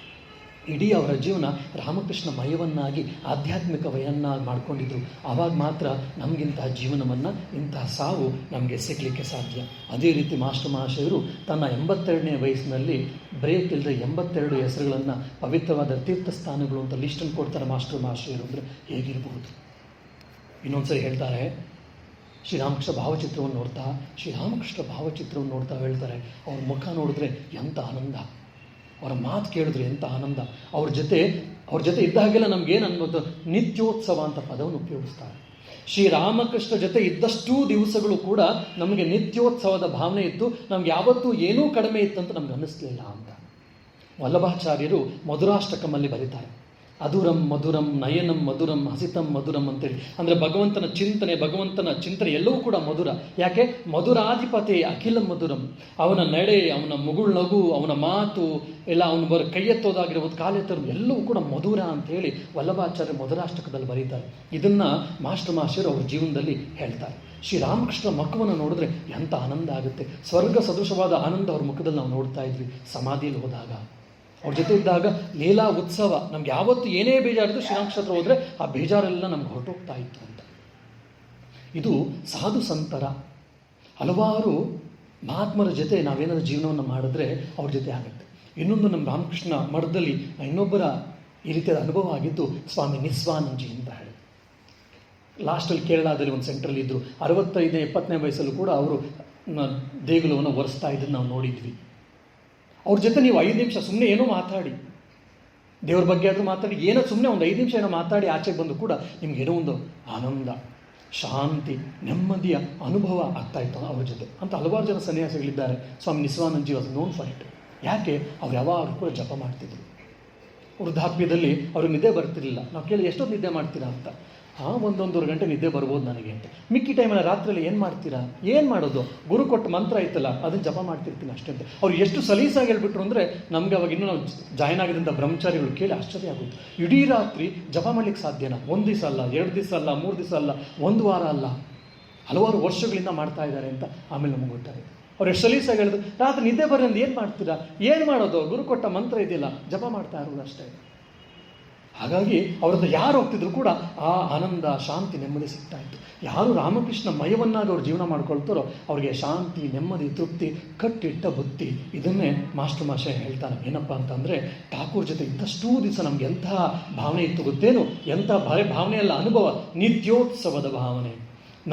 ಇಡೀ ಅವರ ಜೀವನ ರಾಮಕೃಷ್ಣ ಮಯವನ್ನಾಗಿ ಆಧ್ಯಾತ್ಮಿಕವನ್ನಾಗಿ ಮಾಡ್ಕೊಂಡಿದ್ರು. ಆವಾಗ ಮಾತ್ರ ನಮಗಿಂತಹ ಜೀವನವನ್ನು, ಇಂತಹ ಸಾವು ನಮಗೆ ಸಿಗಲಿಕ್ಕೆ ಸಾಧ್ಯ. ಅದೇ ರೀತಿ ಮಾಸ್ಟರ್ ಮಹಾಶಯರು ತನ್ನ 82ನೇ ವಯಸ್ಸಿನಲ್ಲಿ ಬ್ರೇಕ್ ಇಲ್ಲದೆ 82 ಹೆಸರುಗಳನ್ನು ಪವಿತ್ರವಾದ ತೀರ್ಥಸ್ಥಾನಗಳು ಅಂತ ಲಿಸ್ಟನ್ನು ಕೊಡ್ತಾರೆ ಮಾಸ್ಟರ್ ಮಹಾಶಯರು. ಅಂದರೆ ಹೇಗಿರಬಹುದು? ಇನ್ನೊಂದ್ಸರಿ ಹೇಳ್ತಾರೆ, ಶ್ರೀರಾಮಕೃಷ್ಣ ಭಾವಚಿತ್ರವನ್ನು ನೋಡ್ತಾ ಹೇಳ್ತಾರೆ, ಅವ್ರ ಮುಖ ನೋಡಿದ್ರೆ ಎಂಥ ಆನಂದ, ಅವರ ಮಾತು ಕೇಳಿದ್ರೆ ಎಂಥ ಆನಂದ. ಅವ್ರ ಜೊತೆ ಇದ್ದಾಗೆಲ್ಲ ನಮಗೇನು ಅನ್ಬೋದು, ನಿತ್ಯೋತ್ಸವ ಅಂತ ಪದವನ್ನು ಉಪಯೋಗಿಸ್ತಾರೆ. ಶ್ರೀರಾಮಕೃಷ್ಣ ಜೊತೆ ಇದ್ದಷ್ಟೂ ದಿವಸಗಳು ಕೂಡ ನಮಗೆ ನಿತ್ಯೋತ್ಸವದ ಭಾವನೆ ಇತ್ತು, ನಮ್ಗೆ ಯಾವತ್ತೂ ಏನೂ ಕಡಿಮೆ ಇತ್ತಂತ ನಮ್ಗೆ ಅನ್ನಿಸ್ಲಿಲ್ಲ ಅಂತ ವಲ್ಲಭಾಚಾರ್ಯರು ಮಧುರಾಷ್ಟಕಮಲ್ಲಿ ಬರೀತಾರೆ. ಅಧುರಂ ಮಧುರಂ ನಯನಂ ಮಧುರಂ ಹಸಿತಂ ಮಧುರಂ ಅಂತೇಳಿ. ಅಂದರೆ ಭಗವಂತನ ಚಿಂತನೆ ಎಲ್ಲವೂ ಕೂಡ ಮಧುರ. ಯಾಕೆ? ಮಧುರಾಧಿಪತಿ ಅಖಿಲ ಮಧುರಂ. ಅವನ ನಡೆ, ಅವನ ಮುಗುಳ್ ನಗು, ಅವನ ಮಾತು ಎಲ್ಲ, ಅವನು ಕೈ ಎತ್ತೋದಾಗಿರ್ಬೋದು, ಕಾಲೆತ್ತೋದು ಎಲ್ಲವೂ ಕೂಡ ಮಧುರ ಅಂತೇಳಿ ವಲ್ಲಭಾಚಾರ್ಯ ಮಧುರಾಷ್ಟಕದಲ್ಲಿ ಬರೀತಾರೆ. ಇದನ್ನು ಮಾಸ್ಟರ್ ಮಹಾಶಯರು ಅವ್ರ ಜೀವನದಲ್ಲಿ ಹೇಳ್ತಾರೆ. ಶ್ರೀರಾಮಕೃಷ್ಣ ಮಖವನ್ನು ನೋಡಿದ್ರೆ ಎಂಥ ಆನಂದ ಆಗುತ್ತೆ. ಸ್ವರ್ಗ ಸದೃಶವಾದ ಆನಂದ ಅವ್ರ ಮುಖದಲ್ಲಿ ನಾವು ನೋಡ್ತಾ ಇದ್ವಿ. ಸಮಾಧಿಯಲ್ಲಿ ಹೋದಾಗ, ಅವ್ರ ಜೊತೆ ಇದ್ದಾಗ ಲೀಲಾ ಉತ್ಸವ, ನಮ್ಗೆ ಯಾವತ್ತು ಏನೇ ಬೇಜಾರಿದ್ರು ಶ್ರೀರಾಮಕೃಷ್ಣ ಹತ್ರ ಹೋದರೆ ಆ ಬೇಜಾರೆಲ್ಲ ನಮ್ಗೆ ಹೊರಟೋಗ್ತಾ ಇತ್ತು ಅಂತ. ಇದು ಸಾಧು ಸಂತರ, ಹಲವಾರು ಮಹಾತ್ಮರ ಜೊತೆ ನಾವೇನಾದ್ರೂ ಜೀವನವನ್ನು ಮಾಡಿದ್ರೆ ಅವ್ರ ಜೊತೆ ಆಗುತ್ತೆ. ಇನ್ನೊಂದು ನಮ್ಮ ರಾಮಕೃಷ್ಣ ಮಠದಲ್ಲಿ ಇನ್ನೊಬ್ಬರ ಈ ರೀತಿಯಾದ ಅನುಭವ ಆಗಿದ್ದು ಸ್ವಾಮಿ ನಿಸ್ವಾನಂದಜಿ ಅಂತ ಹೇಳಿ. ಲಾಸ್ಟಲ್ಲಿ ಕೇರಳದಲ್ಲಿ ಒಂದು ಸೆಂಟ್ರಲ್ಲಿ ಇದ್ದರು. 65-70ನೇ ವಯಸ್ಸಲ್ಲೂ ಕೂಡ ಅವರು ದೇಗುಲವನ್ನು ಒರೆಸ್ತಾ ಇದ್ದನ್ನು ನಾವು ನೋಡಿದ್ವಿ. ಅವ್ರ ಜೊತೆ ನೀವು 5 ನಿಮಿಷ ಸುಮ್ಮನೆ ಏನೋ ಮಾತಾಡಿ, ದೇವ್ರ ಬಗ್ಗೆ ಆದರೂ ಮಾತಾಡಿ, ಏನೋ ಸುಮ್ಮನೆ ಒಂದು 5 ನಿಮಿಷ ಏನೋ ಮಾತಾಡಿ ಆಚೆಗೆ ಬಂದು ಕೂಡ ನಿಮ್ಗೇನೋ ಒಂದು ಆನಂದ, ಶಾಂತಿ, ನೆಮ್ಮದಿಯ ಅನುಭವ ಆಗ್ತಾ ಇತ್ತು ಅವ್ರ ಜೊತೆ ಅಂತ. ಹಲವಾರು ಜನ ಸನ್ಯಾಸಿಗಳಿದ್ದಾರೆ. ಸ್ವಾಮಿ ನಿಸ್ವಾನಂದಜಿ ವಾಸ್ ನೋನ್ ಫಾರ್ ಇಟ್. ಯಾಕೆ? ಅವ್ರು ಯಾವಾಗಲೂ ಕೂಡ ಜಪ ಮಾಡ್ತಿದ್ರು. ವೃದ್ಧಾಪ್ಯದಲ್ಲಿ ಅವ್ರಿಗೆ ನಿದ್ದೆ ಬರ್ತಿರಲಿಲ್ಲ. ನಾವು ಕೇಳಿ ಎಷ್ಟೊತ್ತು ನಿದ್ದೆ ಮಾಡ್ತೀರಾ ಅಂತ. 1-1.5 ಗಂಟೆ ನಿದ್ದೆ ಬರ್ಬೋದು ನನಗೆ ಅಂತ. ಮಿಕ್ಕಿ ಟೈಮಲ್ಲಿ ರಾತ್ರಿಯಲ್ಲಿ ಏನು ಮಾಡ್ತೀರಾ? ಏನು ಮಾಡೋದು? ಗುರು ಕೊಟ್ಟ ಮಂತ್ರ ಐತಲ್ಲ ಅದನ್ನು ಜಪ ಮಾಡ್ತಿರ್ತೀನಿ ಅಷ್ಟೇ ಅಂತ. ಅವ್ರು ಎಷ್ಟು ಸಲೀಸಾಗಿ ಹೇಳ್ಬಿಟ್ರು ಅಂದರೆ ನಮಗೆ ಅವಾಗ ಇನ್ನೂ ನಾವು ಜಾಯ್ನ್ ಆಗಿದ್ದಂಥ ಬ್ರಹ್ಮಚಾರಿಗಳು ಕೇಳಿ ಆಶ್ಚರ್ಯ ಆಗುತ್ತೆ. ಇಡೀ ರಾತ್ರಿ ಜಪ ಮಾಡ್ಲಿಕ್ಕೆ ಸಾಧ್ಯನಾ? 1 ದಿವಸ ಅಲ್ಲ, 2 ದಿವಸ ಅಲ್ಲ, 3 ದಿವಸ ಅಲ್ಲ, 1 ವಾರ ಅಲ್ಲ, ಹಲವಾರು ವರ್ಷಗಳಿಂದ ಮಾಡ್ತಾ ಇದ್ದಾರೆ ಅಂತ ಆಮೇಲೆ ನಮಗೆ ಗೊತ್ತಾಗುತ್ತೆ. ಅವ್ರು ಎಷ್ಟು ಸಲೀಸಾಗಿ ಹೇಳಿದ್ರು, ರಾತ್ರಿ ನಿದ್ದೆ ಬರ್ರಿ ಅಂದ್ರೆ ಏನು ಮಾಡ್ತೀರಾ? ಏನು ಮಾಡೋದು? ಗುರು ಕೊಟ್ಟ ಮಂತ್ರ ಇದೆಯಲ್ಲ, ಜಪ ಮಾಡ್ತಾ ಇರೋದು ಅಷ್ಟೇ. ಹಾಗಾಗಿ ಅವ್ರದ್ದು ಯಾರು ಹೋಗ್ತಿದ್ರು ಕೂಡ ಆ ಆನಂದ, ಶಾಂತಿ, ನೆಮ್ಮದಿ ಸಿಗ್ತಾ ಇತ್ತು. ಯಾರು ರಾಮಕೃಷ್ಣ ಮಯವನ್ನಾಗಿ ಅವ್ರು ಜೀವನ ಮಾಡ್ಕೊಳ್ತಾರೋ ಅವ್ರಿಗೆ ಶಾಂತಿ, ನೆಮ್ಮದಿ, ತೃಪ್ತಿ, ಕಟ್ಟಿಟ್ಟ ಬುತ್ತಿ. ಇದನ್ನೇ ಮಾಸ್ಟರ್ ಮಹಾಶಯ ಹೇಳ್ತಾನೆ. ಏನಪ್ಪ ಅಂತಂದರೆ, ಠಾಕೂರ್ ಜೊತೆ ಇದ್ದಷ್ಟೂ ದಿವಸ ನಮ್ಗೆ ಎಂಥ ಭಾವನೆ ಇತ್ತು ಗೊತ್ತೇನು? ಎಂಥ ಭಾವನೆ ಅಲ್ಲ, ಅನುಭವ, ನಿತ್ಯೋತ್ಸವದ ಭಾವನೆ.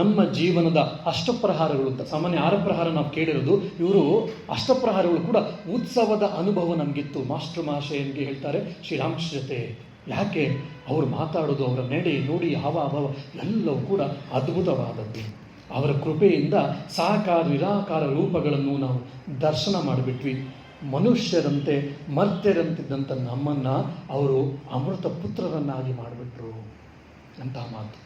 ನಮ್ಮ ಜೀವನದ ಅಷ್ಟಪ್ರಹಾರಗಳು ಅಂತ ಸಾಮಾನ್ಯ 6 ಪ್ರಹಾರ ನಾವು ಕೇಳಿರೋದು, ಇವರು ಅಷ್ಟಪ್ರಹಾರಗಳು ಕೂಡ ಉತ್ಸವದ ಅನುಭವ ನಮಗಿತ್ತು. ಮಾಸ್ಟರ್ ಮಹಾಶಯನಿಗೆ ಹೇಳ್ತಾರೆ ಶ್ರೀರಾಮಕೃಷ್ಣ ಜೊತೆ. ಯಾಕೆ? ಅವರು ಮಾತಾಡೋದು, ಅವರ ನಡೆ, ನುಡಿ, ಹಾವಭಾವ ಎಲ್ಲವೂ ಕೂಡ ಅದ್ಭುತವಾದದ್ದು. ಅವರ ಕೃಪೆಯಿಂದ ಸಾಕಾರ ನಿರಾಕಾರ ರೂಪಗಳನ್ನು ನಾವು ದರ್ಶನ ಮಾಡಿಬಿಟ್ವಿ. ಮನುಷ್ಯರಂತೆ ಮರ್ತ್ಯರಂತಿದ್ದಂಥ ನಮ್ಮನ್ನು ಅವರು ಅಮೃತ ಪುತ್ರರನ್ನಾಗಿ ಮಾಡಿಬಿಟ್ರು ಅಂತ ಮಾತು.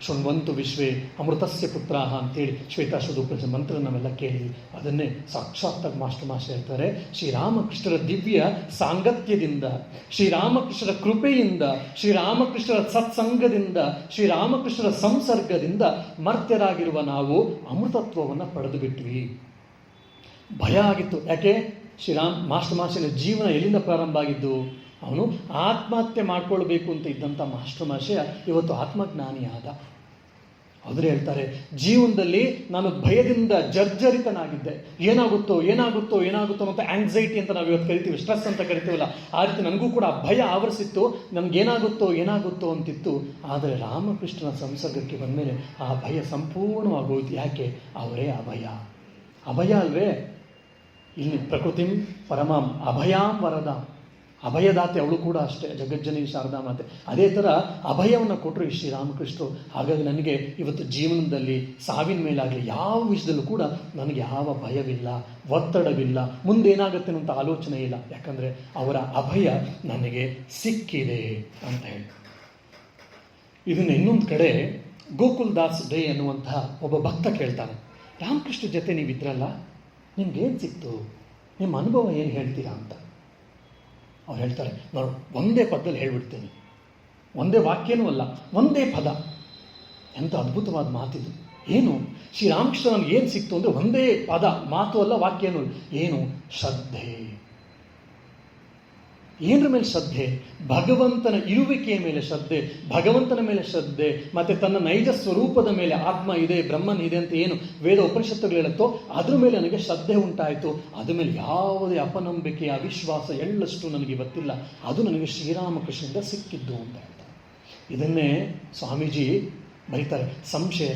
ಶೃಣ್ವಂತು ವಿಶ್ವೇ ಅಮೃತಸ್ಯ ಪುತ್ರಾಹ ಅಂತೇಳಿ ಶ್ವೇತಾಶ್ವತೋಪನಿಷತ್ ಮಂತ್ರ ನಾವೆಲ್ಲ ಕೇಳಿದ್ವಿ. ಅದನ್ನೇ ಸಾಕ್ಷಾತ್ತಾಗಿ ಮಾಸ್ಟರ್ ಮಹಾಶಯ ಹೇಳ್ತಾರೆ. ಶ್ರೀರಾಮಕೃಷ್ಣರ ದಿವ್ಯ ಸಾಂಗತ್ಯದಿಂದ, ಶ್ರೀರಾಮಕೃಷ್ಣರ ಕೃಪೆಯಿಂದ, ಶ್ರೀರಾಮಕೃಷ್ಣರ ಸತ್ಸಂಗದಿಂದ, ಶ್ರೀರಾಮಕೃಷ್ಣರ ಸಂಸರ್ಗದಿಂದ ಮರ್ತ್ಯರಾಗಿರುವ ನಾವು ಅಮೃತತ್ವವನ್ನು ಪಡೆದು ಬಿಟ್ವಿ. ಭಯ ಆಗಿತ್ತು. ಯಾಕೆ? ಮಾಸ್ಟರ್ ಮಹಾಶಯನ ಜೀವನ ಎಲ್ಲಿಂದ ಪ್ರಾರಂಭ ಆಗಿದ್ದು? ಅವನು ಆತ್ಮಹತ್ಯೆ ಮಾಡ್ಕೊಳ್ಬೇಕು ಅಂತ ಇದ್ದಂಥ ಮಾಸ್ಟರ್ ಮಹಾಶಯ ಇವತ್ತು ಆತ್ಮಜ್ಞಾನಿ ಆದ. ಆದರೆ ಹೇಳ್ತಾರೆ, ಜೀವನದಲ್ಲಿ ನಾನು ಭಯದಿಂದ ಜರ್ಜರಿತನಾಗಿದ್ದೆ. ಏನಾಗುತ್ತೋ ಅಂತ ಆಂಗ್ಸೈಟಿ ಅಂತ ನಾವು ಇವತ್ತು ಕರಿತೀವಿ, ಸ್ಟ್ರೆಸ್ ಅಂತ ಕರಿತೀವಲ್ಲ, ಆ ರೀತಿ ನನಗೂ ಕೂಡ ಭಯ ಆವರಿಸಿತ್ತು. ನಮಗೇನಾಗುತ್ತೋ ಅಂತಿತ್ತು. ಆದರೆ ರಾಮಕೃಷ್ಣನ ಸಂಸರ್ಗಕ್ಕೆ ಬಂದಮೇಲೆ ಆ ಭಯ ಸಂಪೂರ್ಣವಾಗೋಯ್ತು. ಯಾಕೆ? ಅವರೇ ಅಭಯ ಅಲ್ವೇ? ಇಲ್ಲಿ ಪ್ರಕೃತಿಂ ಪರಮಾಂ ಅಭಯಾಂ ವರದಾಂ. ಅಭಯದಾತೆ ಅವಳು ಕೂಡ ಅಷ್ಟೇ, ಜಗಜ್ಜನಿ ಶಾರದಾ ಮಾತೆ. ಅದೇ ಥರ ಅಭಯವನ್ನು ಕೊಟ್ಟರು ಈ ಶ್ರೀರಾಮಕೃಷ್ಣರು. ಹಾಗಾಗಿ ನನಗೆ ಇವತ್ತು ಜೀವನದಲ್ಲಿ ಸಾವಿನ ಮೇಲಾಗಲಿ ಯಾವ ವಿಷಯದಲ್ಲೂ ಕೂಡ ನನಗೆ ಯಾವ ಭಯವಿಲ್ಲ, ಒತ್ತಡವಿಲ್ಲ, ಮುಂದೇನಾಗುತ್ತೆ ಅನ್ನೋಂಥ ಆಲೋಚನೆ ಇಲ್ಲ. ಯಾಕಂದರೆ ಅವರ ಅಭಯ ನನಗೆ ಸಿಕ್ಕಿದೆ ಅಂತ ಹೇಳಿ. ಇದನ್ನು ಇನ್ನೊಂದು ಕಡೆ ಗೋಕುಲ್ ದಾಸ್ ಡೇ ಅನ್ನುವಂತಹ ಒಬ್ಬ ಭಕ್ತ ಕೇಳ್ತಾನೆ, ರಾಮಕೃಷ್ಣ ಜೊತೆ ನೀವಿದ್ರಲ್ಲ, ನಿಮ್ಗೇನು ಸಿಕ್ತು, ನಿಮ್ಮ ಅನುಭವ ಏನು ಹೇಳ್ತೀರಾ ಅಂತ. ಅವ್ರು ಹೇಳ್ತಾರೆ, ನೋಡಿ ಒಂದೇ ಪದದಲ್ಲಿ ಹೇಳ್ಬಿಡ್ತೀನಿ, ಒಂದೇ ವಾಕ್ಯನೂ ಅಲ್ಲ, ಒಂದೇ ಪದ. ಎಂಥ ಅದ್ಭುತವಾದ ಮಾತಿದು. ಏನು ಶ್ರೀರಾಮಕೃಷ್ಣ ನಮ್ಗೆ ಏನು ಸಿಕ್ತು ಅಂದರೆ ಒಂದೇ ಪದ, ಮಾತು ಅಲ್ಲ, ವಾಕ್ಯನೂ ಏನು, ಶ್ರದ್ಧೆ. ಏನರ ಮೇಲೆ ಶ್ರದ್ಧೆ? ಭಗವಂತನ ಇರುವಿಕೆಯ ಮೇಲೆ ಶ್ರದ್ಧೆ, ಭಗವಂತನ ಮೇಲೆ ಶ್ರದ್ಧೆ, ಮತ್ತು ತನ್ನ ನೈಜ ಸ್ವರೂಪದ ಮೇಲೆ, ಆತ್ಮ ಇದೆ, ಬ್ರಹ್ಮನ್ ಇದೆ ಅಂತ ಏನು ವೇದ ಉಪನಿಷತ್ತುಗಳು ಹೇಳುತ್ತೋ ಅದ್ರ ಮೇಲೆ ನನಗೆ ಶ್ರದ್ಧೆ ಉಂಟಾಯಿತು. ಅದ್ರ ಮೇಲೆ ಯಾವುದೇ ಅಪನಂಬಿಕೆ, ಅವಿಶ್ವಾಸ ಎಳ್ಳಷ್ಟು ನನಗೆ ಇವತ್ತಿಲ್ಲ. ಅದು ನನಗೆ ಶ್ರೀರಾಮಕೃಷ್ಣನಿಂದ ಸಿಕ್ಕಿದ್ದು ಅಂತ ಹೇಳ್ತಾರೆ. ಇದನ್ನೇ ಸ್ವಾಮೀಜಿ ಬರೀತಾರೆ, ಸಂಶಯ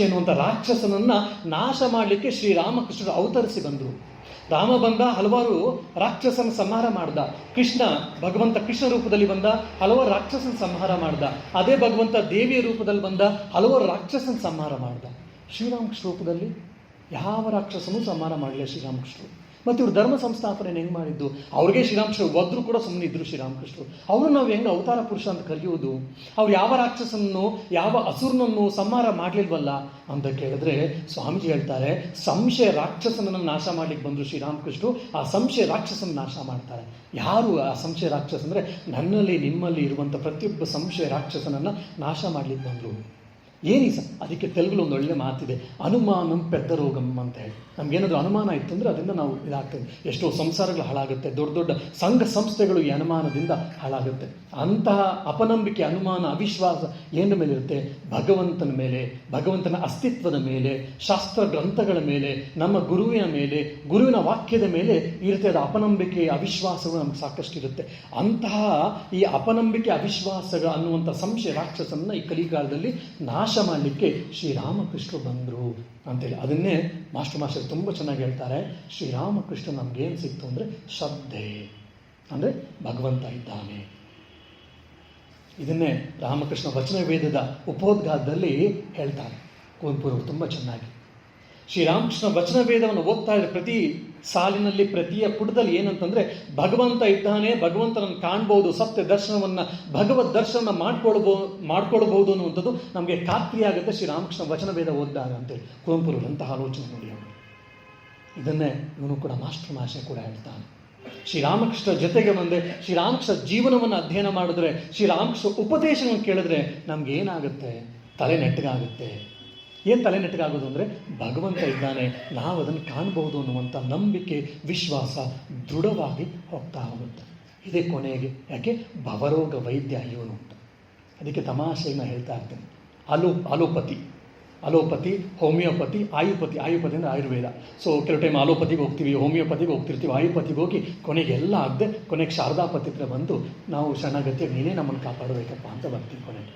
ಅನ್ನುವಂಥ ರಾಕ್ಷಸನನ್ನು ನಾಶ ಮಾಡಲಿಕ್ಕೆ ಶ್ರೀರಾಮಕೃಷ್ಣರು ಅವತರಿಸಿ ಬಂದರು. ರಾಮ ಬಂದ, ಹಲವಾರು ರಾಕ್ಷಸನ ಸಂಹಾರ ಮಾಡ್ದ. ಭಗವಂತ ಕೃಷ್ಣ ರೂಪದಲ್ಲಿ ಬಂದ, ಹಲವಾರು ರಾಕ್ಷಸನ ಸಂಹಾರ ಮಾಡ್ದ. ಅದೇ ಭಗವಂತ ದೇವಿಯ ರೂಪದಲ್ಲಿ ಬಂದ, ಹಲವಾರು ರಾಕ್ಷಸನ ಸಂಹಾರ ಮಾಡ್ದ. ಶ್ರೀರಾಮಕೃಷ್ಣ ರೂಪದಲ್ಲಿ ಯಾವ ರಾಕ್ಷಸನೂ ಸಂಹಾರ ಮಾಡಲಿಲ್ಲ ಶ್ರೀರಾಮಕೃಷ್ಣರು. ಮತ್ತು ಇವರು ಧರ್ಮ ಸಂಸ್ಥಾಪನೆ ಹೆಂಗೆ ಮಾಡಿದ್ದು? ಅವ್ರಿಗೆ ಶ್ರೀರಾಮಕೃಷ್ಣರು ಒದ್ರು ಕೂಡ ಸುಮ್ಮನೆ ಇದ್ರು ಶ್ರೀರಾಮಕೃಷ್ಣರು. ಅವ್ರನ್ನ ನಾವು ಹೆಂಗೆ ಅವತಾರ ಪುರುಷ ಅಂತ ಕರೆಯುವುದು? ಅವ್ರು ಯಾವ ರಾಕ್ಷಸನನ್ನು, ಯಾವ ಅಸುರನನ್ನು ಸಂಹಾರ ಮಾಡಲಿಲ್ವಲ್ಲ ಅಂತ ಕೇಳಿದ್ರೆ ಸ್ವಾಮೀಜಿ ಹೇಳ್ತಾರೆ, ಸಂಶಯ ರಾಕ್ಷಸನನ್ನು ನಾಶ ಮಾಡ್ಲಿಕ್ಕೆ ಬಂದರು ಶ್ರೀರಾಮಕೃಷ್ಣರು. ಆ ಸಂಶಯ ರಾಕ್ಷಸನ ನಾಶ ಮಾಡ್ತಾರೆ. ಯಾರು ಆ ಸಂಶಯ ರಾಕ್ಷಸ ಅಂದರೆ ನನ್ನಲ್ಲಿ ನಿಮ್ಮಲ್ಲಿ ಇರುವಂಥ ಪ್ರತಿಯೊಬ್ಬ ಸಂಶಯ ರಾಕ್ಷಸನನ್ನು ನಾಶ ಮಾಡ್ಲಿಕ್ಕೆ ಬಂದರು. ಅದಕ್ಕೆ ತೆಲುಗುలో ಒಂದು ಒಳ್ಳೆ ಮಾತಿದೆ, ಅನುಮಾನಂ ಪೆದ್ದ ರೋಗಂ ಅಂತ ಹೇಳಿ. ನಮಗೇನಾದರೂ ಅನುಮಾನ ಇತ್ತು ಅಂದರೆ ಅದರಿಂದ ನಾವು ಇದಾಗ್ತದೆ. ಎಷ್ಟೋ ಸಂಸಾರಗಳು ಹಾಳಾಗುತ್ತೆ, ದೊಡ್ಡ ದೊಡ್ಡ ಸಂಘ ಸಂಸ್ಥೆಗಳು ಈ ಅನುಮಾನದಿಂದ ಹಾಳಾಗುತ್ತೆ. ಅಂತಹ ಅಪನಂಬಿಕೆ, ಅನುಮಾನ, ಅವಿಶ್ವಾಸ ಏನರ ಮೇಲೆ ಇರುತ್ತೆ? ಭಗವಂತನ ಮೇಲೆ, ಭಗವಂತನ ಅಸ್ತಿತ್ವದ ಮೇಲೆ, ಶಾಸ್ತ್ರ ಗ್ರಂಥಗಳ ಮೇಲೆ, ನಮ್ಮ ಗುರುವಿನ ಮೇಲೆ, ಗುರುವಿನ ವಾಕ್ಯದ ಮೇಲೆ ಈ ರೀತಿಯಾದ ಅಪನಂಬಿಕೆ, ಅವಿಶ್ವಾಸಗಳು ನಮ್ಗೆ ಸಾಕಷ್ಟು ಇರುತ್ತೆ. ಅಂತಹ ಈ ಅಪನಂಬಿಕೆ, ಅವಿಶ್ವಾಸಗಳು ಅನ್ನುವಂಥ ಸಂಶಯ ರಾಕ್ಷಸನ್ನ ಈ ಕಲಿಕಾಲದಲ್ಲಿ ನಾಶ ಮಾಡಲಿಕ್ಕೆ ಶ್ರೀರಾಮಕೃಷ್ಣರು ಬಂದರು ಅಂತೇಳಿ. ಅದನ್ನೇ ಮಾಸ್ಟರ್ ತುಂಬ ಚೆನ್ನಾಗಿ ಹೇಳ್ತಾರೆ. ಶ್ರೀರಾಮಕೃಷ್ಣ ನಮಗೇನು ಸಿಕ್ತು ಅಂದರೆ ಶ್ರದ್ಧೆ, ಅಂದರೆ ಭಗವಂತ ಇದ್ದಾನೆ. ಇದನ್ನೇ ರಾಮಕೃಷ್ಣ ವಚನ ವೇದದ ಉಪೋದ್ಘಾತದಲ್ಲಿ ಹೇಳ್ತಾರೆ ಕುವೆಂಪುರವರು ತುಂಬ ಚೆನ್ನಾಗಿ. ಶ್ರೀರಾಮಕೃಷ್ಣ ವಚನ ವೇದವನ್ನು ಓದ್ತಾ ಇದ್ರೆ ಪ್ರತಿ ಸಾಲಿನಲ್ಲಿ, ಪ್ರತಿಯ ಪುಟದಲ್ಲಿ ಏನಂತಂದರೆ ಭಗವಂತ ಇದ್ದಾನೆ, ಭಗವಂತನನ್ನು ಕಾಣ್ಬೋದು, ಸತ್ಯ ದರ್ಶನವನ್ನು, ಭಗವದ್ ದರ್ಶನ ಮಾಡ್ಕೊಳ್ಬೋದು ಅನ್ನುವಂಥದ್ದು ನಮಗೆ ಖಾತ್ರಿಯಾಗುತ್ತೆ ಶ್ರೀರಾಮಕೃಷ್ಣ ವಚನ ವೇದ ಓದಿದಾಗ ಅಂತೇಳಿ ಕುವೆಂಪುರವರು ಅಂತಹ ಆಲೋಚನೆ ನೋಡಿ ಅವರು. ಇದನ್ನೇ ಇವನು ಕೂಡ ಮಾಸ್ಟರ್ ಮಾಷೆ ಕೂಡ ಹೇಳ್ತಾನೆ. ಶ್ರೀರಾಮಕೃಷ್ಣ ಜೊತೆಗೆ ಬಂದರೆ, ಶ್ರೀರಾಮಕೃಷ್ಣ ಜೀವನವನ್ನು ಅಧ್ಯಯನ ಮಾಡಿದ್ರೆ, ಶ್ರೀರಾಮಕೃಷ್ಣ ಉಪದೇಶವನ್ನು ಕೇಳಿದ್ರೆ ನಮ್ಗೆ ಏನಾಗುತ್ತೆ? ತಲೆ ನೆಟ್ಟಗಾಗುತ್ತೆ. ಏನು ತಲೆ ನೆಟ್ಟಗಾಗೋದು ಅಂದರೆ ಭಗವಂತ ಇದ್ದಾನೆ, ನಾವು ಅದನ್ನು ಕಾಣ್ಬೋದು ಅನ್ನುವಂಥ ನಂಬಿಕೆ, ವಿಶ್ವಾಸ ದೃಢವಾಗಿ ಹೋಗ್ತಾ ಹೋಗುತ್ತೆ. ಇದೇ ಕೊನೆಗೆ ಯಾಕೆ ಭವರೋಗ ವೈದ್ಯ ಇವನು ಅಂತ. ಅದಕ್ಕೆ ತಮಾಷೆಯನ್ನು ಹೇಳ್ತಾ ಇರ್ತೇನೆ. ಅಲೋಪತಿ, ಹೋಮಿಯೋಪತಿ, ಆಯುಪತಿ ಅಂದರೆ ಆಯುರ್ವೇದ. ಸೊ ಕೆಲವು ಟೈಮ್ ಅಲೋಪತಿಗೆ ಹೋಗ್ತೀವಿ, ಹೋಮಿಯೋಪತಿಗೆ ಹೋಗ್ತಿರ್ತೀವಿ, ಆಯುಪತಿ ಹೋಗಿ ಕೊನೆಗೆ ಎಲ್ಲ ಆಗದೆ ಕೊನೆಗೆ ಶಾರದಾಪತಿ ಹತ್ರ ಬಂದು ನಾವು ಶರಣಾಗತಿ, ನೀನೇ ನಮ್ಮನ್ನು ಕಾಪಾಡಬೇಕಪ್ಪ ಅಂತ ಬರ್ತೀವಿ ಕೊನೆಗೆ.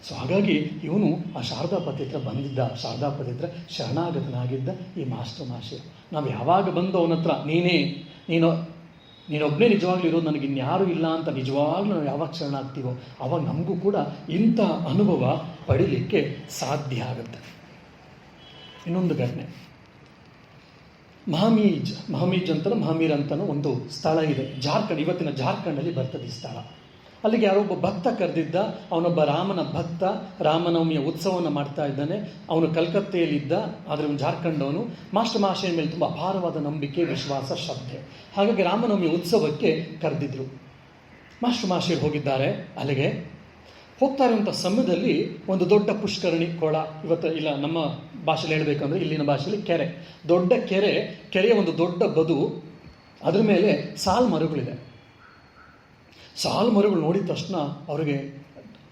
ಸೊ ಹಾಗಾಗಿ ಇವನು ಆ ಶಾರದಾಪತಿ ಹತ್ರ ಬಂದಿದ್ದ, ಶಾರದಾಪತಿ ಹತ್ರ ಶರಣಾಗತನಾಗಿದ್ದ ಈ ಮಾಸ್ಟರ್ ಮಾಷೆ. ನಾವು ಯಾವಾಗ ಬಂದು ಅವನ ಹತ್ರ ನೀನೊಬ್ಬನೇ ನಿಜವಾಗ್ಲೂ ಇರೋದು, ನನಗೆ ಇನ್ಯಾರೂ ಇಲ್ಲ ಅಂತ ನಿಜವಾಗ್ಲೂ ನಾವು ಯಾವಾಗ ಶರಣಾಗ್ತೀವೋ ಆವಾಗ ನಮಗೂ ಕೂಡ ಇಂಥ ಅನುಭವ ಪಡೀಲಿಕ್ಕೆ ಸಾಧ್ಯ ಆಗುತ್ತೆ. ಇನ್ನೊಂದು ಘಟನೆ, ಮಹಮೀಜ್ ಅಂತಲೂ ಮಹಮೀರ್ ಅಂತಲೂ ಒಂದು ಸ್ಥಳ ಇದೆ ಜಾರ್ಖಂಡ್, ಇವತ್ತಿನ ಜಾರ್ಖಂಡಲ್ಲಿ ಬರ್ತದೆ ಈ ಸ್ಥಳ. ಅಲ್ಲಿಗೆ ಯಾರೊಬ್ಬ ಭಕ್ತ ಕರೆದಿದ್ದ, ಅವನೊಬ್ಬ ರಾಮನ ಭಕ್ತ, ರಾಮನವಮಿಯ ಉತ್ಸವವನ್ನು ಮಾಡ್ತಾ ಇದ್ದಾನೆ. ಅವನು ಕಲ್ಕತ್ತೆಯಲ್ಲಿದ್ದ, ಆದರೆ ಅವನು ಜಾರ್ಖಂಡವನು. ಮಾಸ್ಟರ್ ಮಾಷೆಯ ಮೇಲೆ ತುಂಬ ಅಪಾರವಾದ ನಂಬಿಕೆ, ವಿಶ್ವಾಸ, ಶ್ರದ್ಧೆ. ಹಾಗಾಗಿ ರಾಮನವಮಿಯ ಉತ್ಸವಕ್ಕೆ ಕರೆದಿದ್ರು. ಮಾಸ್ಟರ್ ಮಾಷೆಯರು ಹೋಗಿದ್ದಾರೆ. ಅಲ್ಲಿಗೆ ಹೋಗ್ತಾ ಇರುವಂಥ ಸಮಯದಲ್ಲಿ ಒಂದು ದೊಡ್ಡ ಪುಷ್ಕರಣಿ, ಕೊಳ, ಇವತ್ತು ಇಲ್ಲ ನಮ್ಮ ಭಾಷೆಯಲ್ಲಿ ಹೇಳಬೇಕಂದ್ರೆ ಇಲ್ಲಿನ ಭಾಷೆಯಲ್ಲಿ ಕೆರೆ, ದೊಡ್ಡ ಕೆರೆಯ ಒಂದು ದೊಡ್ಡ ಬದು, ಅದ್ರ ಮೇಲೆ ಸಾಲು ಮರಗಳಿದೆ. ಸಾಲು ಮರಗಳು ನೋಡಿದ ತಕ್ಷಣ ಅವರಿಗೆ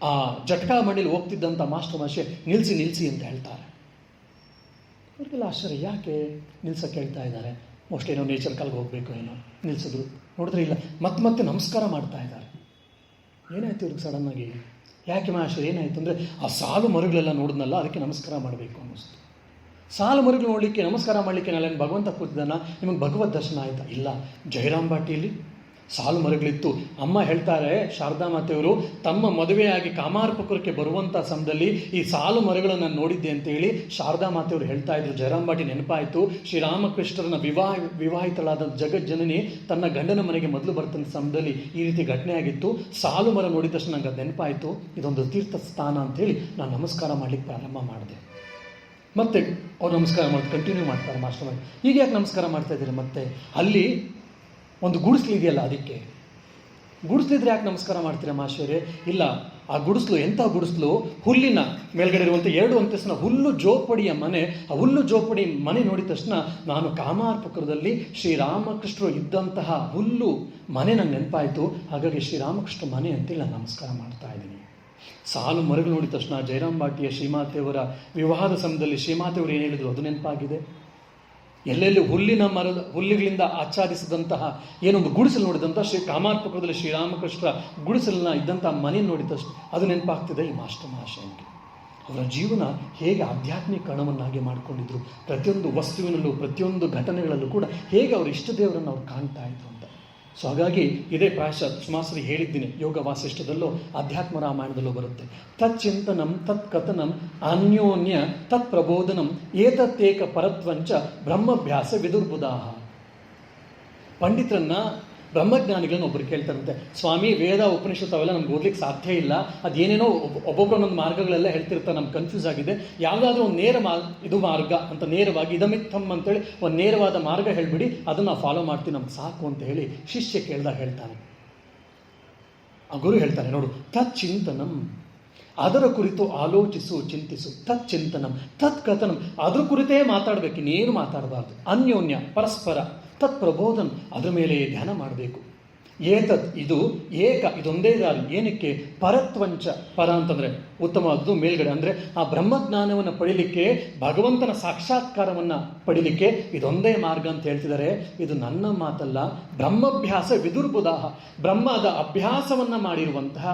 ಆ ಜಟ್ಕಾ ಮಂಡಿಲಿ ಹೋಗ್ತಿದ್ದಂಥ ಮಾಸ್ಟರ್ ಮಾಷೆ ನಿಲ್ಲಿಸಿ ಅಂತ ಹೇಳ್ತಾರೆ. ಅವ್ರಿಗೆಲ್ಲ ಆಶ್ಚರ್ಯ, ಯಾಕೆ ನಿಲ್ಸಕ್ಕೆ ಹೇಳ್ತಾ ಇದ್ದಾರೆ? ಮೋಸ್ಟ್ಲಿ ಏನೋ ನೇಚರ್ ಕಾಲ್ಗೆ ಹೋಗಬೇಕು ಏನೋ. ನಿಲ್ಲಿಸಿದ್ರು. ನೋಡಿದ್ರೆ ಇಲ್ಲ, ಮತ್ತೆ ನಮಸ್ಕಾರ ಮಾಡ್ತಾ ಇದ್ದಾರೆ. ಏನಾಯ್ತು ಇವ್ರಿಗೆ ಸಡನ್ನಾಗಿ? ಯಾಕೆ ಮಾಷೆ ಏನಾಯಿತು ಅಂದರೆ ಆ ಸಾಲು ಮರಗಳೆಲ್ಲ ನೋಡಿದ್ನಲ್ಲ, ಅದಕ್ಕೆ ನಮಸ್ಕಾರ ಮಾಡಬೇಕು ಅನ್ನಿಸ್ತು. ಸಾಲು ಮರಗಳು ನೋಡಲಿಕ್ಕೆ, ನಮಸ್ಕಾರ ಮಾಡಲಿಕ್ಕೆ ನಾಳೆ ಭಗವಂತ ಕೂತಿದ್ದಾನ, ನಿಮಗೆ ಭಗವದ್ ದರ್ಶನ ಆಯಿತಾ? ಇಲ್ಲ. ಜಯರಾಮ್ ಬಾಟಿಯಲ್ಲಿ ಸಾಲು ಮರಗಳಿತ್ತು. ಅಮ್ಮ ಹೇಳ್ತಾರೆ, ಶಾರದಾ ಮಾತೆಯವರು, ತಮ್ಮ ಮದುವೆಯಾಗಿ ಕಾಮಾರ್ಪುರಕ್ಕೆ ಬರುವಂಥ ಸಮಯದಲ್ಲಿ ಈ ಸಾಲು ಮರಗಳನ್ನು ನೋಡಿದ್ದೆ ಅಂತೇಳಿ ಶಾರದಾ ಮಾತೆಯವರು ಹೇಳ್ತಾ ಇದ್ರು. ಜಯರಾಂಬಾಟಿ ನೆನಪಾಯಿತು, ಶ್ರೀರಾಮಕೃಷ್ಣರನ್ನ ವಿವಾಹಿತಳಾದ ಜಗಜ್ಜನನಿ ತನ್ನ ಗಂಡನ ಮನೆಗೆ ಮೊದಲು ಬರ್ತಂಥ ಸಮಯದಲ್ಲಿ ಈ ರೀತಿ ಘಟನೆ ಆಗಿತ್ತು. ಸಾಲು ಮರ ನೋಡಿದ ತಕ್ಷಣ ನಂಗೆ ಅದು ನೆನಪಾಯಿತು, ಇದೊಂದು ತೀರ್ಥ ಸ್ಥಾನ ಅಂತೇಳಿ ನಾನು ನಮಸ್ಕಾರ ಮಾಡಲಿಕ್ಕೆ ಪ್ರಾರಂಭ ಮಾಡಿದೆ. ಮತ್ತೆ ಅವ್ರು ನಮಸ್ಕಾರ ಮಾಡಿ ಕಂಟಿನ್ಯೂ ಮಾಡ್ತಾರೆ ಮಾಸ್ಟರ್. ಈಗ ಯಾಕೆ ನಮಸ್ಕಾರ ಮಾಡ್ತಾ ಇದ್ದೀರಿ? ಮತ್ತೆ ಅಲ್ಲಿ ಒಂದು ಗುಡಿಸ್ಲು ಇದೆಯಲ್ಲ, ಅದಕ್ಕೆ ಗುಡಿಸ್ಲಿದ್ರೆ ಯಾಕೆ ನಮಸ್ಕಾರ ಮಾಡ್ತೀರಾ ಮಾಸ್ಟರೇ? ಇಲ್ಲ, ಆ ಗುಡಿಸ್ಲು ಎಂಥ ಗುಡಿಸ್ಲು, ಹುಲ್ಲಿನ ಮೇಲ್ಗಡೆ ಇರುವಂಥ 2 ಅಂತಸ್ತಿನ ಹುಲ್ಲು ಜೋಪಡಿಯ ಮನೆ. ಆ ಹುಲ್ಲು ಜೋಪಡಿ ಮನೆ ನೋಡಿದ ತಕ್ಷಣ ನಾನು ಕಾಮಾರ್ಪುರದಲ್ಲಿ ಶ್ರೀರಾಮಕೃಷ್ಣರು ಇದ್ದಂತಹ ಹುಲ್ಲು ಮನೆ ನಂಗೆ ನೆನಪಾಯಿತು. ಹಾಗಾಗಿ ಶ್ರೀರಾಮಕೃಷ್ಣ ಮನೆ ಅಂತೇಳಿ ನಾನು ನಮಸ್ಕಾರ ಮಾಡ್ತಾ ಇದ್ದೀನಿ. ಸಾಲು ಮರಗಳು ನೋಡಿದ ತಕ್ಷಣ ಜಯರಾಂಬಾಟಿಯ ಶ್ರೀಮಾತೆಯವರ ವಿವಾಹದ ಸಮಯದಲ್ಲಿ ಶ್ರೀಮಾತೆಯವರು ಏನು ಹೇಳಿದ್ರು ಅದು ನೆನಪಾಗಿದೆ. ಎಲ್ಲೆಲ್ಲಿ ಹುಲ್ಲಿಗಳಿಂದ ಆಚ್ಛಾದಿಸಿದಂತಹ ಏನೊಂದು ಗುಡಿಸಲು ನೋಡಿದಂಥ ಕಾಮಾರ್ಪುರದಲ್ಲಿ ಶ್ರೀರಾಮಕೃಷ್ಣ ಗುಡಿಸಲನ್ನ ಇದ್ದಂಥ ಮನೆ ನೋಡಿದ ತಕ್ಷಣ ಅದು ನೆನಪಾಗ್ತಿದೆ ಈ ಮಾಸ್ಟರ್ ಮಹಾಶಯನಿಗೆ. ಅವರ ಜೀವನ ಹೇಗೆ ಆಧ್ಯಾತ್ಮೀಕರಣವನ್ನಾಗಿ ಮಾಡಿಕೊಂಡಿದ್ರು, ಪ್ರತಿಯೊಂದು ವಸ್ತುವಿನಲ್ಲೂ ಪ್ರತಿಯೊಂದು ಘಟನೆಗಳಲ್ಲೂ ಕೂಡ ಹೇಗೆ ಅವರ ಇಷ್ಟ ದೇವರನ್ನು ಅವ್ರು ಕಾಣ್ತಾ ಇದ್ರು ಅಂತ. ಸೊ ಹಾಗಾಗಿ ಇದೇ ಪ್ರಾಯಶಃ ಸುಮಾಸರಿ ಹೇಳಿದ್ದೀನಿ, ಯೋಗ ವಾಸಿಷ್ಠದಲ್ಲೋ ಅಧ್ಯಾತ್ಮ ರಾಮಾಯಣದಲ್ಲೂ ಬರುತ್ತೆ. ತಚ್ಚಿಂತನಂ ತತ್ ಕಥನಂ ಅನ್ಯೋನ್ಯ ತತ್ ಪ್ರಬೋಧನಂ ಏತತ್ತೇಕ ಪರತ್ವಂಚ ಬ್ರಹ್ಮಭ್ಯಾಸ ವಿದುರ್ಬುಧಾಹ. ಪಂಡಿತರನ್ನ, ಬ್ರಹ್ಮಜ್ಞಾನಿಗಳನ್ನ ಒಬ್ಬರು ಕೇಳ್ತಾರಂತೆ, ಸ್ವಾಮಿ ವೇದ ಉಪನಿಷತ್ತು ಅವೆಲ್ಲ ನಮ್ಗೆ ಓದ್ಲಿಕ್ಕೆ ಸಾಧ್ಯ ಇಲ್ಲ, ಅದೇನೇನೋ ಒಬ್ಬೊಬ್ಬರೊಂದೊಂದು ಮಾರ್ಗಗಳೆಲ್ಲ ಹೇಳ್ತಿರ್ತಾರೆ, ನಮ್ಗೆ ಕನ್ಫ್ಯೂಸ್ ಆಗಿದೆ, ಯಾವುದಾದ್ರೂ ಒಂದು ಇದು ಮಾರ್ಗ ಅಂತ ನೇರವಾಗಿ ಇದಮಿತ್ತಮ್ ಅಂತೇಳಿ ಒಂದು ನೇರವಾದ ಮಾರ್ಗ ಹೇಳ್ಬಿಡಿ, ಅದನ್ನು ನಾವು ಫಾಲೋ ಮಾಡ್ತೀವಿ, ನಮ್ಗೆ ಸಾಕು ಅಂತ ಹೇಳಿ ಶಿಷ್ಯ ಕೇಳ್ದಾಗ ಹೇಳ್ತಾನೆ. ಆ ಗುರು ಹೇಳ್ತಾನೆ, ನೋಡು, ತಚ್ಚಿಂತನಂ, ಅದರ ಕುರಿತು ಆಲೋಚಿಸು, ಚಿಂತಿಸು. ತತ್ ಚಿಂತನಂ ತತ್ ಕಥನಂ, ಅದ್ರ ಕುರಿತೇ ಮಾತಾಡಬೇಕು, ಇನ್ನೇನು ಮಾತಾಡಬಾರ್ದು. ಅನ್ಯೋನ್ಯ ಪರಸ್ಪರ, ತತ್ ಪ್ರಬೋಧನ್, ಅದರ ಮೇಲೆ ಧ್ಯಾನ ಮಾಡಬೇಕು. ಏತತ್, ಇದು ಏಕ, ಇದೊಂದೇ ದಾರಿ. ಏನಕ್ಕೆ? ಪರತ್ವಂಚ, ಪರ ಅಂತಂದರೆ ಉತ್ತಮವಾದ್ದು, ಮೇಲ್ಗಡೆ ಅಂದರೆ ಆ ಬ್ರಹ್ಮಜ್ಞಾನವನ್ನು ಪಡಿಲಿಕ್ಕೆ, ಭಗವಂತನ ಸಾಕ್ಷಾತ್ಕಾರವನ್ನು ಪಡಿಲಿಕ್ಕೆ ಇದೊಂದೇ ಮಾರ್ಗ ಅಂತ ಹೇಳ್ತಿದ್ದಾರೆ. ಇದು ನನ್ನ ಮಾತಲ್ಲ, ಬ್ರಹ್ಮಭ್ಯಾಸ ವಿದುರ್ಬುಧಾಹ, ಬ್ರಹ್ಮದ ಅಭ್ಯಾಸವನ್ನು ಮಾಡಿರುವಂತಹ,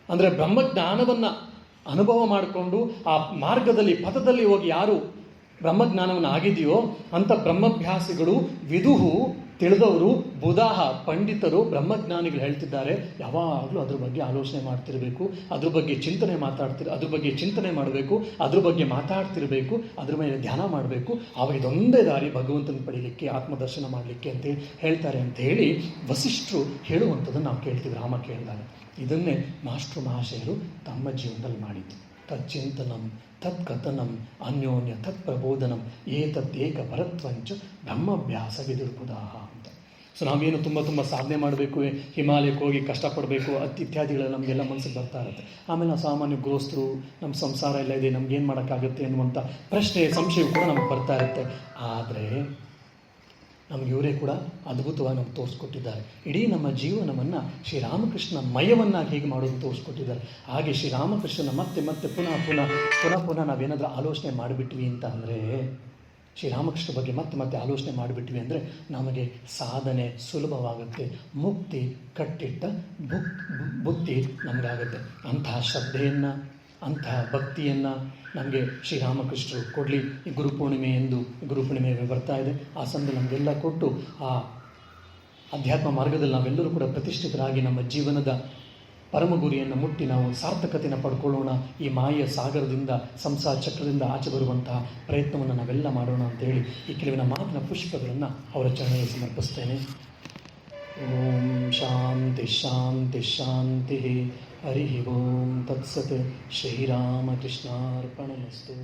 ಅಂದರೆ ಬ್ರಹ್ಮಜ್ಞಾನವನ್ನು ಅನುಭವ ಮಾಡಿಕೊಂಡು ಆ ಮಾರ್ಗದಲ್ಲಿ ಪಥದಲ್ಲಿ ಹೋಗಿ ಯಾರು ಬ್ರಹ್ಮಜ್ಞಾನವನ್ನು ಆಗಿದೆಯೋ ಅಂಥ ಬ್ರಹ್ಮಭ್ಯಾಸಿಗಳು, ವಿದುಹು ತಿಳಿದವರು, ಬುಧಾಹ ಪಂಡಿತರು, ಬ್ರಹ್ಮಜ್ಞಾನಿಗಳು ಹೇಳ್ತಿದ್ದಾರೆ, ಯಾವಾಗಲೂ ಅದ್ರ ಬಗ್ಗೆ ಆಲೋಚನೆ ಮಾಡ್ತಿರಬೇಕು, ಅದ್ರ ಬಗ್ಗೆ ಅದ್ರ ಬಗ್ಗೆ ಚಿಂತನೆ ಮಾಡಬೇಕು, ಅದ್ರ ಬಗ್ಗೆ ಮಾತಾಡ್ತಿರಬೇಕು, ಅದ್ರ ಮೇಲೆ ಧ್ಯಾನ ಮಾಡಬೇಕು. ಆವಾಗ ಇದೊಂದೇ ದಾರಿ ಭಗವಂತನ ಪಡೀಲಿಕ್ಕೆ, ಆತ್ಮದರ್ಶನ ಮಾಡಲಿಕ್ಕೆ ಅಂತ ಹೇಳ್ತಾರೆ ಅಂತ ಹೇಳಿ ವಸಿಷ್ಠರು ಹೇಳುವಂಥದ್ದನ್ನು ನಾವು ಕೇಳ್ತೀವಿ. ರಾಮ ಕೇಳಿದಾಗ ಇದನ್ನೇ ಮಾಸ್ಟರ್ ಮಹಾಶಯರು ತಮ್ಮ ಜೀವನದಲ್ಲಿ ಮಾಡಿದ್ದು. ತಚ್ಚಿಂತನಂ ತತ್ ಕಥನಂ ಅನ್ಯೋನ್ಯ ತತ್ ಪ್ರಬೋಧನಂ ಏತತ್ತೇಕ ಪರತ್ವಂಚ ಬ್ರಹ್ಮಭ್ಯಾಸ ವಿದುರ್ಬುಧಾಹ ಅಂತ. ಸೊ ನಾವೇನು ತುಂಬ ಸಾಧನೆ ಮಾಡಬೇಕು, ಹಿಮಾಲಯಕ್ಕೆ ಹೋಗಿ ಕಷ್ಟಪಡಬೇಕು, ಇತ್ಯಾದಿಗಳೆಲ್ಲ ನಮಗೆಲ್ಲ ಮನಸ್ಸಿಗೆ ಬರ್ತಾ ಇರುತ್ತೆ. ಆಮೇಲೆ ನಾವು ಸಾಮಾನ್ಯ ಗೃಹಸ್ಥರು, ನಮ್ಮ ಸಂಸಾರ ಎಲ್ಲ ಇದೆ, ನಮ್ಗೇನು ಮಾಡೋಕ್ಕಾಗುತ್ತೆ ಅನ್ನುವಂಥ ಪ್ರಶ್ನೆ, ಸಂಶಯ ಕೂಡ ನಮ್ಗೆ ಬರ್ತಾ ಇರುತ್ತೆ. ಆದರೆ ನಮ್ಗೆ ಇವರೇ ಕೂಡ ಅದ್ಭುತವಾಗಿ ನಮ್ಗೆ ತೋರಿಸ್ಕೊಟ್ಟಿದ್ದಾರೆ. ಇಡೀ ನಮ್ಮ ಜೀವನವನ್ನು ಶ್ರೀರಾಮಕೃಷ್ಣ ಮಯವನ್ನಾಗಿ ಹೇಗೆ ಮಾಡೋದು ತೋರಿಸ್ಕೊಟ್ಟಿದ್ದಾರೆ. ಹಾಗೆ ಶ್ರೀರಾಮಕೃಷ್ಣನ ಮತ್ತೆ ಪುನಃ ನಾವೇನಾದರೂ ಆಲೋಚನೆ ಮಾಡಿಬಿಟ್ವಿ ಅಂತ ಅಂದರೆ, ಶ್ರೀರಾಮಕೃಷ್ಣ ಬಗ್ಗೆ ಮತ್ತೆ ಆಲೋಚನೆ ಮಾಡಿಬಿಟ್ವಿ ಅಂದರೆ ನಮಗೆ ಸಾಧನೆ ಸುಲಭವಾಗುತ್ತೆ, ಮುಕ್ತಿ ಕಟ್ಟಿಟ್ಟ ಬುದ್ಧಿ ನಮಗಾಗುತ್ತೆ. ಅಂತಹ ಶ್ರದ್ಧೆಯನ್ನು, ಅಂತಹ ಭಕ್ತಿಯನ್ನು ನಮಗೆ ಶ್ರೀರಾಮಕೃಷ್ಣರು ಕೊಡಲಿ. ಈ ಗುರುಪೂರ್ಣಿಮೆ ಬರ್ತಾ ಇದೆ, ಆ ಸಂದರ್ಭ ನಮಗೆಲ್ಲ ಕೊಟ್ಟು ಆ ಅಧ್ಯಾತ್ಮ ಮಾರ್ಗದಲ್ಲಿ ನಾವೆಲ್ಲರೂ ಕೂಡ ಪ್ರತಿಷ್ಠಿತರಾಗಿ ನಮ್ಮ ಜೀವನದ ಪರಮ ಗುರಿಯನ್ನು ಮುಟ್ಟಿ ನಾವು ಸಾರ್ಥಕತೆಯನ್ನು ಪಡ್ಕೊಳ್ಳೋಣ. ಈ ಮಾಯೆಯ ಸಾಗರದಿಂದ, ಸಂಸಾರ ಚಕ್ರದಿಂದ ಆಚೆ ಬರುವಂತಹ ಪ್ರಯತ್ನವನ್ನು ನಾವೆಲ್ಲ ಮಾಡೋಣ ಅಂತೇಳಿ ಈ ಕೆಲವಿನ ಮಾತಿನ ಪುಷ್ಪಗಳನ್ನು ಅವರ ಚರಣಕ್ಕೆ ಸಮರ್ಪಿಸ್ತೇನೆ. ಓಂ ಶಾಂತಿ ಶಾಂತಿ ಶಾಂತಿ. ಹರಿ ಓಂ ತತ್ಸತ್. ಶ್ರೀರಾಮಕೃಷ್ಣಾರ್ಪಣಮಸ್ತು.